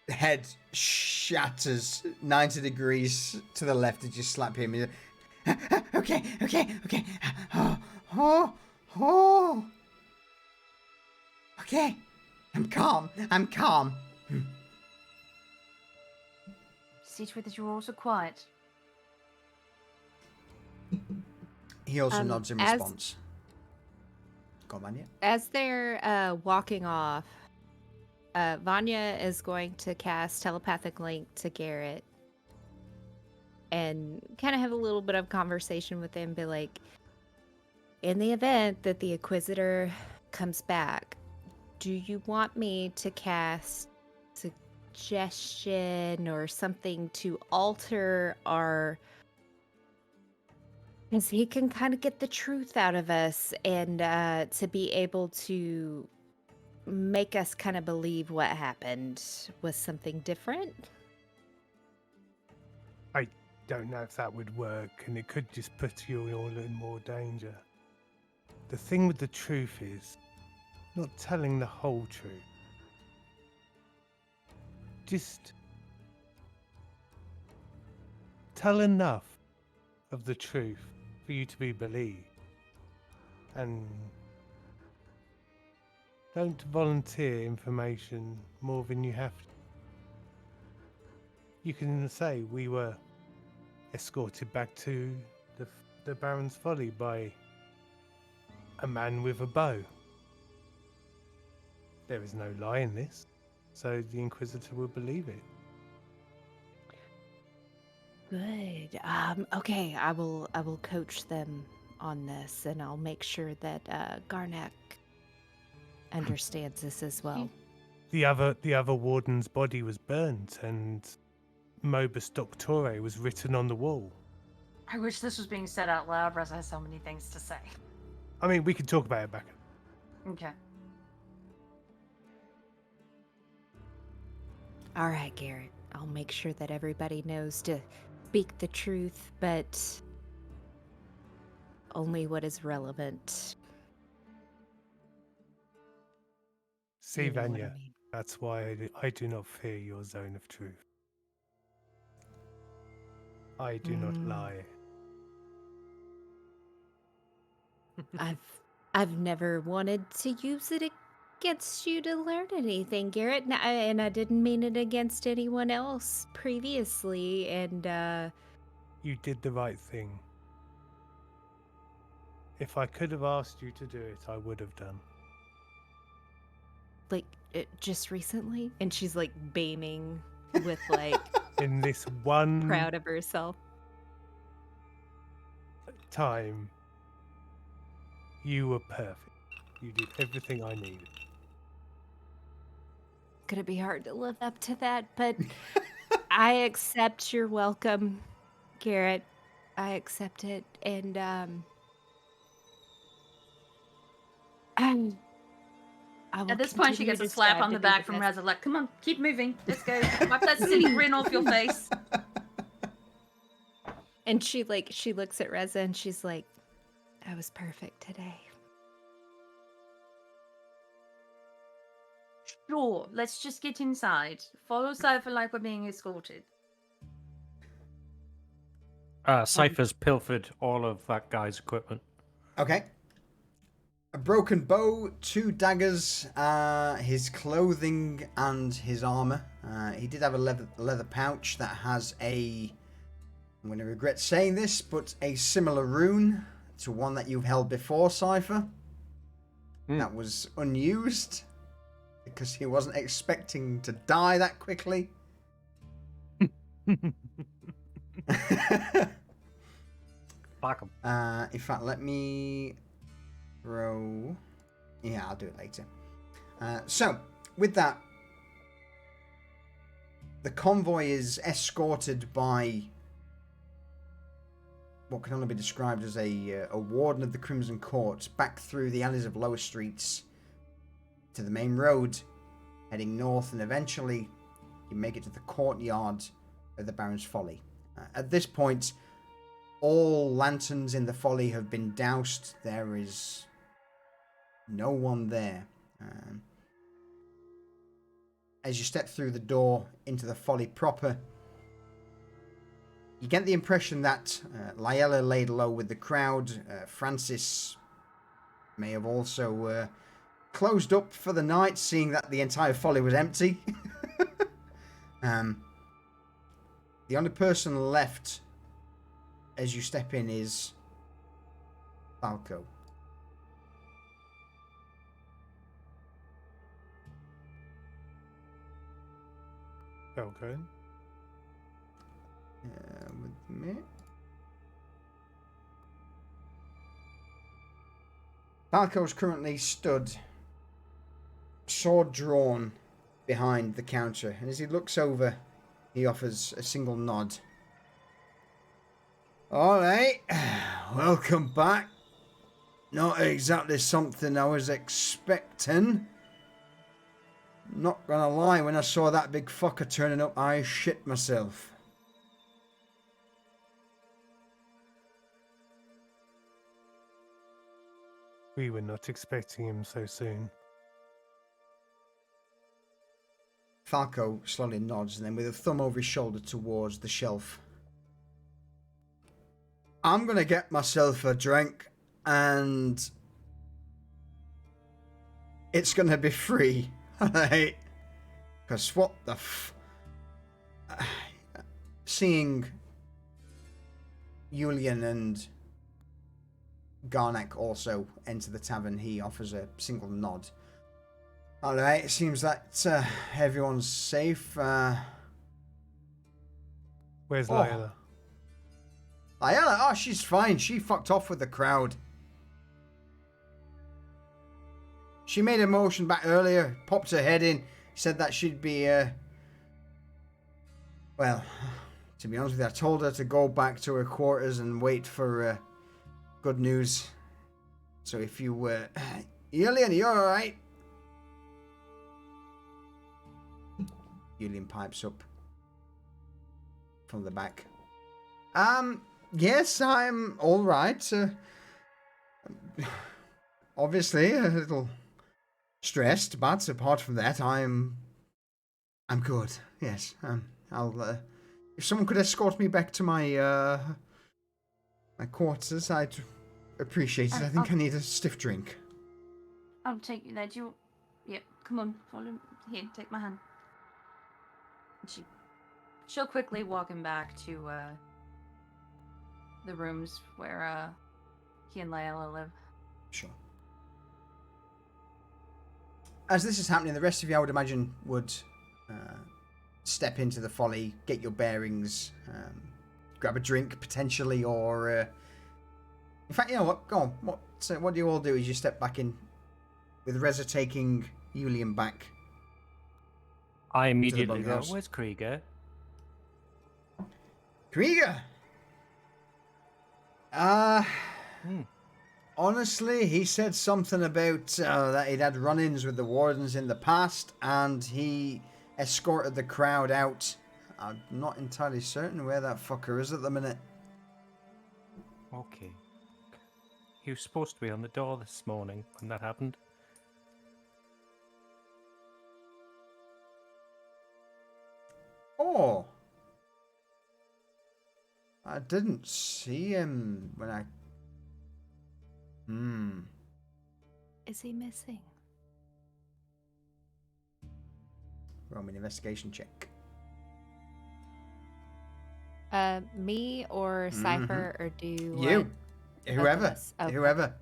head shatters 90 degrees to the left and just slap him. Okay. Oh. Okay. I'm calm. See to it that you're also quiet. He also nods in as- response. Go on, Vanya. As they're walking off, Vanya is going to cast Telepathic Link to Garrett and kind of have a little bit of conversation with him, be like, in the event that the Inquisitor comes back, do you want me to cast suggestion or something to alter our... Because he can kind of get the truth out of us and to be able to make us kind of believe what happened was something different. I don't know if that would work, and it could just put you all in more danger. the thing with the truth is not telling the whole truth. Just tell enough of the truth for you to be believed. And don't volunteer information more than you have to. You can say we were escorted back to the Baron's Folly by a man with a bow. There is no lie in this, so the Inquisitor will believe it. Good. Okay, I will coach them on this, and I'll make sure that Garnak understands this as well. The other warden's body was burnt, and Mobus Doctore was written on the wall. I wish this was being said out loud, Reza has so many things to say. I mean, we can talk about it back. Okay. All right, Garrett. I'll make sure that everybody knows to speak the truth, but only what is relevant. See, You know what I Vanya, mean. that's why I do not fear your zone of truth. I do not lie. I've never wanted to use it against you to learn anything, Garrett, and I didn't mean it against anyone else previously, and You did the right thing. If I could have asked you to do it, I would have done. like just recently, and she's like beaming with like In this one proud of herself. time, you were perfect. You did everything I needed. It's gonna be hard to live up to that, but I accept your welcome, Garrett. I accept it, and I will At this point, she continue gets a to slap strive on the to be back from best. Reza, like, come on, keep moving. Let's go. Wipe that silly grin off your face. And she looks at Reza and she's like, I was perfect today. Sure, let's just get inside. Follow Cypher like we're being escorted. Cypher's pilfered all of that guy's equipment. Okay. A broken bow, 2 daggers, his clothing and his armor. He did have a leather pouch that has a, I'm going to regret saying this, but a similar rune to one that you've held before, Cypher. That was unused because he wasn't expecting to die that quickly. Fuck 'em. In fact, let me throw... Yeah, I'll do it later. So, with that, the convoy is escorted by what can only be described as a warden of the Crimson Court back through the alleys of lower streets to the main road, heading north, and eventually you make it to the courtyard of the Baron's Folly. At this point, all lanterns in the Folly have been doused. There is no one there. As you step through the door into the Folly proper, you get the impression that Lyella laid low with the crowd. Francis may have also closed up for the night, seeing that the entire Folly was empty. The only person left as you step in is Falco. Okay. With me. Falco's currently stood, sword drawn, behind the counter, and as he looks over, he offers a single nod. Alright, welcome back. Not exactly something I was expecting. Not gonna lie, when I saw that big fucker turning up, I shit myself. We were not expecting him so soon. Falco slowly nods and then with a thumb over his shoulder towards the shelf. I'm gonna get myself a drink and it's gonna be free, alright? Because what the seeing Julian and Garnak also enter the tavern, he offers a single nod. Alright, it seems that everyone's safe. Where's Oh. Layla? Ayala, oh, she's fine. She fucked off with the crowd. She made a motion back earlier, popped her head in, said that she'd be, well, to be honest with you, I told her to go back to her quarters and wait for good news. So if you, Julian, you alright? Julian pipes up from the back. Yes, I'm alright. Obviously, a little stressed, but apart from that, I'm good. Yes, I'll, if someone could escort me back to my, my quarters, I'd appreciate it. I think I need a stiff drink. I'll take you there. Do you... Yep, come on, follow. Here, take my hand. And she'll quickly walk him back to, the rooms where, he and Layla live. Sure. As this is happening, the rest of you, I would imagine, would step into the folly, get your bearings, grab a drink potentially, or in fact, you know what? Go on. What do you all do? Is you step back in, with Reza taking Julian back. I immediately go, bunkhouse. where's Krieger? Krieger. Honestly, he said something about that he'd had run-ins with the wardens in the past, and he escorted the crowd out. I'm not entirely certain where that fucker is at the minute. Okay. He was supposed to be on the door this morning when that happened. Oh. I didn't see him when I... Is he missing? Roll me an investigation check. Me or Cypher, or do You. Whoever. us. Okay. Whoever.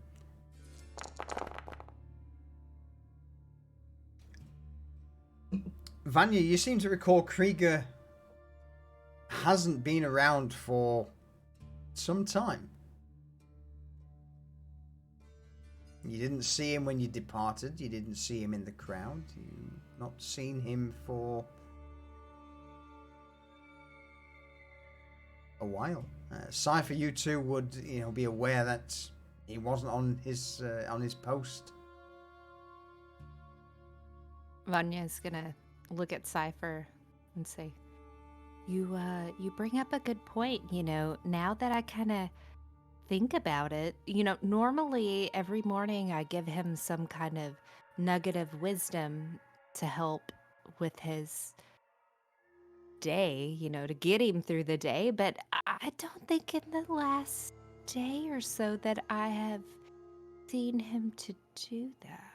Vanya, you seem to recall Krieger hasn't been around for some time. You didn't see him when you departed. You didn't see him in the crowd. You've not seen him for a while. Cypher, you two would, be aware that he wasn't on his post. Vanya's gonna look at Cypher and say, You bring up a good point, now that I kind of think about it. Normally every morning I give him some kind of nugget of wisdom to help with his day, to get him through the day, but I don't think in the last day or so that I have seen him to do that.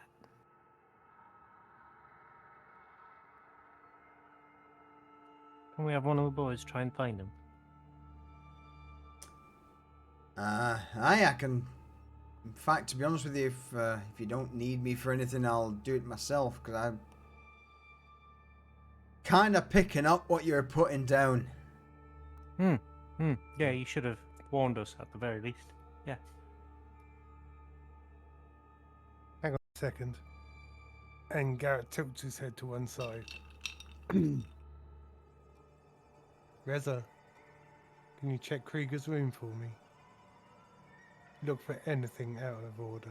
Can we have one of the boys try and find him? I can. In fact, to be honest with you, if you don't need me for anything, I'll do it myself, because I'm kind of picking up what you're putting down. Yeah, you should have warned us at the very least. Yeah. Hang on a second. And Garrett tilts his head to one side. Reza, can you check Krieger's room for me? Look for anything out of order.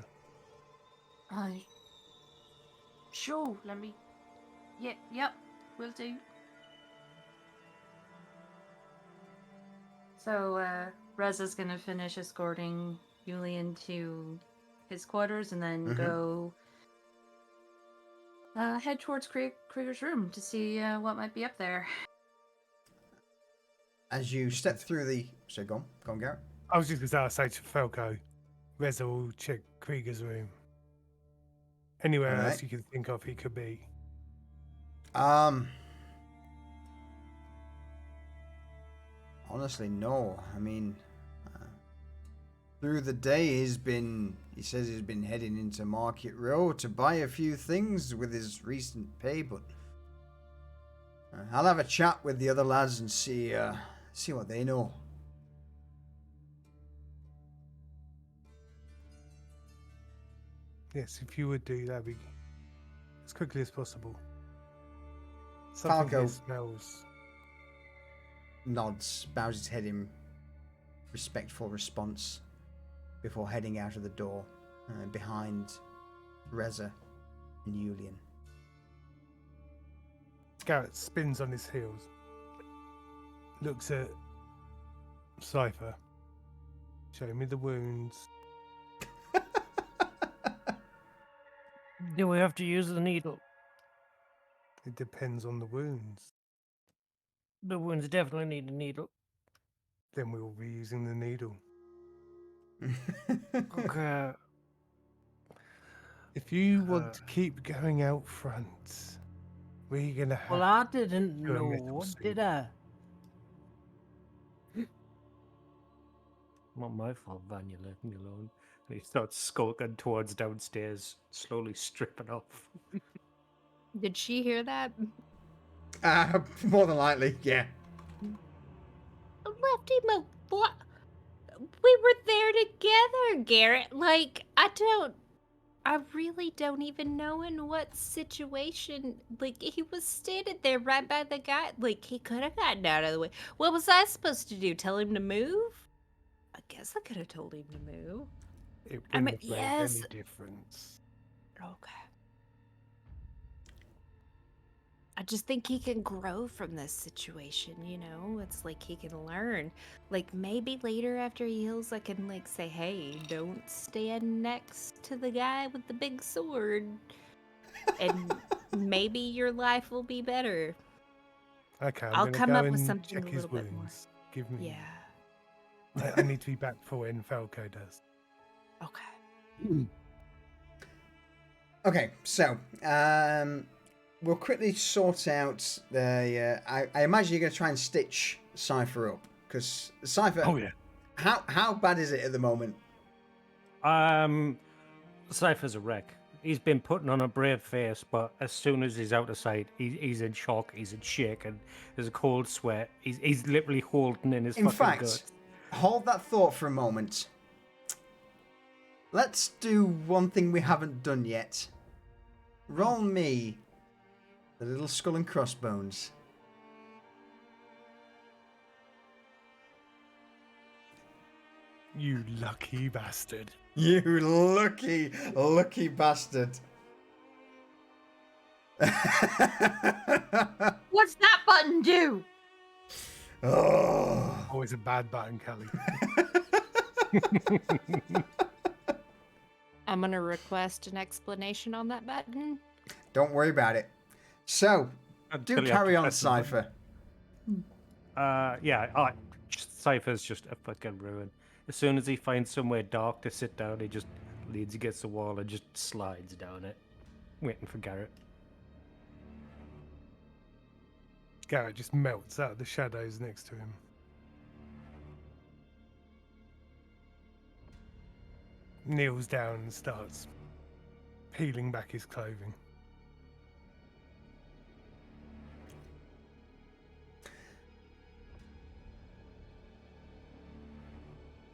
Sure, let me... Yep, will do. So, Reza's gonna finish escorting Julian to his quarters and then go head towards Krieger's room to see what might be up there. As you step through the... So go on, Garrett. I was just going to say to Falco, Reza will check Krieger's room. Anywhere Alright. else you can think of he could be. Honestly, no. I mean, through the day he says he's been heading into Market Row to buy a few things with his recent pay, but I'll have a chat with the other lads and see what they know. Yes, if you would do that, be as quickly as possible. Something Falco here smells. Nods, bows his head in respectful response before heading out of the door behind Reza and Julian. Garrett spins on his heels, looks at Cypher. Show me the wounds. Do we have to use the needle? It depends on the wounds. The wounds definitely need a needle. Then we will be using the needle. Okay. If you want to keep going out front, we're gonna have. Well, I didn't do a know, metal suit. did I? Not my fault, Vanya left me alone. And he starts skulking towards downstairs, slowly stripping off. Did she hear that? More than likely, yeah. Lefty, what? We were there together, Garrett. Like, I really don't even know in what situation. Like, he was standing there right by the guy. Like, he could have gotten out of the way. What was I supposed to do? Tell him to move? I guess I could have told him to move. It I wouldn't mean, have made yes. any difference. Okay. I just think he can grow from this situation, you know? It's like he can learn. Like, maybe later after he heals, I can, like, say, hey, don't stand next to the guy with the big sword. And maybe your life will be better. Okay, I'll gonna come go up with and something check a his little bit more. wounds. Give me. Yeah. I need to be back for when Falco does. Okay. Okay, so we'll quickly sort out the. I imagine you're going to try and stitch Cypher up because Cypher. Oh yeah. How bad is it at the moment? Cypher's a wreck. He's been putting on a brave face, but as soon as he's out of sight, he's in shock, he's in shaking, there's a cold sweat. He's literally holding in his In fucking fact, guts. hold that thought for a moment. Let's do one thing we haven't done yet. Roll me the little skull and crossbones. You lucky bastard. You lucky, lucky bastard. What's that button do? Oh. Always a bad button, Kelly. I'm going to request an explanation on that button. Don't worry about it. So, do Until you carry have to on, press the button. Cypher. Yeah, Cypher's just a fucking ruin. As soon as he finds somewhere dark to sit down, he just leans against the wall and just slides down it, waiting for Garrett. Garrett just melts out of the shadows next to him. Kneels down and starts peeling back his clothing.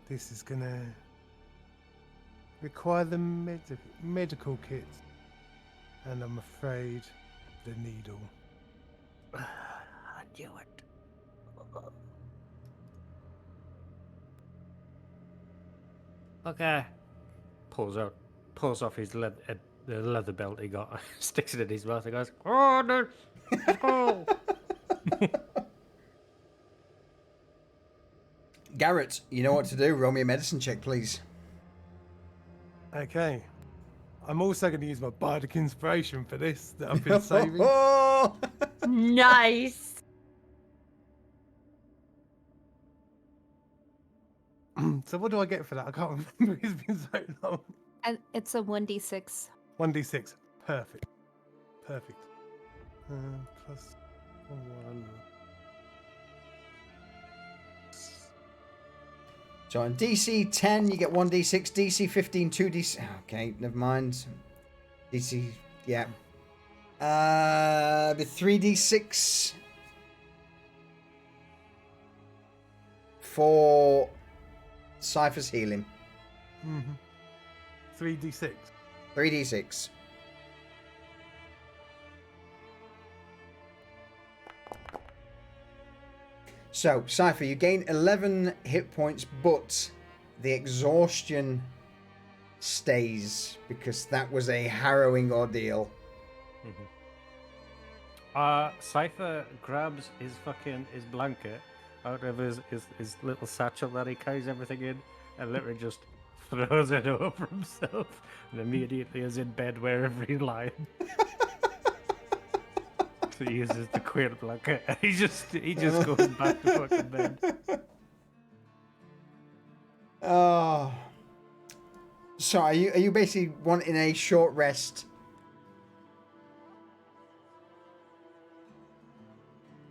This is gonna require the medical kit, and I'm afraid the needle. I knew it. Okay. Pulls off his the leather belt he got, sticks it in his mouth and goes, "Oh no, let's go." Garrett, you know what to do. Roll me a medicine check, please. Okay. I'm also going to use my bardic inspiration for this that I've been saving. Nice. So what do I get for that? I can't remember. It's been so long. And it's a 1d6. 1d6. Perfect. Perfect. Plus 1. So on DC 10, you get 1d6. DC 15, 2d6. Okay, never mind. DC, yeah. The 3d6 for Cypher's healing. 3d6. 3d6. So, Cypher, you gain 11 hit points, but the exhaustion stays because that was a harrowing ordeal. Cypher grabs his blanket out of his little satchel that he carries everything in, and literally just throws it over himself, and immediately is in bed wherever he's lying. So he uses the queer blanket, and he just goes back to fucking bed. Oh. So are you basically wanting a short rest?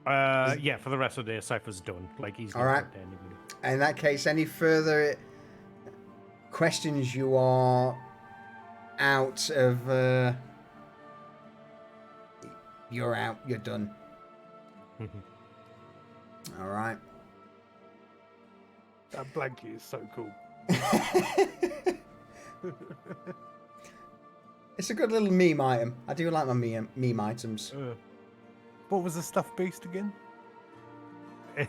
Yeah, for the rest of the day, Cypher's done. Like, he's not All right. talked to anybody. In that case, any further questions, you are out of... You're out. You're done. All right. That blanket is so cool. It's a good little meme item. I do like my meme items. What was the stuffed beast again?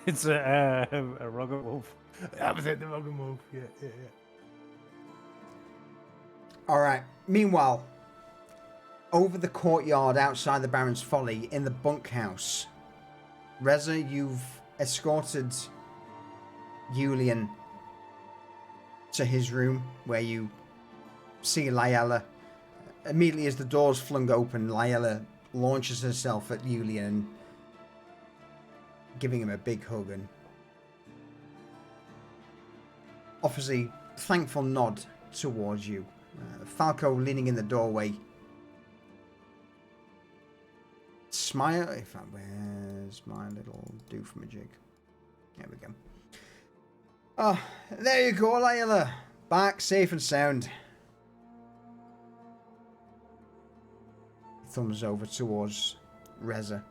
It's a rugged wolf. That was it, the Rogan Wolf. Yeah. All right. Meanwhile, over the courtyard outside the Baron's Folly, in the bunkhouse, Reza, you've escorted Julian to his room where you see Layla. Immediately as the door's flung open, Layla launches herself at Julian, giving him a big hug and offers a thankful nod towards you. Falco leaning in the doorway. Smile. Where's my little doofamajig? There we go. Oh, there you go, Layla. Back safe and sound. Thumbs over towards Reza.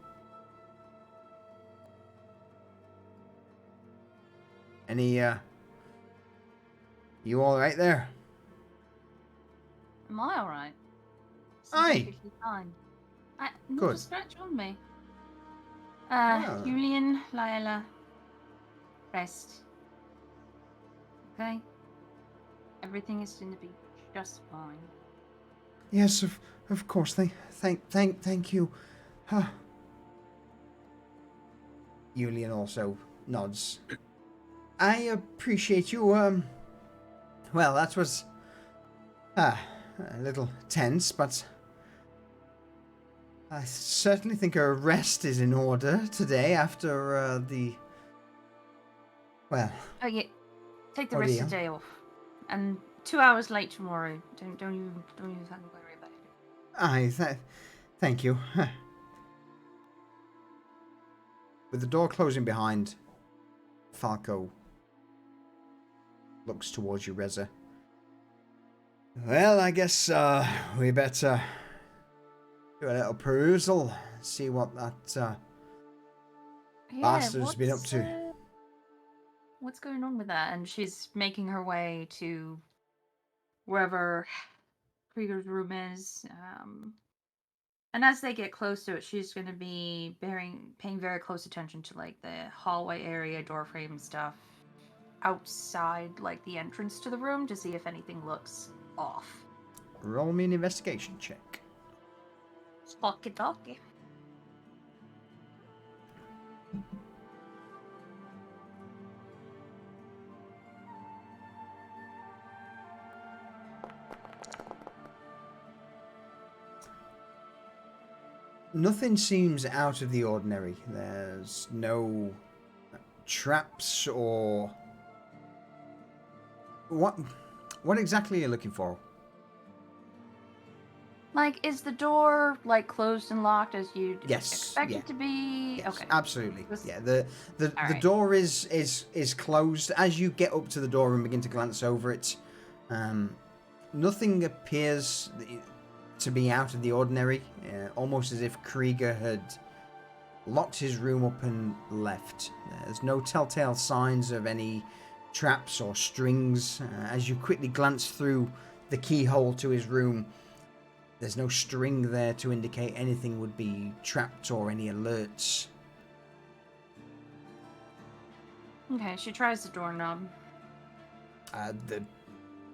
Any, you all right there? Am I alright? Aye. Fine. Not Good. a scratch on me. Ah. Julian, Layla, rest. Okay? Everything is going to be just fine. Yes, of course. Thank you. Julian also nods. I appreciate you. Well, that was a little tense, but I certainly think a rest is in order today after the. Well. Oh yeah, take the rest of the day off, and 2 hours late tomorrow. Don't you have to worry about it. Aye, thank you. With the door closing behind, Falco looks towards you, Reza. Well, I guess we better do a little perusal, see what that bastard's been up to. What's going on with that? And she's making her way to wherever Krieger's room is. And as they get close to it, she's going to be paying very close attention to like the hallway area, doorframe stuff outside, like the entrance to the room, to see if anything looks off. Roll me an investigation check. Okie dokie. Nothing seems out of the ordinary. There's no traps or... What exactly are you looking for? Like, is the door like closed and locked as you'd Yes, expect yeah. it to be? Yes, Okay. absolutely. This- Yeah, the Alright. door is closed. As you get up to the door and begin to glance over it, nothing appears to be out of the ordinary. Almost as if Krieger had locked his room up and left. There's no telltale signs of any traps or strings. As you quickly glance through the keyhole to his room, there's no string there to indicate anything would be trapped or any alerts. Okay, she tries the doorknob. The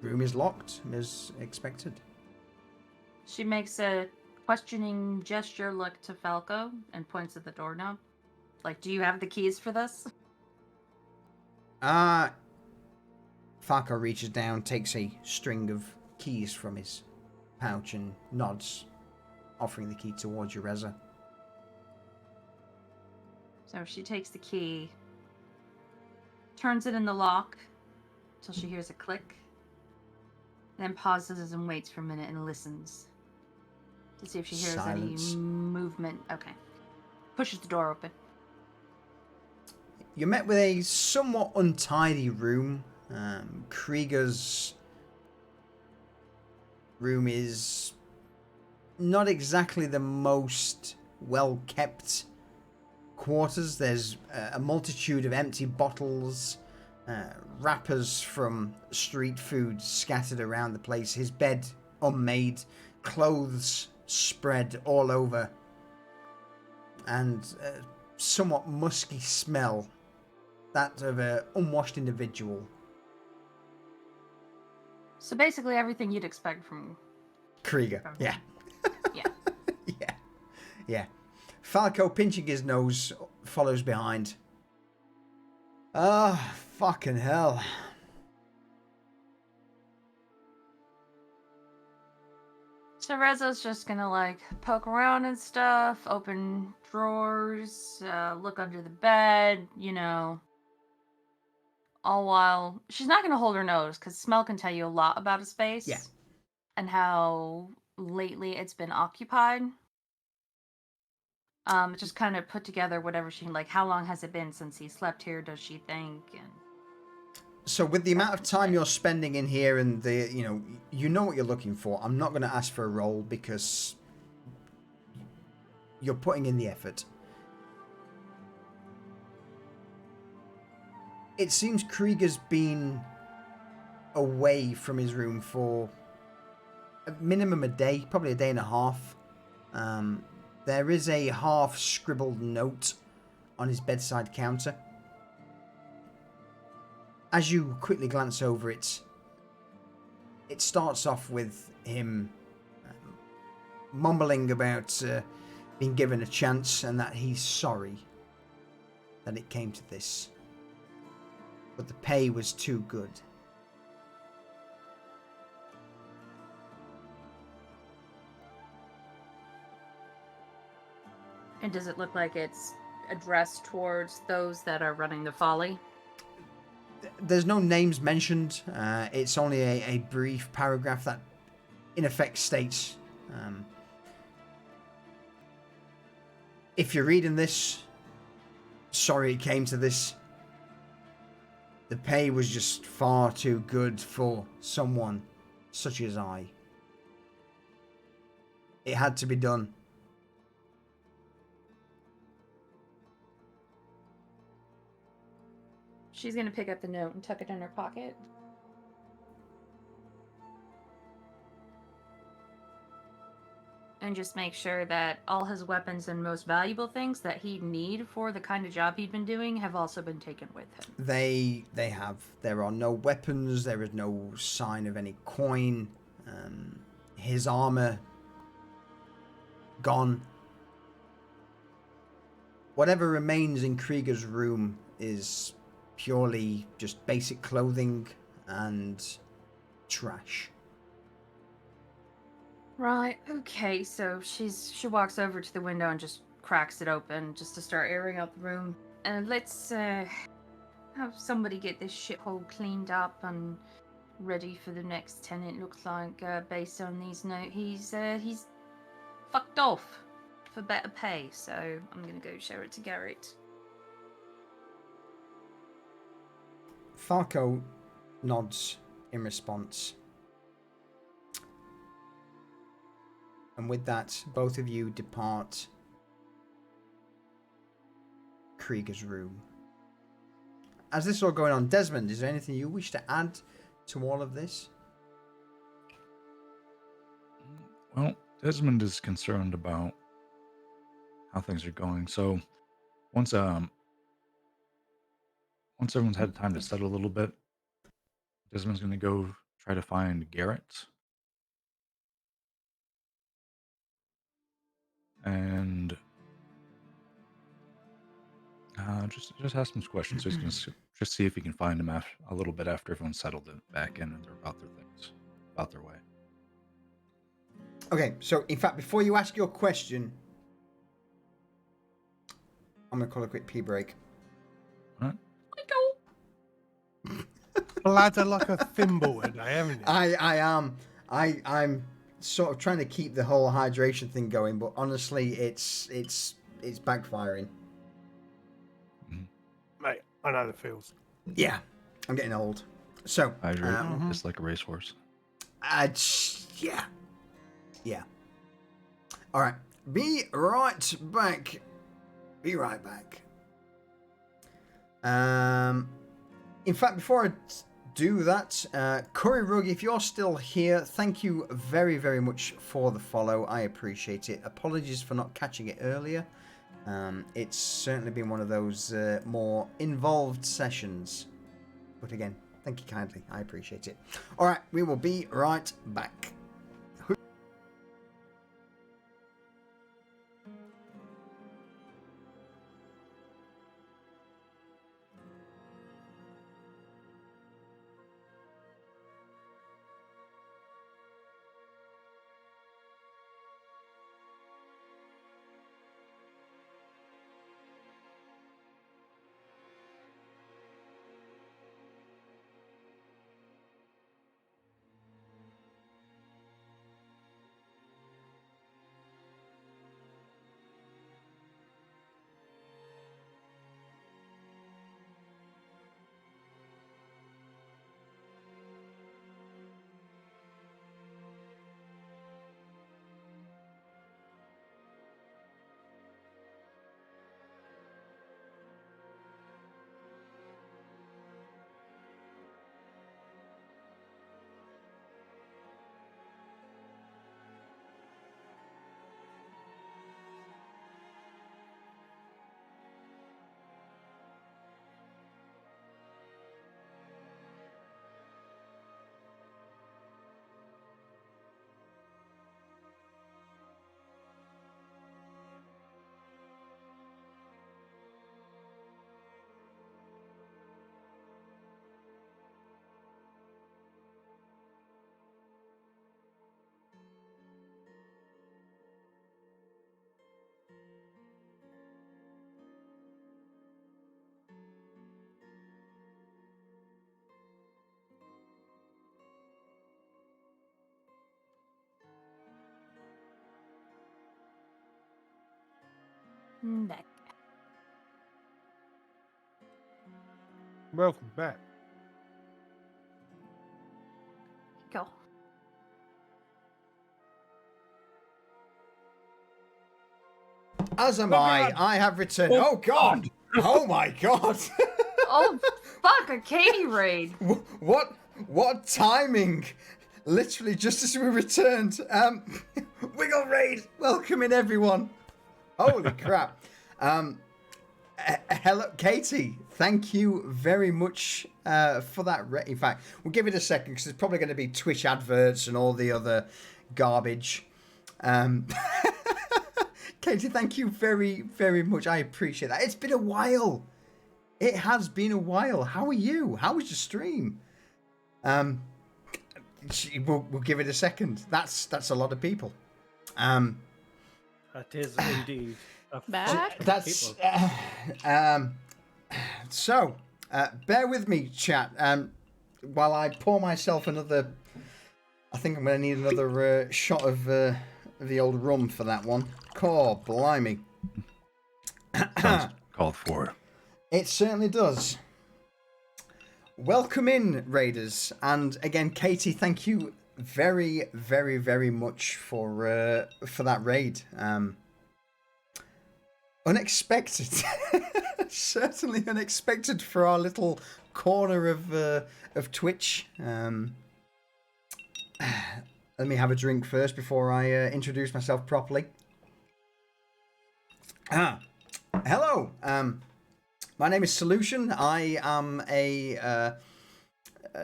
room is locked, as expected. She makes a questioning gesture look to Falco and points at the doorknob. Like, do you have the keys for this? Falco reaches down, takes a string of keys from his pouch and nods, offering the key towards you, Reza. So she takes the key, turns it in the lock till she hears a click, then pauses and waits for a minute and listens to see if she hears Silence. any movement. Okay. Pushes the door open. You're met with a somewhat untidy room. Krieger's room is not exactly the most well-kept quarters. There's a multitude of empty bottles, wrappers from street food scattered around the place. His bed unmade, clothes spread all over, and a somewhat musky smell, that of an unwashed individual. So basically everything you'd expect from... Krieger, yeah. Yeah. Yeah. Yeah. Falco, pinching his nose, follows behind. Ah, fucking hell. So Reza's just gonna, like, poke around and stuff, open drawers, look under the bed, you know. All while... She's not gonna hold her nose, because smell can tell you a lot about a space. Yeah. And how lately it's been occupied. Just kind of put together whatever she... Like, how long has it been since he slept here, does she think? And So with the amount of time you're spending in here and you know what you're looking for, I'm not going to ask for a roll because you're putting in the effort. It seems Krieger's been away from his room for a minimum a day, probably a day and a half. There is a half scribbled note on his bedside counter. As you quickly glance over it, it starts off with him mumbling about being given a chance and that he's sorry that it came to this. But the pay was too good. And does it look like it's addressed towards those that are running the folly? There's no names mentioned. It's only a brief paragraph that in effect states, if you're reading this, sorry it came to this. The pay was just far too good for someone such as I. It had to be done. She's gonna pick up the note and tuck it in her pocket. And just make sure that all his weapons and most valuable things that he'd need for the kind of job he'd been doing have also been taken with him. They have. There are no weapons. There is no sign of any coin. His armor gone. Whatever remains in Krieger's room is purely just basic clothing and trash. Right. Okay. So she walks over to the window and just cracks it open just to start airing out the room. And let's have somebody get this shithole cleaned up and ready for the next tenant. Looks like based on these notes, he's fucked off for better pay. So I'm gonna go share it to Garrett. Falco nods in response. And with that, both of you depart Krieger's room. As this is all going on, Desmond, is there anything you wish to add to all of this? Well, Desmond is concerned about how things are going. So once everyone's had time to settle a little bit, Desmond's going to go try to find Garrett. And just ask him some questions. So he's going to just see if he can find him a little bit after everyone's settled it back in and they're about their things, about their way. Okay, so in fact, before you ask your question, I'm going to call a quick pee break. All right. Bladder like a thimble today, haven't you? I am. I'm sort of trying to keep the whole hydration thing going, but honestly, it's backfiring. Mate, I know the feels. Yeah, I'm getting old. So, Hydrate, just like a racehorse. yeah. All right, be right back. Be right back. In fact, before I do that, Curry Rug, if you're still here, thank you very, very much for the follow. I appreciate it. Apologies for not catching it earlier. It's certainly been one of those more involved sessions. But again, thank you kindly. I appreciate it. All right, we will be right back. Back. Welcome back. Go. As am I. I have returned. Oh God! Oh my God! Oh fuck! A Katie raid. What timing? Literally just as we returned. Wiggle raid. Welcoming everyone. Holy crap. Hello, Katie. Thank you very much for that. In fact, we'll give it a second because there's probably going to be Twitch adverts and all the other garbage. Katie, thank you very, very much. I appreciate that. It's been a while. It has been a while. How are you? How was your stream? We'll give it a second. That's a lot of people. That is indeed a Back? fuck of That's people. so. Bear with me, chat. While I pour myself another. I think I'm going to need another shot of the old rum for that one. Core, blimey. Sounds called for. It certainly does. Welcome in, Raiders, and again, Katie, thank you very, very, very much for that raid. Unexpected, certainly unexpected for our little corner of Twitch. Let me have a drink first before I introduce myself properly. Hello. My name is Solution. I am a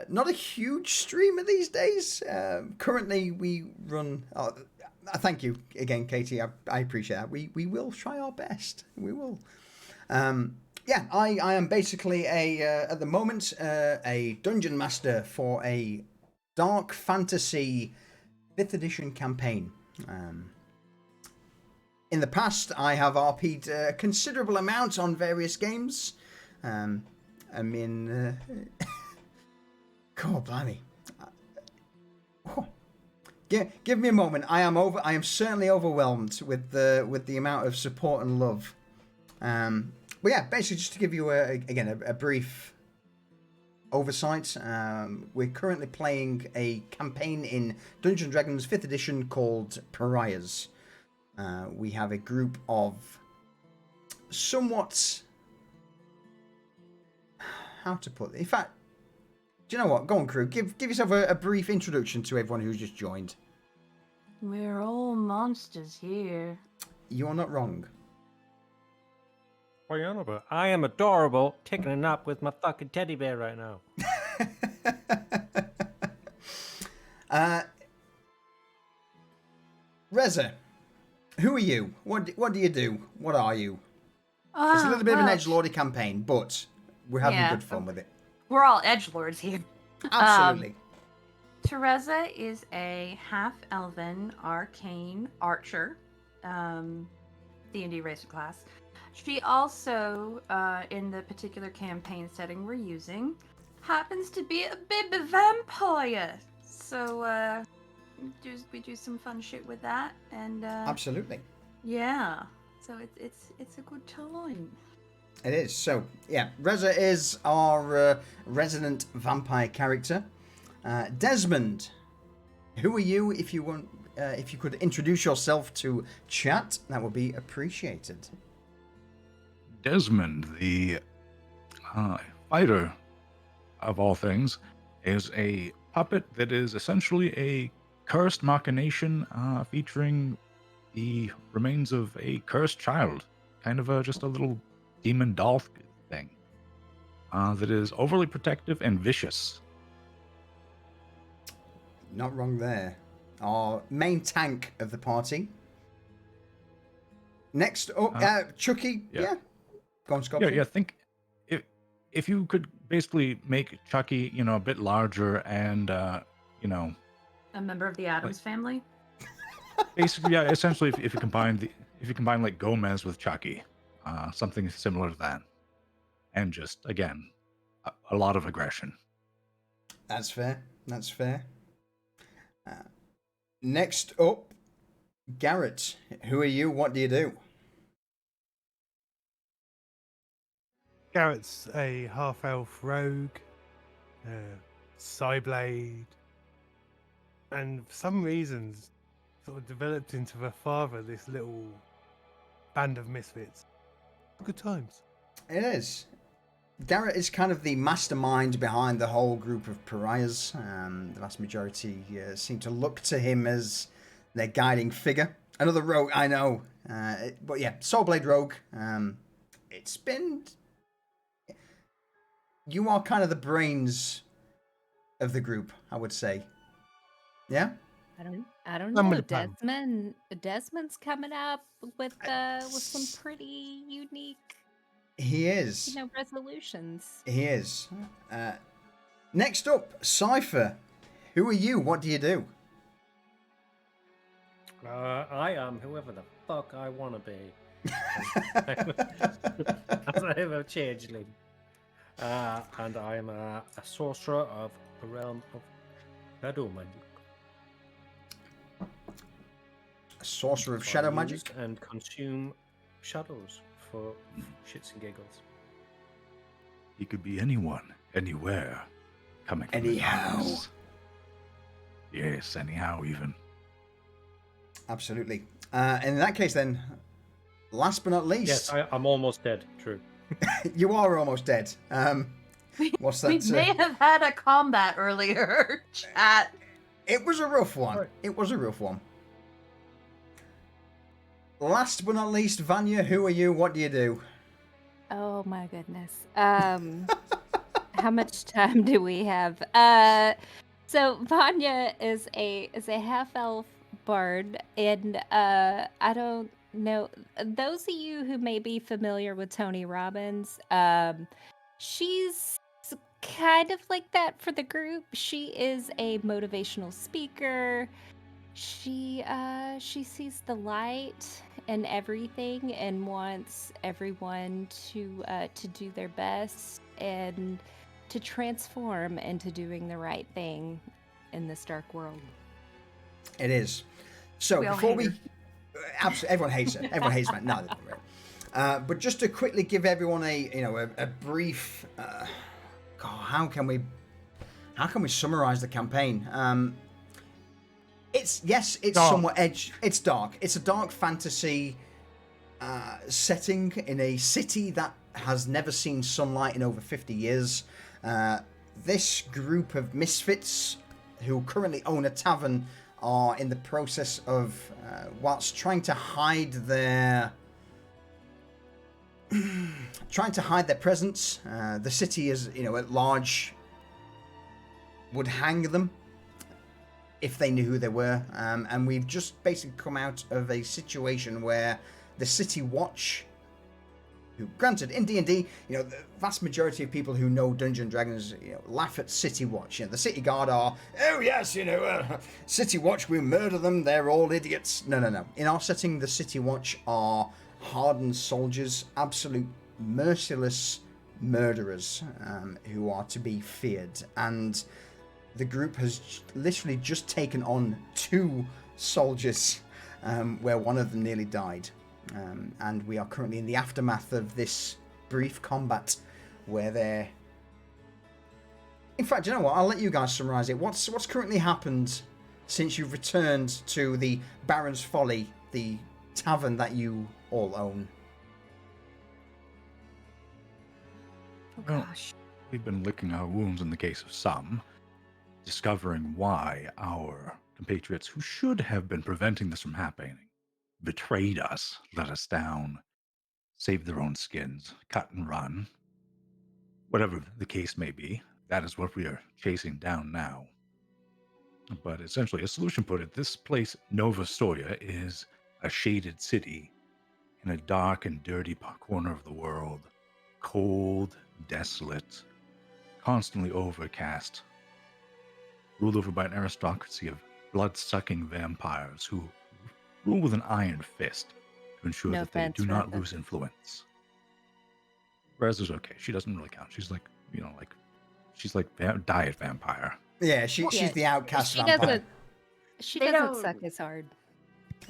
not a huge streamer these days. Currently, we run. Thank you again, Katie. I appreciate that. We will try our best. We will. Yeah, I am basically at the moment a dungeon master for a dark fantasy 5th edition campaign. In the past, I have RP'd a considerable amount on various games. I mean, God, blimey. Give me a moment. I am certainly overwhelmed with the amount of support and love. But yeah, basically, just to give you a brief oversight. We're currently playing a campaign in Dungeons & Dragons 5th edition called Pariahs. We have a group of somewhat... How to put it? In fact, do you know what? Go on, crew. Give yourself a brief introduction to everyone who's just joined. We're all monsters here. You're not wrong. What are you on about? I am adorable, taking a nap with my fucking teddy bear right now. Reza, who are you? What do you do? What are you? It's a little bit of an edgelordy campaign, but we're having good fun with it. We're all edgelords here. Absolutely. Teresa is a half-elven arcane archer, D&D racer class. She also, in the particular campaign setting we're using, happens to be a baby vampire. So, we do some fun shit with that, and Absolutely. yeah. So it's a good time. It is. So, yeah, Reza is our resident vampire character. Desmond, who are you? If you want, if you could introduce yourself to chat, that would be appreciated. Desmond, the fighter of all things, is a puppet that is essentially a cursed machination featuring the remains of a cursed child. Kind of just a little demon doll thing that is overly protective and vicious. Not wrong there. Our main tank of the party. Next up, Chucky. Yeah. Go on, Scott. Yeah. Think if you could basically make Chucky, a bit larger and A member of the Addams family. basically, yeah. Essentially, if you combine like Gomez with Chucky, something similar to that, and just again, a lot of aggression. That's fair. That's fair. Next up, Garrett. Who are you? What do you do? Garrett's a half-elf rogue, Psyblade, and for some reasons sort of developed into the father of this little band of misfits. Good times. It is. Garrett is kind of the mastermind behind the whole group of pariahs. The vast majority seem to look to him as their guiding figure. Another rogue, I know. But yeah, Soulblade Rogue. It's been... You are kind of the brains of the group, I would say. Yeah? I don't I'm know. with the plan. Desmond's coming up with some pretty unique, He is. resolutions. He is. Next up, Cypher. Who are you? What do you do? I am whoever the fuck I want to be. As I am a changeling. And I'm a sorcerer of the realm of shadow magic. A sorcerer of So I shadow use magic? and consume shadows for shits and giggles. He could be anyone, anywhere, coming from the Anyhow. darkness. Yes, anyhow, even. Absolutely. And in that case, then, last but not least, Yes, I'm almost dead. True. you are almost dead. What's that? We may have had a combat earlier, chat. It was a rough one. Right. It was a rough one. Last but not least, Vanya, who are you? What do you do? Oh my goodness. How much time do we have? So Vanya is a half elf bard, and I don't know those of you who may be familiar with Tony Robbins. She's kind of like that for the group. She is a motivational speaker. She sees the light in everything and wants everyone to do their best and to transform into doing the right thing in this dark world. It is. So We all before hate we, her. absolutely, everyone hates it. Everyone hates it. No, they don't really. But just to quickly give everyone a brief, God, how can we summarize the campaign? It's Dark. somewhat edge. It's dark. It's a dark fantasy setting in a city that has never seen sunlight in over 50 years. This group of misfits who currently own a tavern are in the process of, whilst trying to hide their presence. The city is, at large, would hang them if they knew who they were. And we've just basically come out of a situation where the City Watch, who, granted, in D&D, the vast majority of people who know Dungeons & Dragons, laugh at City Watch. The City Guard are, oh yes, City Watch, we murder them, they're all idiots. No. In our setting, the City Watch are hardened soldiers, absolute merciless murderers who are to be feared. And the group has literally just taken on 2 soldiers where one of them nearly died. And we are currently in the aftermath of this brief combat where they're... In fact, you know what? I'll let you guys summarize it. What's currently happened since you've returned to the Baron's Folly, the tavern that you all own? Oh Well, gosh. We've been licking our wounds in the case of some, discovering why our compatriots who should have been preventing this from happening betrayed us, let us down, saved their own skins, cut and run. Whatever the case may be, that is what we are chasing down now. But essentially, as Solution put it, this place, Nova Storia, is a shaded city in a dark and dirty corner of the world. Cold, desolate, constantly overcast, ruled over by an aristocracy of blood-sucking vampires who rule with an iron fist to ensure No that they do offense, not Reza. lose influence. Rez is okay. She doesn't really count. She's like, she's like diet vampire. Yeah, she's Yeah, the outcast She vampire. doesn't. She They doesn't don't- suck as hard.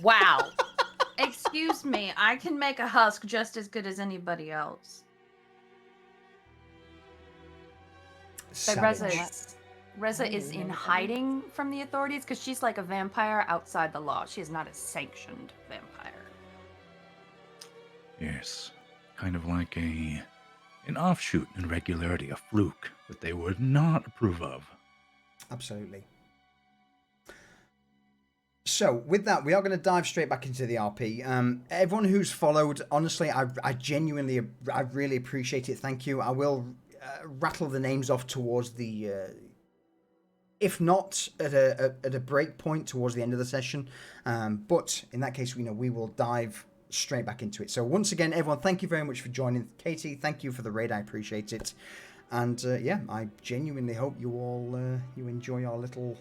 Wow. Excuse me, I can make a husk just as good as anybody else. But Savage. Reza is in hiding from the authorities because she's like a vampire outside the law. She is not a sanctioned vampire. Yes, kind of like an offshoot in regularity, a fluke that they would not approve of. Absolutely. So, with that, we are going to dive straight back into the RP. Everyone who's followed, honestly, I really appreciate it. Thank you. I will rattle the names off towards the, if not at a break point towards the end of the session. But in that case, we will dive straight back into it. So once again, everyone, thank you very much for joining. Katie, thank you for the raid. I appreciate it. And yeah, I genuinely hope you all you enjoy our little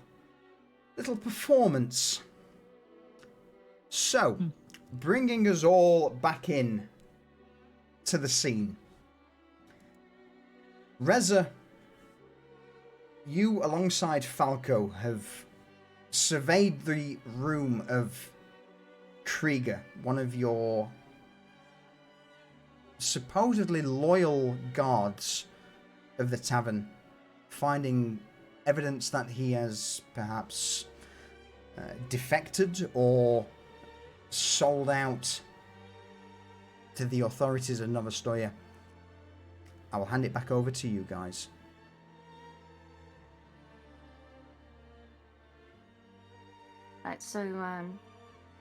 little performance. So, bringing us all back in to the scene. Reza, you alongside Falco have surveyed the room of Krieger, one of your supposedly loyal guards of the tavern, finding evidence that he has perhaps defected or sold out to the authorities of Novostoya. I will hand it back over to you guys. Right, so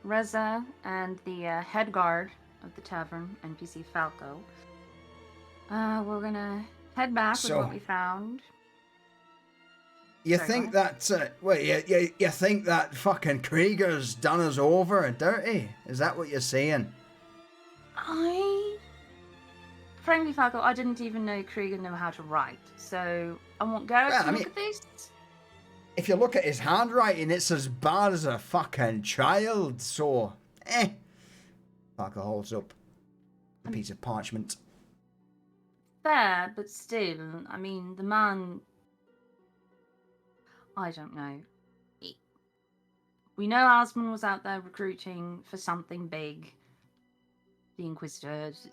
Reza and the head guard of the tavern, NPC Falco, we're gonna head back with So- what we found. You Sorry, think go that, you think that fucking Krieger's done us over and dirty? Is that what you're saying? Frankly, Falco, I didn't even know Krieger knew how to write, so I want Garrett Well, to I look mean- at this. If you look at his handwriting, it's as bad as a fucking child, so, Parker holds up a piece of parchment. Fair, but still, I mean, the man... I don't know. We know Osmond was out there recruiting for something big. The Inquisitors.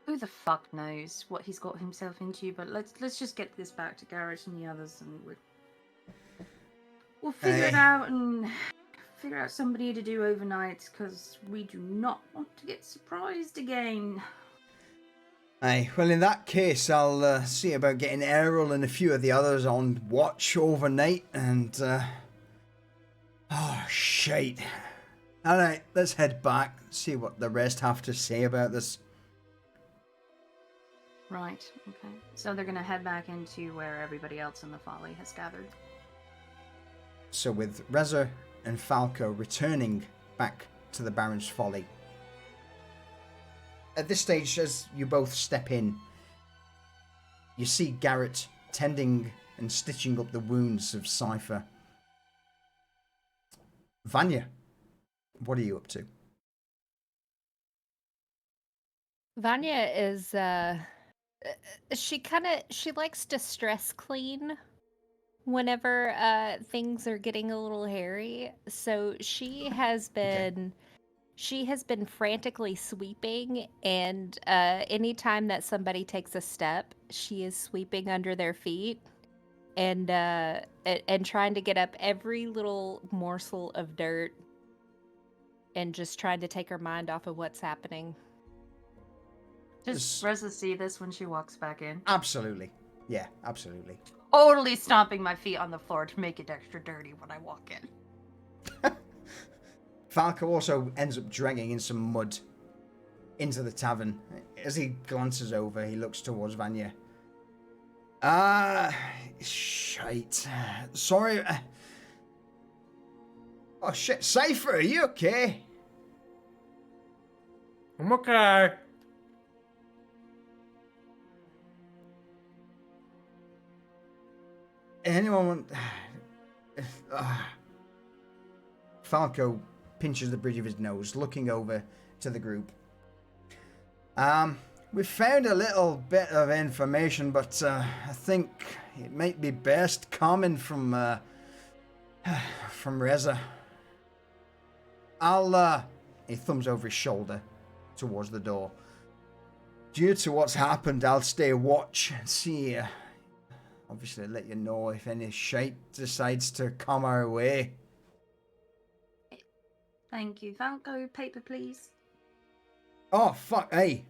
Who the fuck knows what he's got himself into, but let's just get this back to Garrett and the others, and we'll figure it out and figure out somebody to do overnight, because we do not want to get surprised again. Aye, well in that case, I'll see about getting Errol and a few of the others on watch overnight, and oh shite. Alright, let's head back, see what the rest have to say about this. Right, okay. So they're gonna head back into where everybody else in the Folly has gathered. So with Reza and Falco returning back to the Baron's Folly. At this stage, as you both step in, you see Garrett tending and stitching up the wounds of Cypher. Vanya, what are you up to? Vanya is she likes to stress clean whenever things are getting a little hairy. So she has been frantically sweeping, and anytime that somebody takes a step, she is sweeping under their feet and trying to get up every little morsel of dirt and just trying to take her mind off of what's happening. Does Reza see this when she walks back in? Absolutely. Yeah, absolutely. Totally stomping my feet on the floor to make it extra dirty when I walk in. Falco also ends up dragging in some mud into the tavern. As he glances over, he looks towards Vanya. Shite. Sorry. Oh shit, Cypher, are you okay? I'm okay. Anyone want... Falco pinches the bridge of his nose, looking over to the group. We found a little bit of information, but I think it might be best coming from Reza. He thumbs over his shoulder towards the door. Due to what's happened, I'll stay watch and see. Obviously, let you know if any shite decides to come our way. Thank you. Falco, paper, please. Oh, fuck, hey.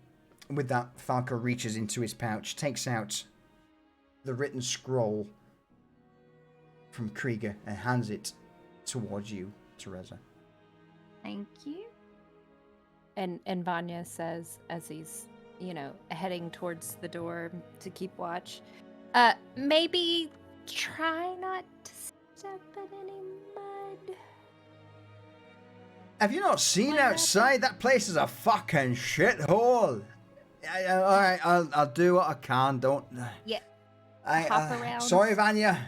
With that, Falco reaches into his pouch, takes out the written scroll from Krieger and hands it towards you, Teresa. Thank you. And Vanya says, as he's, heading towards the door to keep watch, maybe try not to step in any mud. Have you not seen outside? That place is a fucking shithole. Alright, I'll do what I can, don't... Yeah. Hop around. Sorry, Vanya.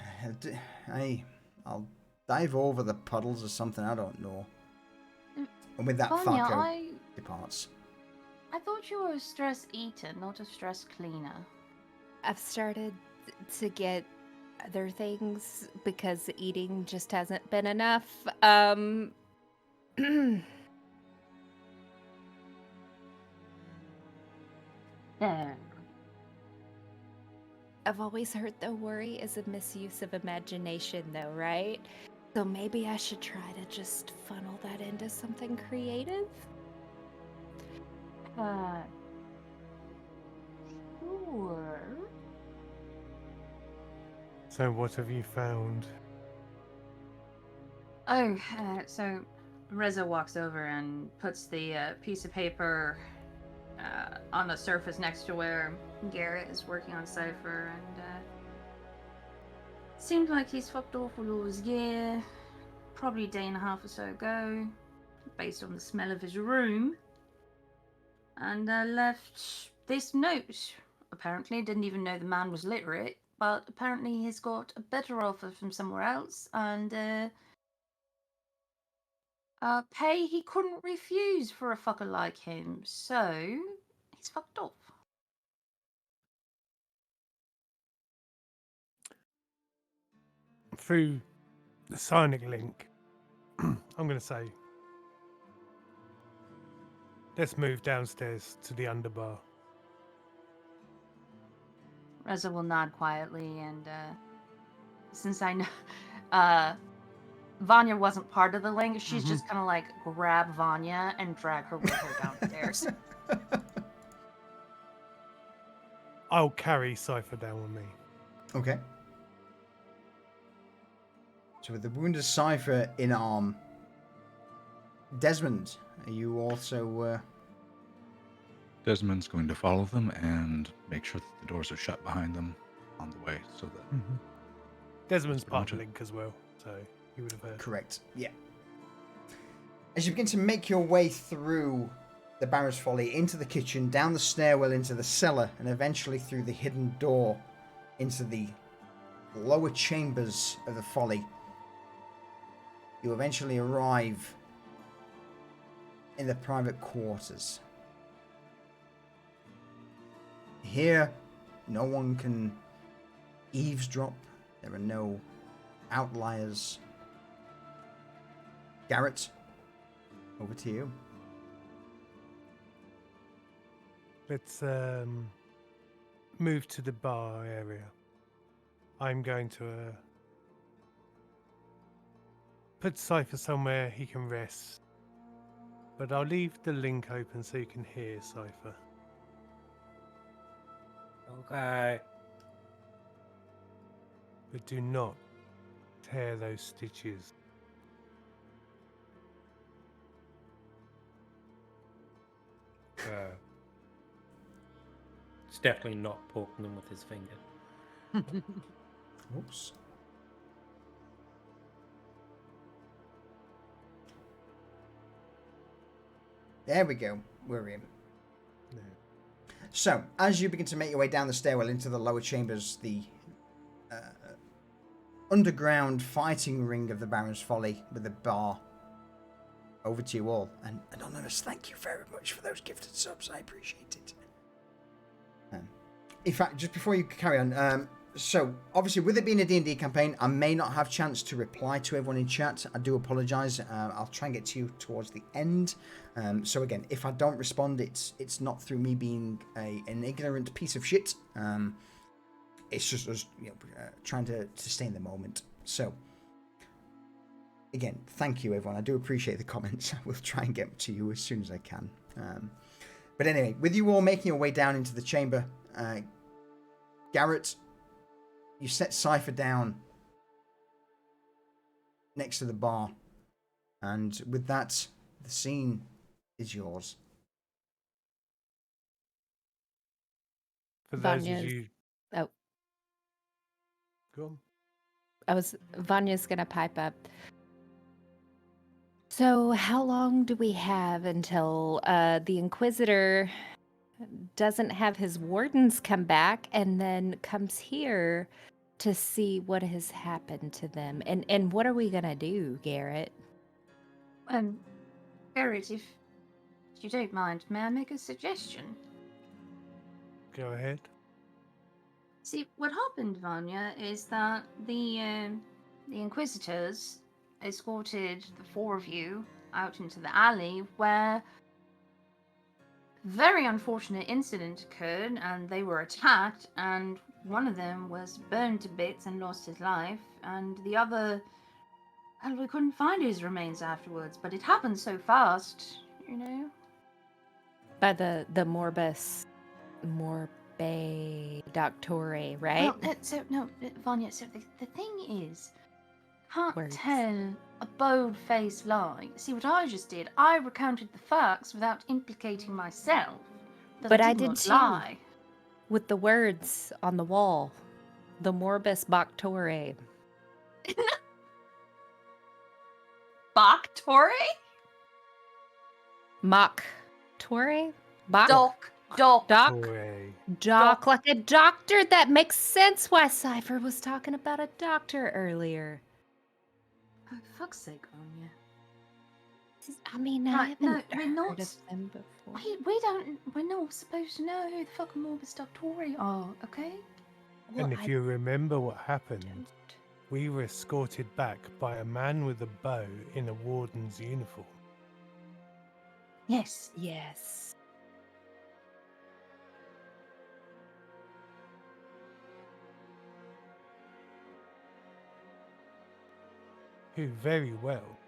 dive over the puddles or something. I don't know. Mm, And with that, Vanya, Falco departs. I thought you were a stress eater, not a stress cleaner. I've started to get other things because eating just hasn't been enough. Yeah. I've always heard the worry is a misuse of imagination, though, right? So maybe I should try to just funnel that into something creative? Sure. So what have you found? Oh, so Reza walks over and puts the piece of paper on the surface next to where Garrett is working on Cypher, and seems like he's fucked off with all his gear probably a day and a half or so ago, based on the smell of his room, and left this note. Apparently, didn't even know the man was literate, but apparently he's got a better offer from somewhere else, and pay he couldn't refuse for a fucker like him, so he's fucked off. Through the sonic link, I'm going to say, let's move downstairs to the underbar. Reza will nod quietly, and since I know Vanya wasn't part of the link, she's just gonna like grab Vanya and drag her with her downstairs. I'll carry Cypher down with me. Okay. So with the wounded Cypher in arm, Desmond, are you also... Desmond's going to follow them and make sure that the doors are shut behind them on the way, so that Desmond's pretty part much of the it. link as well, so he would have heard. Correct, yeah. As you begin to make your way through the Barrow's Folly, into the kitchen, down the stairwell into the cellar, and eventually through the hidden door into the lower chambers of the Folly, you eventually arrive in the private quarters. Here, no one can eavesdrop. There are no outliers. Garrett, over to you. Let's move to the bar area. I'm going to put Cypher somewhere he can rest. But I'll leave the link open so you can hear Cypher. Okay. But do not tear those stitches. It's definitely not poking them with his finger. Oops. There we go. We're in. No. So, as you begin to make your way down the stairwell into the lower chambers, the underground fighting ring of the Baron's Folly with the bar, over to you all. And Anonymous, thank you very much for those gifted subs. I appreciate it. In fact, just before you carry on, so obviously with it being a D&D campaign, I may not have chance to reply to everyone in chat. I do apologise. I'll try and get to you towards the end. So again, if I don't respond, it's not through me being an ignorant piece of shit. It's just us, trying to stay in the moment. So again, thank you everyone. I do appreciate the comments. I will try and get to you as soon as I can. But anyway, with you all making your way down into the chamber, Garrett, you set Cypher down next to the bar, and with that, the scene is yours. For those Vanya's- of you... Oh, Go on. Vanya's gonna pipe up. So, how long do we have until the Inquisitor doesn't have his wardens come back and then comes here to see what has happened to them. And what are we gonna do, Garrett? Garrett, if you don't mind, may I make a suggestion? Go ahead. See, what happened, Vanya, is that the Inquisitors escorted the four of you out into the alley where very unfortunate incident occurred and they were attacked, and one of them was burned to bits and lost his life, and the other, well, we couldn't find his remains afterwards, but it happened so fast, you know? By the Morbus Morbe Doctore, right? Well, Vanya, so the thing is, can't Words. tell a bold-faced lie. See what I just did? I recounted the facts without implicating myself. That But I did did not too. lie. With the words on the wall. The Morbus Boctore. Boctore? Mock Tore? Bach? Doc. Doc? Toy. Doc, like a doctor. That makes sense why Cypher was talking about a doctor earlier. Oh, fuck's sake, Vanya. I mean, I Right, haven't no, we're heard not- of them before. We're not supposed to know who the fuck Morbus Doctore are, okay? Well, And if I you remember what happened, don't. we were escorted back by a man with a bow in a warden's uniform. Yes. Yes. Who very well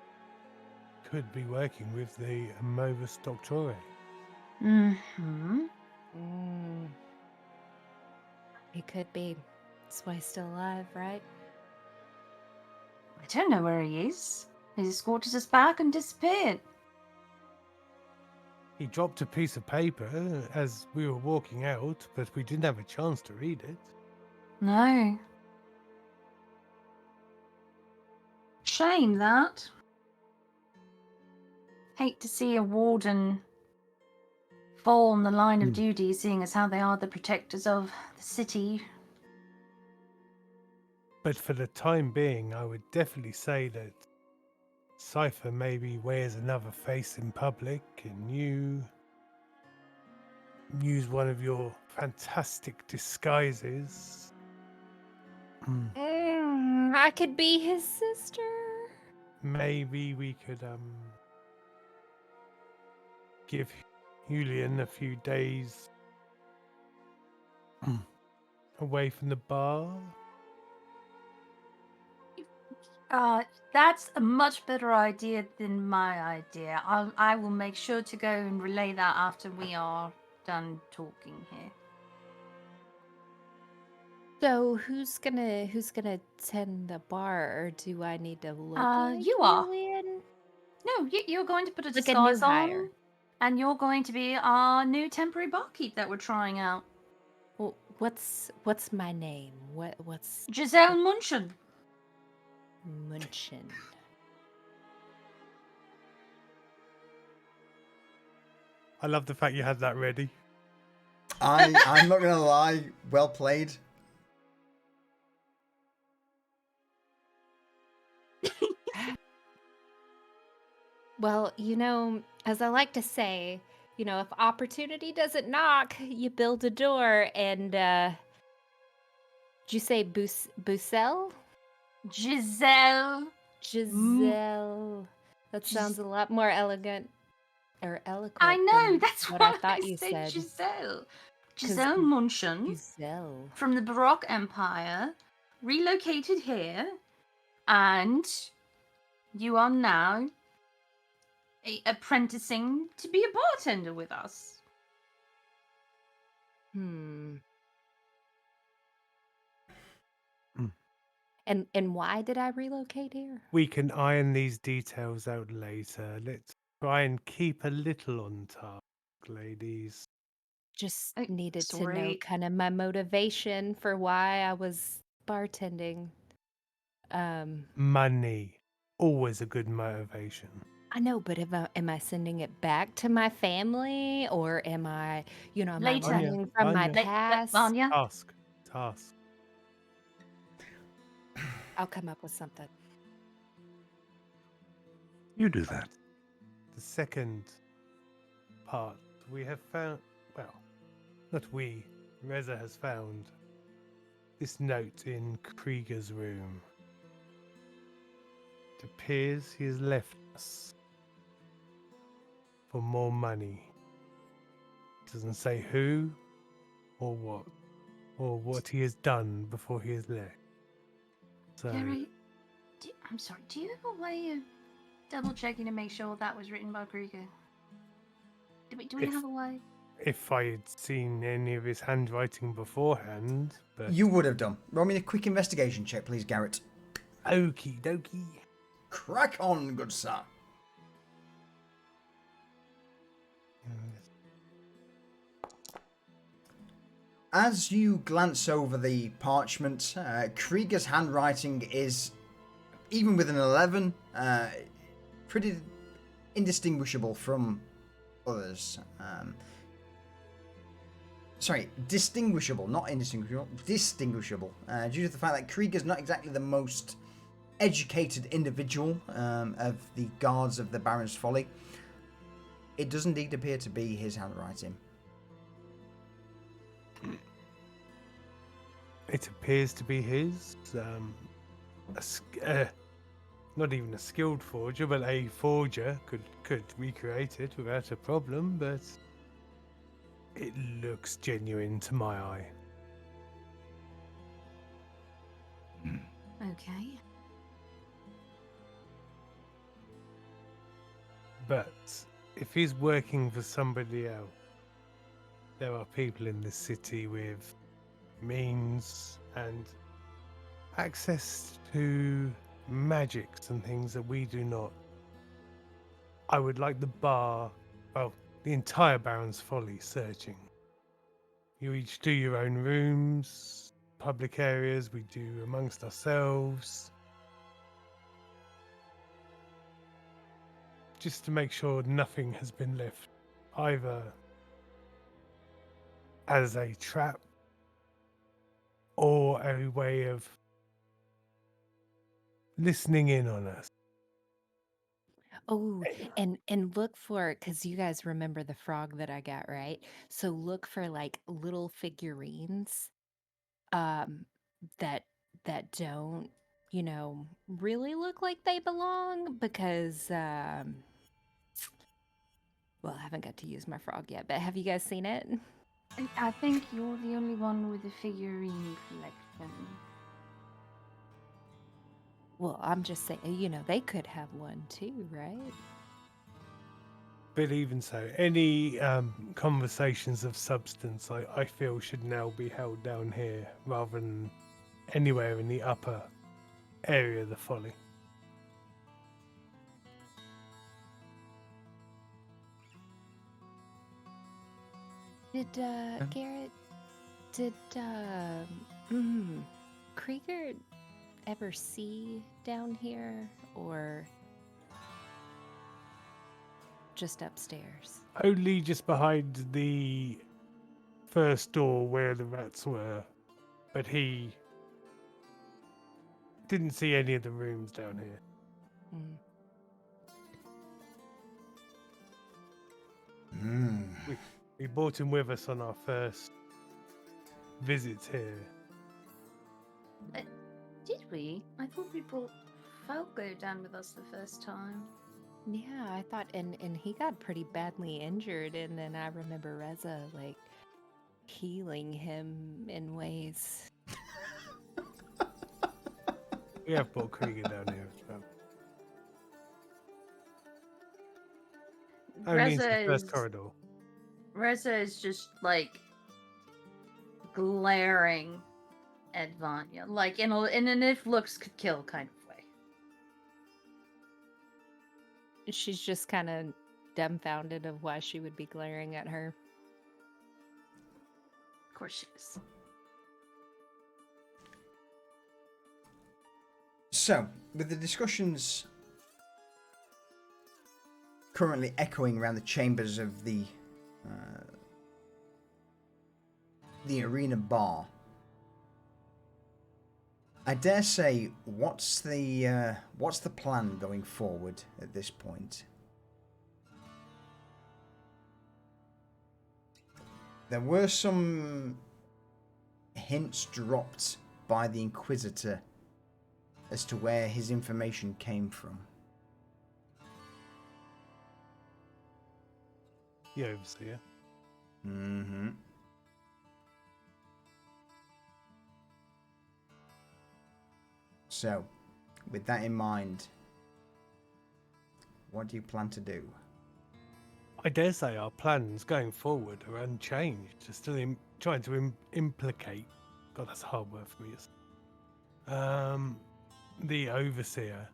could be working with the Morbus Doctore. Mm-hmm. Mm. He could be. That's why he's still alive, right? I don't know where he is. He escorted us back and disappeared. He dropped a piece of paper as we were walking out, but we didn't have a chance to read it. No. Shame that. Hate to see a warden fall on the line of duty, seeing as how they are the protectors of the city. But for the time being, I would definitely say that Cypher maybe wears another face in public, and you use one of your fantastic disguises. I could be his sister. Maybe we could give Julian a few days away from the bar. That's a much better idea than my idea. I will make sure to go and relay that after we are done talking here. So who's gonna tend the bar, or do I need to look like You are. Julian? No, you're going to put a Like a new disguise on, hire. and you're going to be our new temporary barkeep that we're trying out. Well, what's my name? What's Giselle Munchen. Munchin? I love the fact you had that ready. I'm not gonna lie. Well played. Well, as I like to say, if opportunity doesn't knock, you build a door. And did you say Bucelle? Giselle. Giselle. That sounds a lot more elegant or eloquent. I know, than that's what why I thought you said said. Giselle. 'Cause Giselle Munchen Giselle. from the Baroque Empire, relocated here, and you are now apprenticing to be a bartender with us. And why did I relocate here? We can iron these details out later. Let's try and keep a little on task, ladies. Just Oh, needed to know sorry. kind of my motivation for why I was bartending. Money. Always a good motivation. I know, but am I sending it back to my family, or am I, am Later. I running from my Vanya. past? Vanya, Task. I'll come up with something. You do that. The second part, we have found, well, not we, Reza has found this note in Krieger's room. It appears he has left us for more money. It doesn't say who or what he has done before he has left. So, Gary, I'm sorry, do you have a way of double checking to make sure that was written by Krieger? Do we If- have a way? if I had seen any of his handwriting beforehand, but You would have done. Roll me a quick investigation check, please, Garrett. okie dokie. Crack on, good sir. As you glance over the parchment, Krieger's handwriting is, even with an 11, pretty indistinguishable from others. Sorry, distinguishable, not indistinguishable, distinguishable, due to the fact that Krieger's not exactly the most educated individual of the guards of the Baron's Folly. It does indeed appear to be his handwriting. It appears to be his. Not even a skilled forger, but a forger could recreate it without a problem. But it looks genuine to my eye. Okay. But if he's working for somebody else, there are people in this city with means and access to magics and things that we do not. I would like the entire Baron's Folly searching. You each do your own rooms, public areas, we do amongst ourselves. Just to make sure nothing has been left either as a trap or a way of listening in on us. Oh, and look for, because you guys remember the frog that I got, right? So look for like little figurines um that don't, really look like they belong, because well, I haven't got to use my frog yet, but have you guys seen it? I think you're the only one with a figurine collection. Well, I'm just saying, they could have one too, right? But even so, any conversations of substance, I feel, should now be held down here rather than anywhere in the upper area of the Folly. Did Garrett, did Krieger ever see down here, or just upstairs? Only just behind the first door where the rats were, but he didn't see any of the rooms down here. Mm. We brought him with us on our first visits here. Did we? I thought we brought Falco down with us the first time. Yeah, I thought, and he got pretty badly injured, and then I remember Reza like healing him in ways. We have brought Krieger down here as well. Only into the first corridor. Reza is just like glaring at Vanya, like in an if looks could kill kind of way. She's just kind of dumbfounded of why she would be glaring at her. Of course she is. So, with the discussions currently echoing around the chambers of the arena bar, I dare say, what's the plan going forward at this point? There were some hints dropped by the Inquisitor as to where his information came from. The overseer. Mm-hmm. So, with that in mind, what do you plan to do? I dare say our plans going forward are unchanged. We're still trying to implicate. God, that's a hard word for me. The overseer,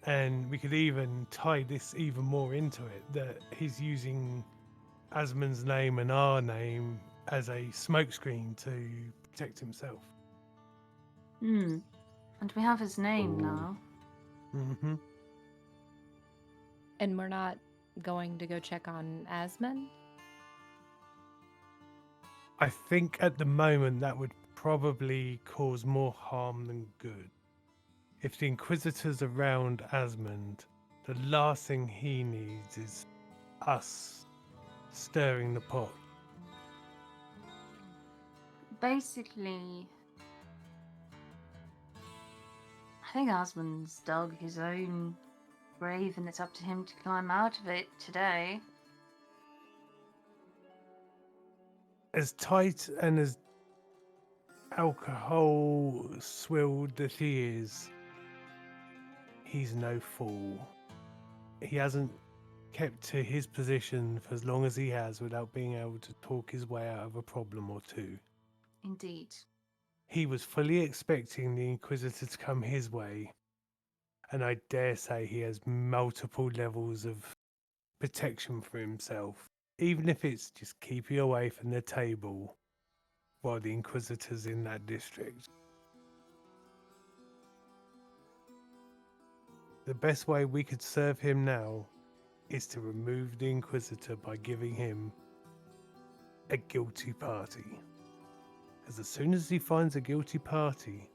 and we could even tie this even more into it that he's using Asmon's name and our name as a smokescreen to protect himself. Hmm. And we have his name Ooh. now. Mm-hmm. And we're not going to go check on Asmund? I think at the moment that would probably cause more harm than good. If the Inquisitor's around Asmund, the last thing he needs is us stirring the pot. Basically, I think Osmond's dug his own grave and it's up to him to climb out of it today. As tight and as alcohol swilled that he is, he's no fool. He hasn't kept to his position for as long as he has without being able to talk his way out of a problem or two. Indeed. He was fully expecting the Inquisitor to come his way, and I dare say he has multiple levels of protection for himself, even if it's just keep you away from the table while the Inquisitor's in that district. The best way we could serve him now is to remove the Inquisitor by giving him a guilty party. Because as soon as he finds a guilty party,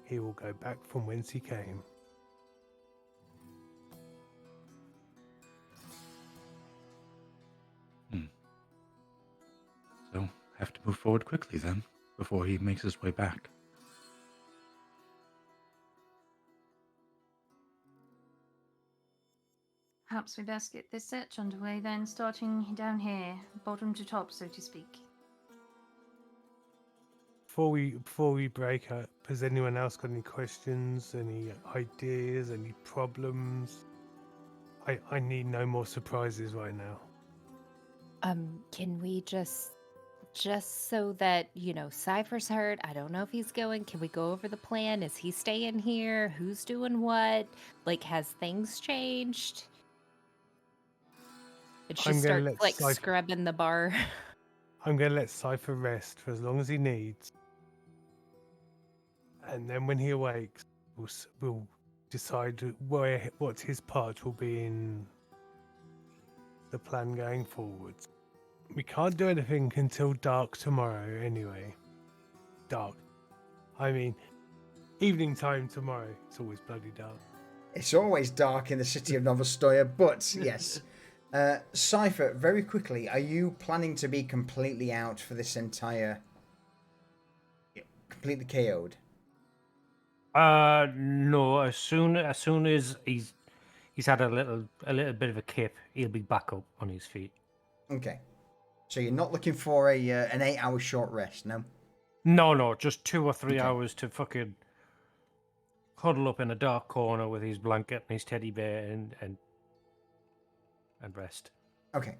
he will go back from whence he came. So, have to move forward quickly then, before he makes his way back. Perhaps we best get this search underway then, starting down here, bottom to top, so to speak. Before we break up, has anyone else got any questions, any ideas, any problems? I need no more surprises right now. Can we just so that, Cypher's hurt, I don't know if he's going, can we go over the plan? Is he staying here? Who's doing what? Like, has things changed? It's I'm just gonna start, let like, Cypher- scrubbing the bar. I'm going to let Cypher rest for as long as he needs. And then when he awakes, we'll decide what his part will be in the plan going forwards. We can't do anything until dark tomorrow anyway. Dark. I mean, evening time tomorrow. It's always bloody dark. It's always dark in the city of Novostoya, but yes. Cypher, very quickly, are you planning to be completely out for this entire... completely KO'd? No. As soon as he's had a little bit of a kip, he'll be back up on his feet. Okay. So you're not looking for an 8-hour short rest, no? No, just 2 or 3 Okay. hours to fucking huddle up in a dark corner with his blanket and his teddy bear and rest. Okay.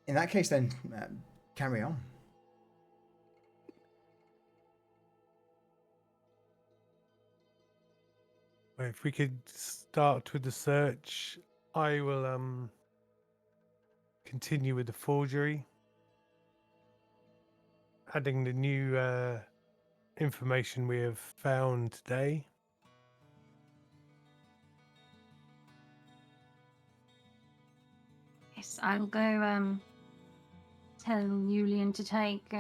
In that case, then, carry on. Well, if we could start with the search, I will continue with the forgery, adding the new information we have found today. Yes, I'll go tell Julian to take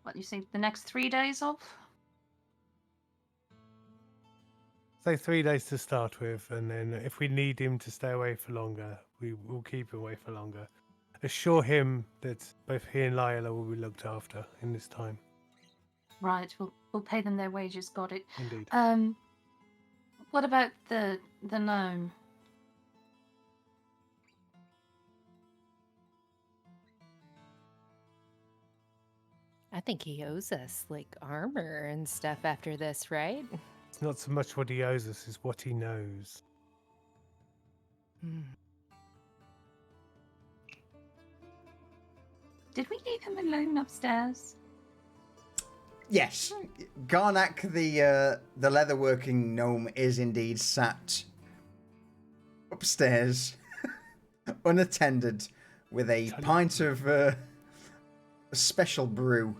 what you think, the next 3 days of? Say 3 days to start with, and then if we need him to stay away for longer, we will keep him away for longer. Assure him that both he and Lila will be looked after in this time. Right, we'll pay them their wages, got it. Indeed. What about the gnome? I think he owes us like armor and stuff after this, right? It's not so much what he owes us, it's what he knows. Hmm. Did we leave him alone upstairs? Yes, Garnak, the leatherworking gnome, is indeed sat upstairs, unattended, with a pint of a special brew.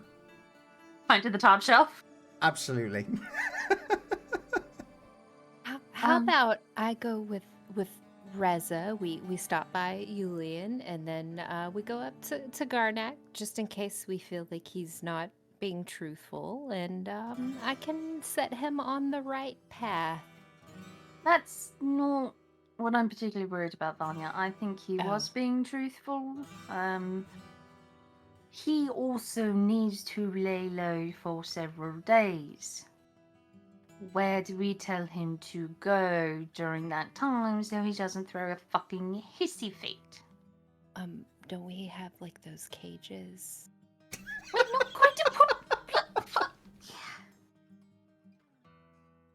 Pint to the top shelf? Absolutely. How about I go with Reza? We stop by Yulian, and then we go up to Garnak, just in case we feel like he's not being truthful, and I can set him on the right path. That's not what I'm particularly worried about, Vanya. I think he Oh. was being truthful. He also needs to lay low for several days. Where do we tell him to go during that time so he doesn't throw a fucking hissy fit? Don't we have like those cages? We're not going to put...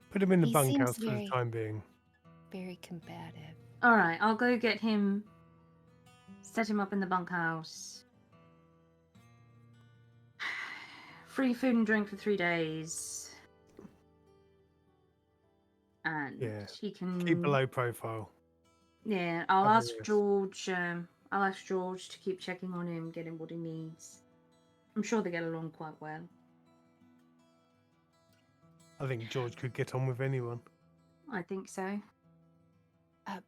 Put him in the He bunkhouse seems for the very- time being. Very combative. Alright, I'll go get him, set him up in the bunkhouse. Free food and drink for 3 days. And Yeah, he can... Keep a low profile. Yeah, I'll Cover ask this. George. I'll ask George to keep checking on him, get him what he needs. I'm sure they get along quite well. I think George could get on with anyone. I think so.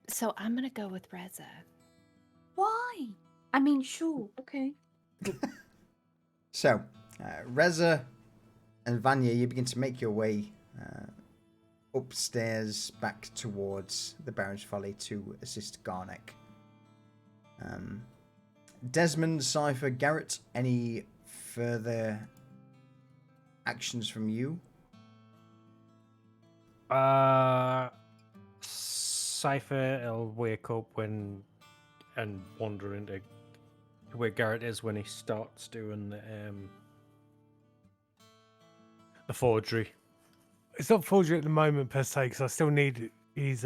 So I'm gonna go with Reza. Why? I mean, sure, okay. So, Reza and Vanya, you begin to make your way upstairs back towards the Baron's Folly to assist Garnek. Desmond, Cypher, Garrett, any further actions from you? Cypher will wake up and wander into where Garrett is when he starts doing the forgery. It's not forgery at the moment per se, because I still need his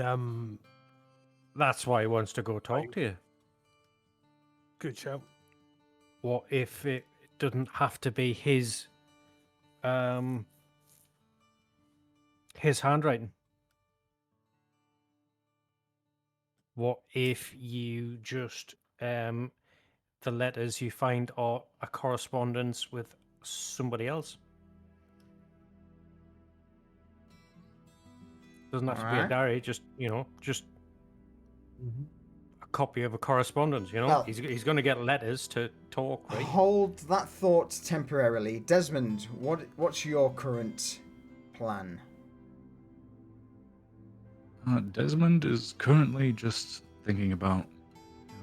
That's why he wants to go talk to you. good show. What if it doesn't have to be his handwriting? What if you just the letters you find are a correspondence with somebody else? Doesn't have to be a Alright. diary, just a copy of a correspondence, Well- he's going to get letters to talk, right? Hold that thought temporarily. Desmond, what's your current plan? Desmond is currently just thinking about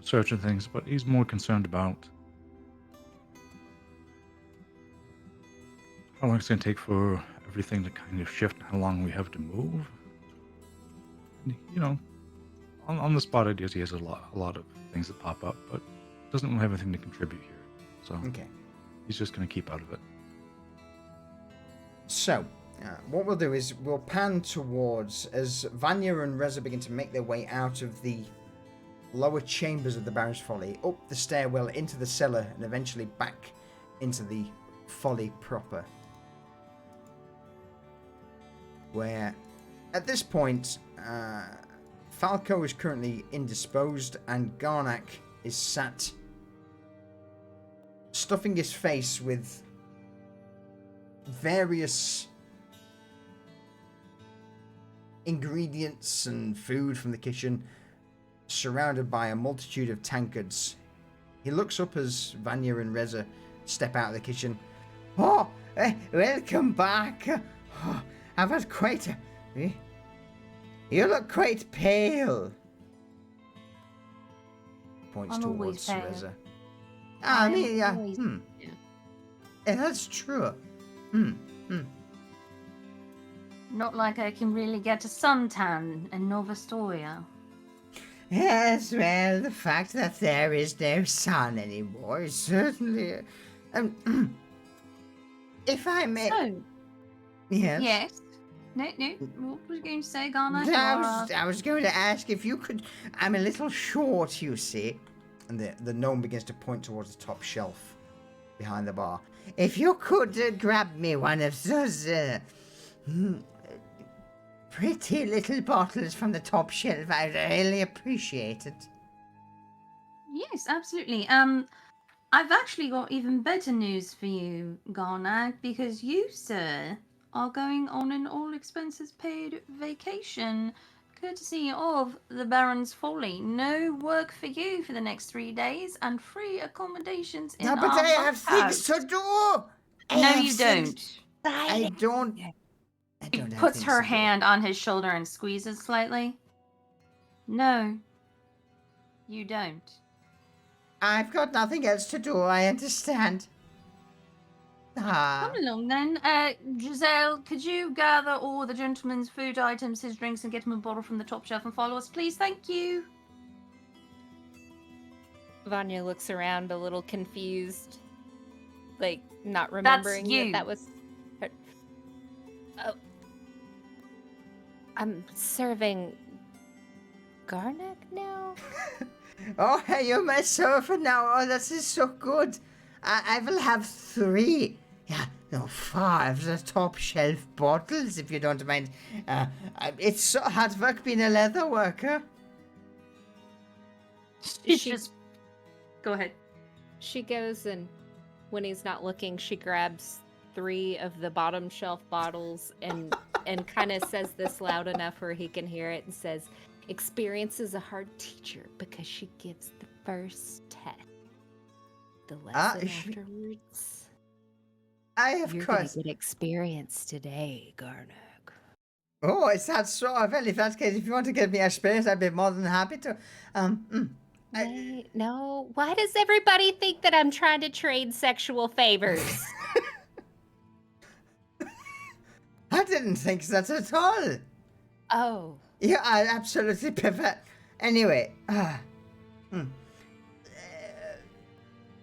certain things, but he's more concerned about how long it's going to take for everything to kind of shift and how long we have to move. And, on the spot ideas, he has a lot of things that pop up, but doesn't have anything to contribute here. So Okay. he's just going to keep out of it. So, what we'll do is we'll pan towards, as Vanya and Reza begin to make their way out of the lower chambers of the Baron's Folly, up the stairwell into the cellar, and eventually back into the Folly proper. Where, at this point, Falco is currently indisposed, and Garnak is sat stuffing his face with various ingredients and food from the kitchen, surrounded by a multitude of tankards. He looks up as Vanya and Reza step out of the kitchen, Oh, welcome back. Oh, I've had quite a... You look quite pale. Points I'm always towards pale. Reza. I I am mean, yeah. always- yeah. Yeah, that's true. Not like I can really get a suntan in Novastoria. Yes, well, the fact that there is no sun anymore is certainly... if I may... So, yes? yes. No, what was you going to say, Garnet? I was going to ask if you could... I'm a little short, you see. And the gnome begins to point towards the top shelf behind the bar. If you could grab me one of those pretty little bottles from the top shelf, I'd really appreciate it. Yes, absolutely. I've actually got even better news for you, Garnet, because you, sir, are going on an all-expenses-paid vacation, courtesy of the Baron's Folly. No work for you for the next 3 days, and free accommodations in No, but our I have things bunkhouse. to do! No, you don't. I don't He have puts things her to do. hand on his shoulder and squeezes slightly. No, you don't. I've got nothing else to do, I understand. Come along then. Giselle, could you gather all the gentleman's food items, his drinks, and get him a bottle from the top shelf and follow us, please? Thank you. Vanya looks around a little confused, like not remembering you. that was her. Oh, I'm serving Garnek now. Oh, hey, you're my server now. Oh, this is so good. I will have 3. Yeah, no, 5 the top shelf bottles, if you don't mind. It's so hard work being a leather worker. It's She- just... Go ahead. She goes and, when he's not looking, she grabs 3 of the bottom shelf bottles and kind of says this loud enough where he can hear it and says, "Experience is a hard teacher because she gives the first test. The lesson afterwards. Of You're course. gonna get experience today, Garnek." Oh, is that so? Well, if that's the case, if you want to give me experience, I'd be more than happy to. Wait, no. Why does everybody think that I'm trying to trade sexual favors? I didn't think that at all. Oh. Yeah, I absolutely prefer. Anyway,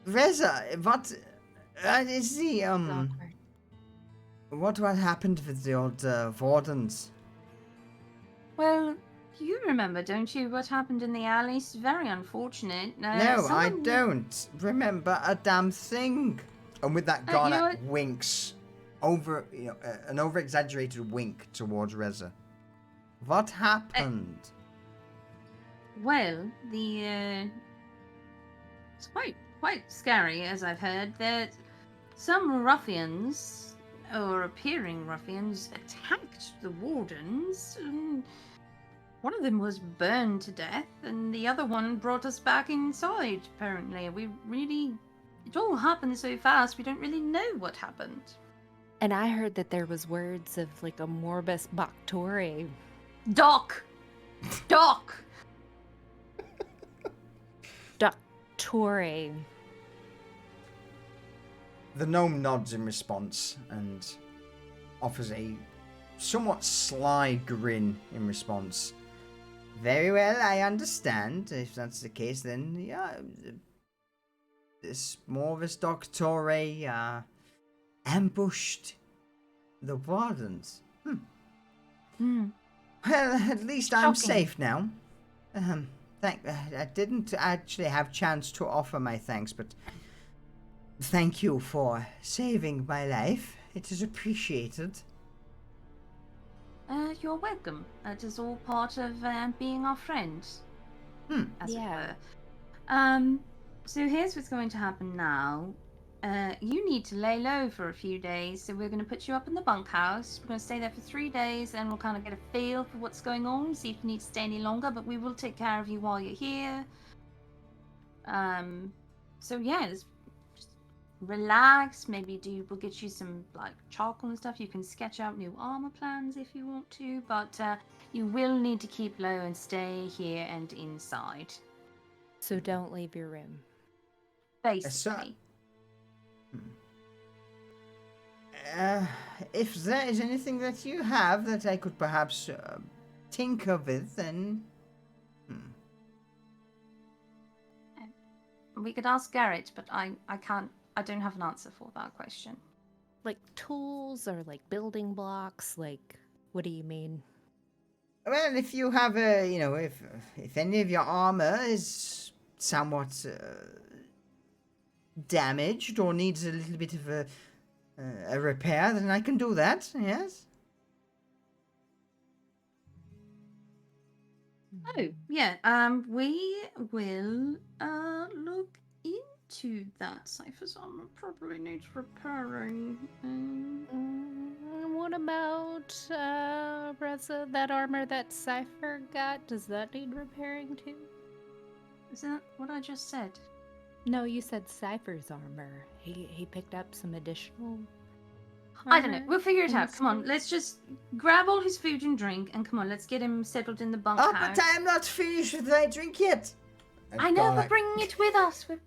Reza, what is the Awkward. what happened with the old wardens? Well, you remember, don't you, what happened in the alley? It's very unfortunate. No, I someone- don't remember a damn thing. And with that, You know Garnet what? winks an over-exaggerated wink towards Reza. What happened? Well, it's quite scary, as I've heard, that some ruffians, or appearing ruffians, attacked the wardens. And one of them was burned to death, and the other one brought us back inside, apparently. It all happened so fast, we don't really know what happened. And I heard that there was words of like a morbus Bactore. Doc! Doctore. The gnome nods in response and offers a somewhat sly grin in response. Very well, I understand. If that's the case, then yeah, this Morvis Doctore ambushed the wardens. Well, at least I'm Shocking. safe now. I didn't actually have chance to offer my thanks, but thank you for saving my life. It is appreciated. You're welcome. That is all part of being our friends. As Yeah. it were. So here's what's going to happen now. You need to lay low for a few days, so we're going to put you up in the bunkhouse. We're going to stay there for 3 days, and we'll kind of get a feel for what's going on, see if you need to stay any longer, but we will take care of you while you're here. So yeah, just relax. Maybe we'll get you some like charcoal and stuff. You can sketch out new armor plans if you want to, but you will need to keep low and stay here and inside. So don't leave your room. Basically. If there is anything that you have that I could perhaps tinker with, then... We could ask Garrett, but I can't. I don't have an answer for that question. Like tools or like building blocks? Like, what do you mean? Well, if you have if any of your armor is somewhat damaged or needs a little bit of a repair, then I can do that. Yes. Oh, yeah. We will look into that. Cypher's armor probably needs repairing. What about Reza? That armor that Cypher got? Does that need repairing too? Is that what I just said? No, you said Cypher's armor. He picked up some additional. I don't know. armor We'll figure it in out. the Come on, store? let's just grab all his food and drink, and come on, let's get him settled in the bunkhouse. Oh, but I am not finished with my drink yet. I know, we're bringing it with us. We're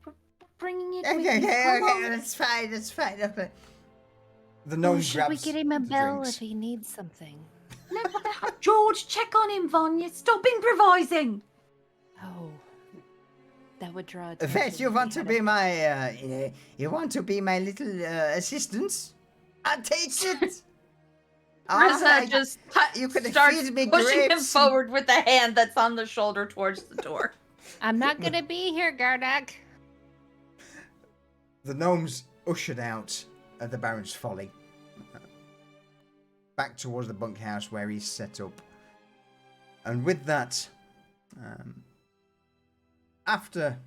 bringing it with us. Okay, Come on. that's fine. That's fine. Okay. The gnome Should we grabs get him a the bell drinks. if he needs something? No, what the hell? George, check on him, Vanya. Stop improvising. Oh, that would draw attention. Vet, you if want he to had a- be my you want to be my little assistant? I'll take it. Reza just you could starts feed me pushing him grapes. forward with the hand that's on the shoulder towards the door. I'm not gonna be here, Gardak. The gnomes ushered out at the Baron's Folly, back towards the bunkhouse where he's set up. And with that, after,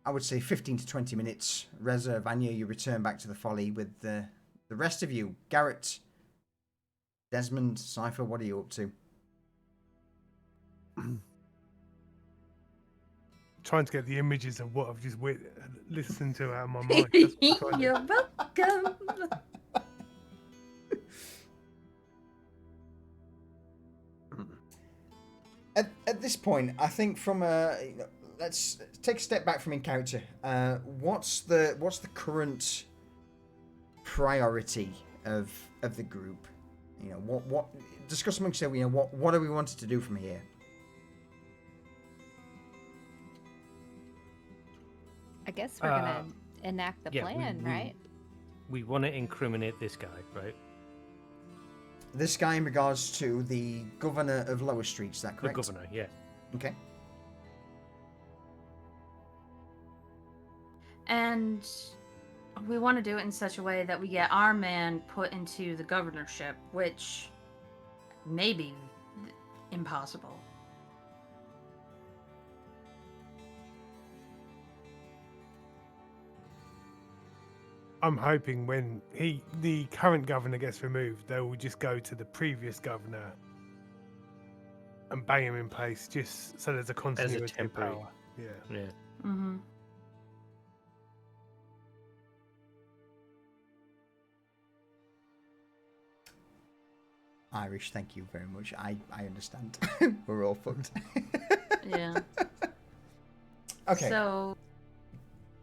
I would say 15 to 20 minutes, Reza, Vanya, you return back to the Folly with the rest of you. Garrett, Desmond, Cypher, what are you up to? Trying to get the images of what I've just listened to out of my mind. That's what I'm trying to- You're welcome. At this point, I think from let's take a step back from in character. What's the current priority of the group? You know, what discuss amongst yourselves. You know, what do we wanted to do from here? I guess we're gonna enact the yeah, plan, right? We want to incriminate this guy, right? This guy in regards to the governor of Lower Street, is that correct? The governor, yeah. Okay. And we want to do it in such a way that we get our man put into the governorship, which may be impossible. I'm hoping when the current governor gets removed, they will just go to the previous governor and bang him in place, just so there's a continuity of temporary. power. Yeah. Yeah. Mm-hmm. Irish, thank you very much. I understand. We're all fucked. Yeah. Okay. So.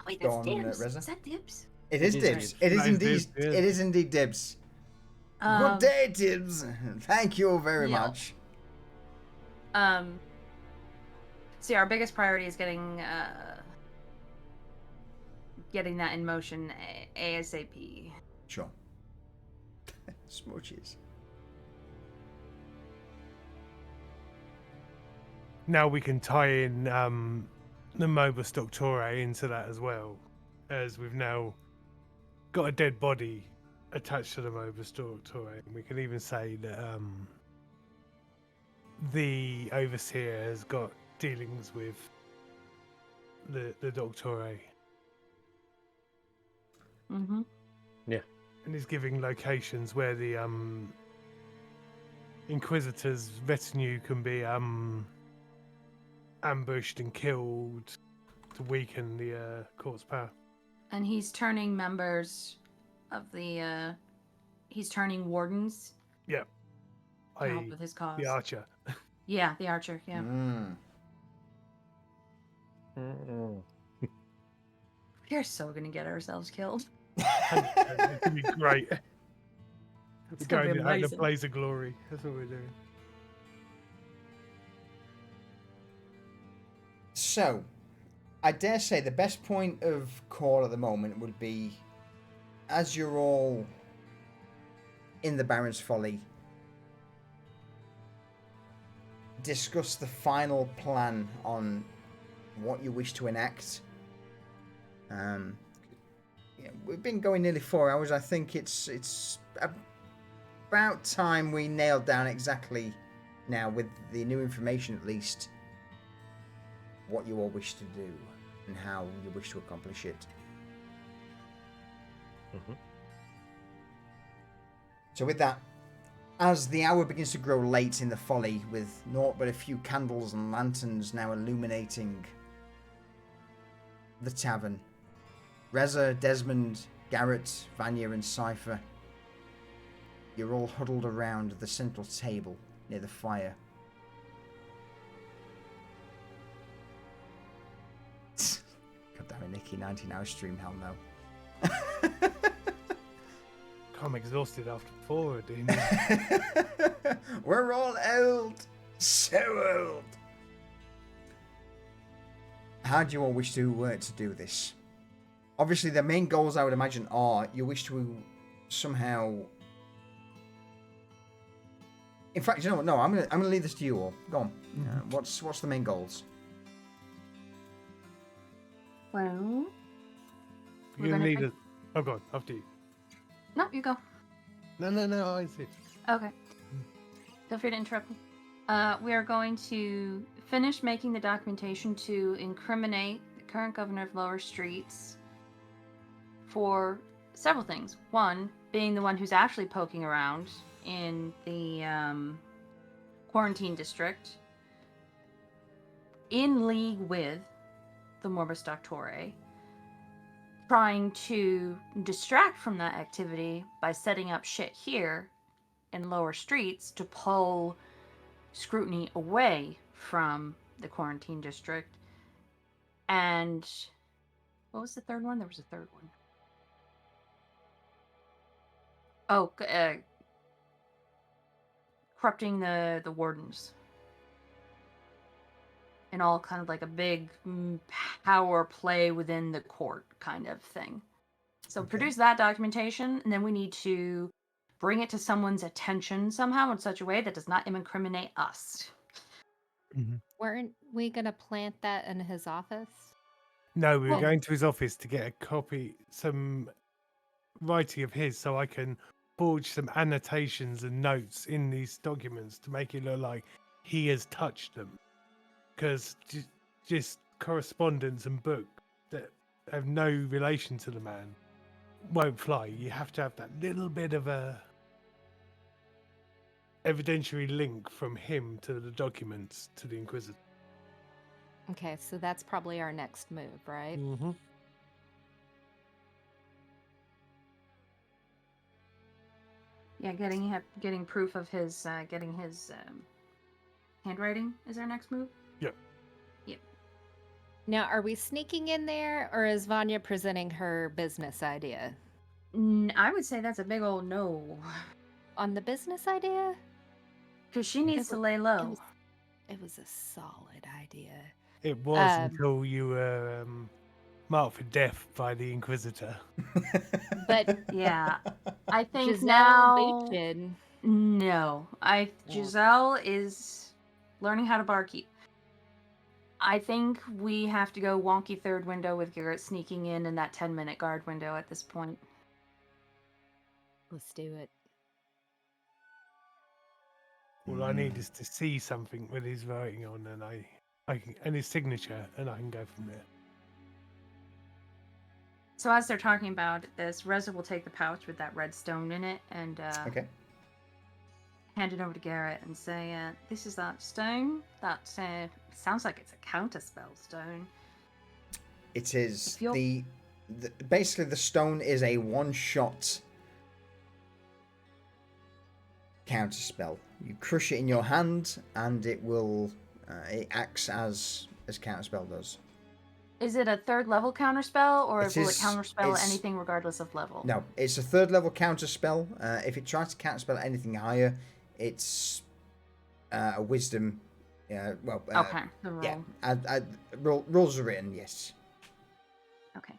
Wait, Go that's on, dibs. Reza. Is that dibs? It is It is dibs. dibs. It is Nice indeed. dibs, yeah. It is indeed dibs. Good day, Dibs. Thank you very Yeah. much. See, our biggest priority is getting that in motion ASAP. Sure. Smooches. Now we can tie in the Mobus Doctore into that as well, as we've now got a dead body attached to the Mobus Doctore. And we can even say that the Overseer has got dealings with the Doctore Mm-hmm. and is giving locations where the Inquisitor's retinue can be ambushed and killed to weaken the court's power. And he's turning members of the, he's turning wardens Yeah. to help with his cause. The archer. Yeah, the archer, yeah. We're so gonna get ourselves killed. It's gonna be great. It's We're gonna going be out in a amazing. blaze of glory. That's what we're doing. So, I dare say the best point of call at the moment would be, as you're all in the Baron's Folly, discuss the final plan on what you wish to enact. We've been going nearly 4 hours. I think it's about time we nailed down exactly now, with the new information at least, what you all wish to do and how you wish to accomplish it. So with that, as the hour begins to grow late in the Folly, with naught but a few candles and lanterns now illuminating the tavern, Reza, Desmond, Garrett, Vanya and Cypher, you're all huddled around the central table near the fire. God damn it, Nikki, 19-hour stream, hell no. I'm exhausted after 4, dude. We're all old. So old. How do you all wish to do this? Obviously, the main goals, I would imagine, are you wish to somehow... In fact, you know what? No, I'm gonna leave this to you all. Go on. What's the main goals? Well, we're You gonna need take- a... Oh, God, after you. No, you go. No, I see. Okay. Feel free to interrupt me. We are going to finish making the documentation to incriminate the current governor of Lower Streets for several things. One, being the one who's actually poking around in the quarantine district in league with the Morbus Doctore, trying to distract from that activity by setting up shit here in Lower Streets to pull scrutiny away from the quarantine district. And what was the third one? There was a third one. Oh, corrupting the wardens. And all kind of like a big power play within the court kind of thing. So produce that documentation, and then we need to bring it to someone's attention somehow in such a way that does not incriminate us. Weren't we gonna plant that in his office? No, we were Well- going to his office to get a copy, some writing of his, so I can forge some annotations and notes in these documents to make it look like he has touched them. Because just correspondence and book that have no relation to the man won't fly. You have to have that little bit of a evidentiary link from him to the documents to the Inquisitor. Okay, so that's probably our next move, right? Mm-hmm. Yeah, getting proof of his handwriting is our next move. Yep. Yep. Now, are we sneaking in there, or is Vanya presenting her business idea? I would say that's a big old no, On the business idea? because she needs to lay low. It was a solid idea. It was until you were marked for death by the Inquisitor. But Yeah, I think Giselle now. Bündchen- No, Yeah. Giselle is learning how to barkeep. I think we have to go wonky third window with Garrett sneaking in that 10-minute guard window at this point. Let's do it. All I need is to see something with his writing on, and I can, and his signature, and I can go from there. So as they're talking about this, Reza will take the pouch with that red stone in it and Okay. hand it over to Garrett and say, "This is that stone. That sounds like it's a counterspell stone." It is If you're- the basically the stone is a one-shot counter spell. You crush it in your hand, and it will it acts as counter spell does. Is it a third level counter spell, or It will is- it counter spell it's- anything regardless of level? No, it's a third level counter spell. If it tries to counter spell anything higher, it's a wisdom. Okay, the roll. Yeah, rules are written. Yes. Okay.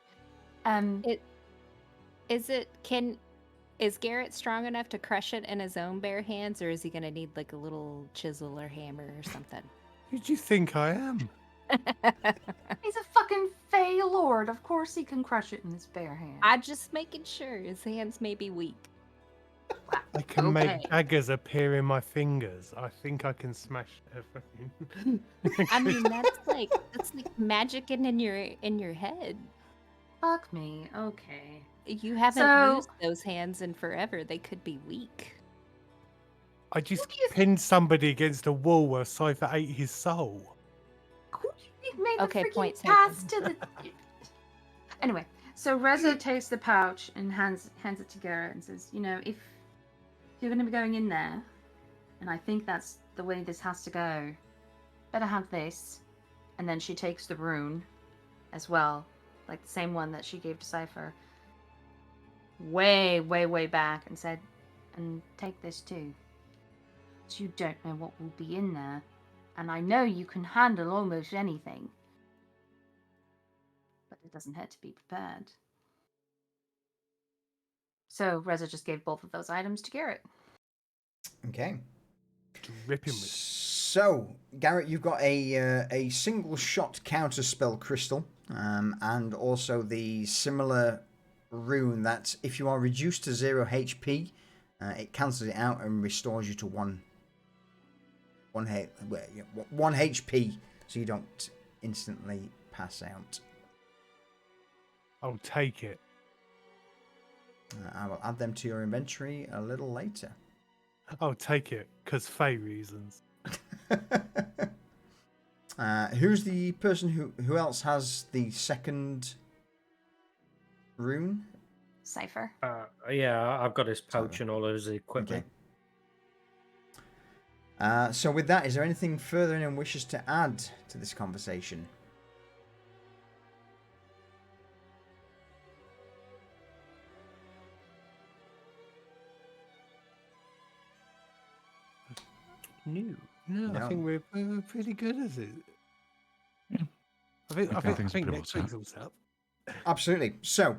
Is Garrett strong enough to crush it in his own bare hands, or is he gonna need like a little chisel or hammer or something? Who do you think I am? He's a fucking Fey Lord. Of course he can crush it in his bare hand. I'm just making sure his hands may be weak. I can Okay. make daggers appear in my fingers. I think I can smash everything. I mean, that's like magic in your head. Fuck me. Okay. You haven't So- used those hands in forever. They could be weak. I just Who do you pinned somebody against a wall where Cypher ate his soul. Who do you think made Okay, the freaking point pass to taken. the? Anyway, so Reza takes the pouch and hands it to Garrett and says, "You know, if you're going to be going in there, and I think that's the way this has to go, better have this." And then she takes the rune as well, like the same one that she gave to Cypher, way, way, way back, and said, "And take this too. You don't know what will be in there, and I know you can handle almost anything, but it doesn't hurt to be prepared." So Reza just gave both of those items to Garrett. Okay. Rip him with. So, Garrett, you've got a single shot counter spell crystal, and also the similar rune that if you are reduced to 0 HP, it cancels it out and restores you to 1 HP, so you don't instantly pass out. I'll take it. I will add them to your inventory a little later. I'll take it, because Faye reasons. Who's the person who else has the second rune? Cypher. Yeah, I've got his pouch and all of his equipment. Okay. So with that, is there anything further anyone wishes to add to this conversation? No, No. I think we're pretty good at it. Yeah. I think I think things are next pretty well week's all set up. Absolutely. So,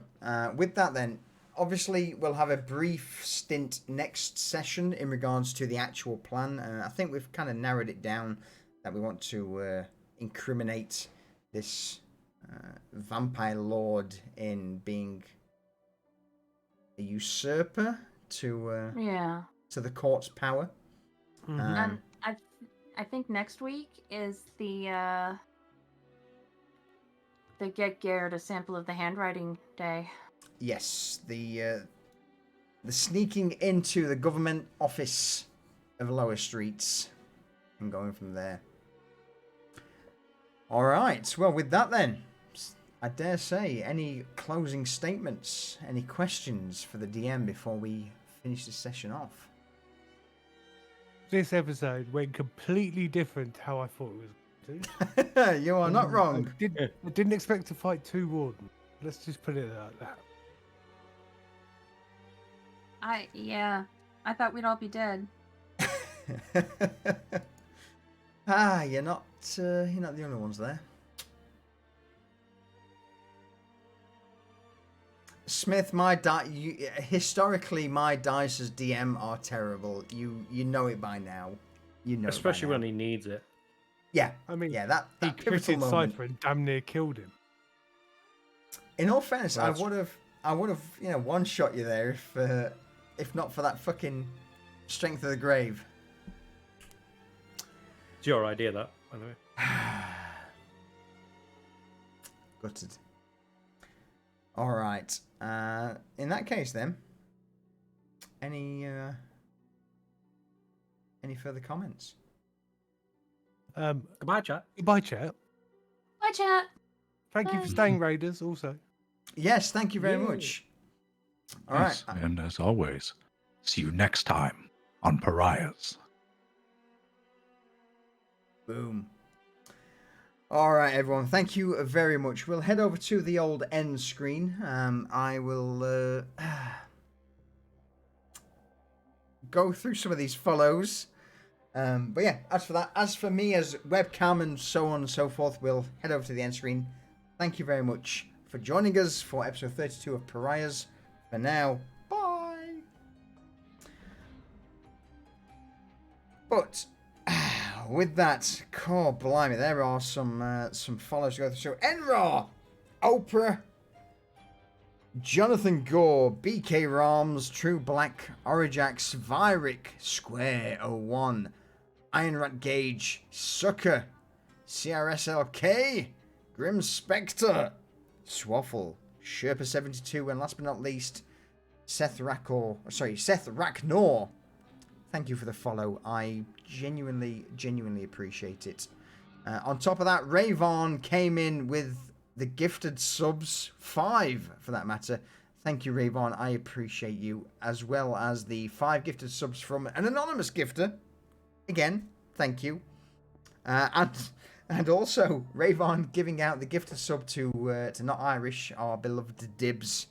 with that then, obviously we'll have a brief stint next session in regards to the actual plan. I think we've kind of narrowed it down that we want to incriminate this vampire lord in being a usurper to Yeah. the court's power. Mhm. And I think next week is the get Garrett a sample of the handwriting day. Yes, the sneaking into the government office of Lower Streets and going from there. All right. Well, with that then, I dare say, any closing statements, any questions for the DM before we finish this session off? This episode went completely different to how I thought it was going to. You are not wrong. I didn't expect to fight 2 wardens. Let's just put it like that. I thought we'd all be dead. You're not the only ones there. Smith, historically my dice as DM are terrible. You know it by now. You know, Especially it by when now. he needs it. Yeah, I mean, yeah, that he pivotal critted moment. Cypher and damn near killed him. In all fairness, Well, I would have one shot you there if not for that fucking strength of the grave. It's your idea, that, by the way. Gutted. All right. In that case, then, any further comments? Goodbye, chat. Goodbye, chat. Bye, chat. Thank you for Bye. staying, Raiders, also. Yes, thank you very Yay. much. All right. Yes, and as always, see you next time on Pariahs. Boom. All right, everyone. Thank you very much. We'll head over to the old end screen. I will go through some of these follows. But yeah, as for that, as for me as webcam and so on and so forth, we'll head over to the end screen. Thank you very much for joining us for episode 32 of Pariahs. For now, bye. But with that, God blimey, there are some follows to go through. So Enra, Oprah, Jonathan Gore, BK Rams, True Black, Orijax, Vyric, Square 01, Iron Rat Gauge, Sucker, CRSLK, Grim Spectre, Swaffle, Sherpa 72, and last but not least, Seth Racknor. Thank you for the follow. I genuinely appreciate it. On top of that, Rayvon came in with the gifted subs, 5 for that matter. Thank you, Rayvon. I appreciate you. As well as the 5 gifted subs from an anonymous gifter. Again, thank you. And also, Rayvon giving out the gifted sub to Not Irish, our beloved Dibs.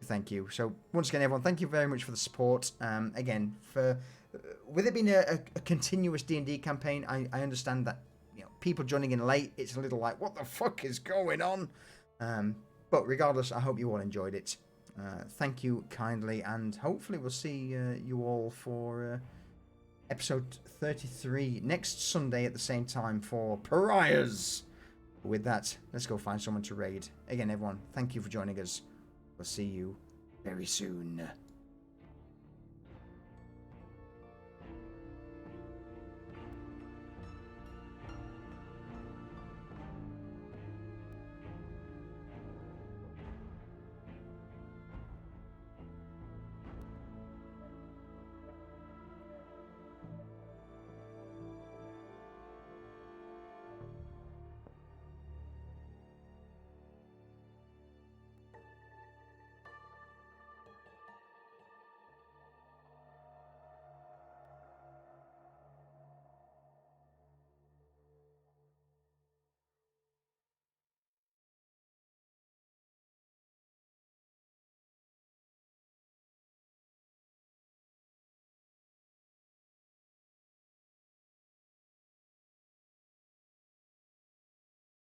Thank you. So, once again, everyone, thank you very much for the support. Again, with it being a continuous D&D campaign, I understand that people joining in late, it's a little like, what the fuck is going on? But regardless, I hope you all enjoyed it. Thank you kindly, and hopefully we'll see you all for episode 33 next Sunday at the same time for Pariahs. With that, let's go find someone to raid. Again, everyone, thank you for joining us. We'll see you very soon.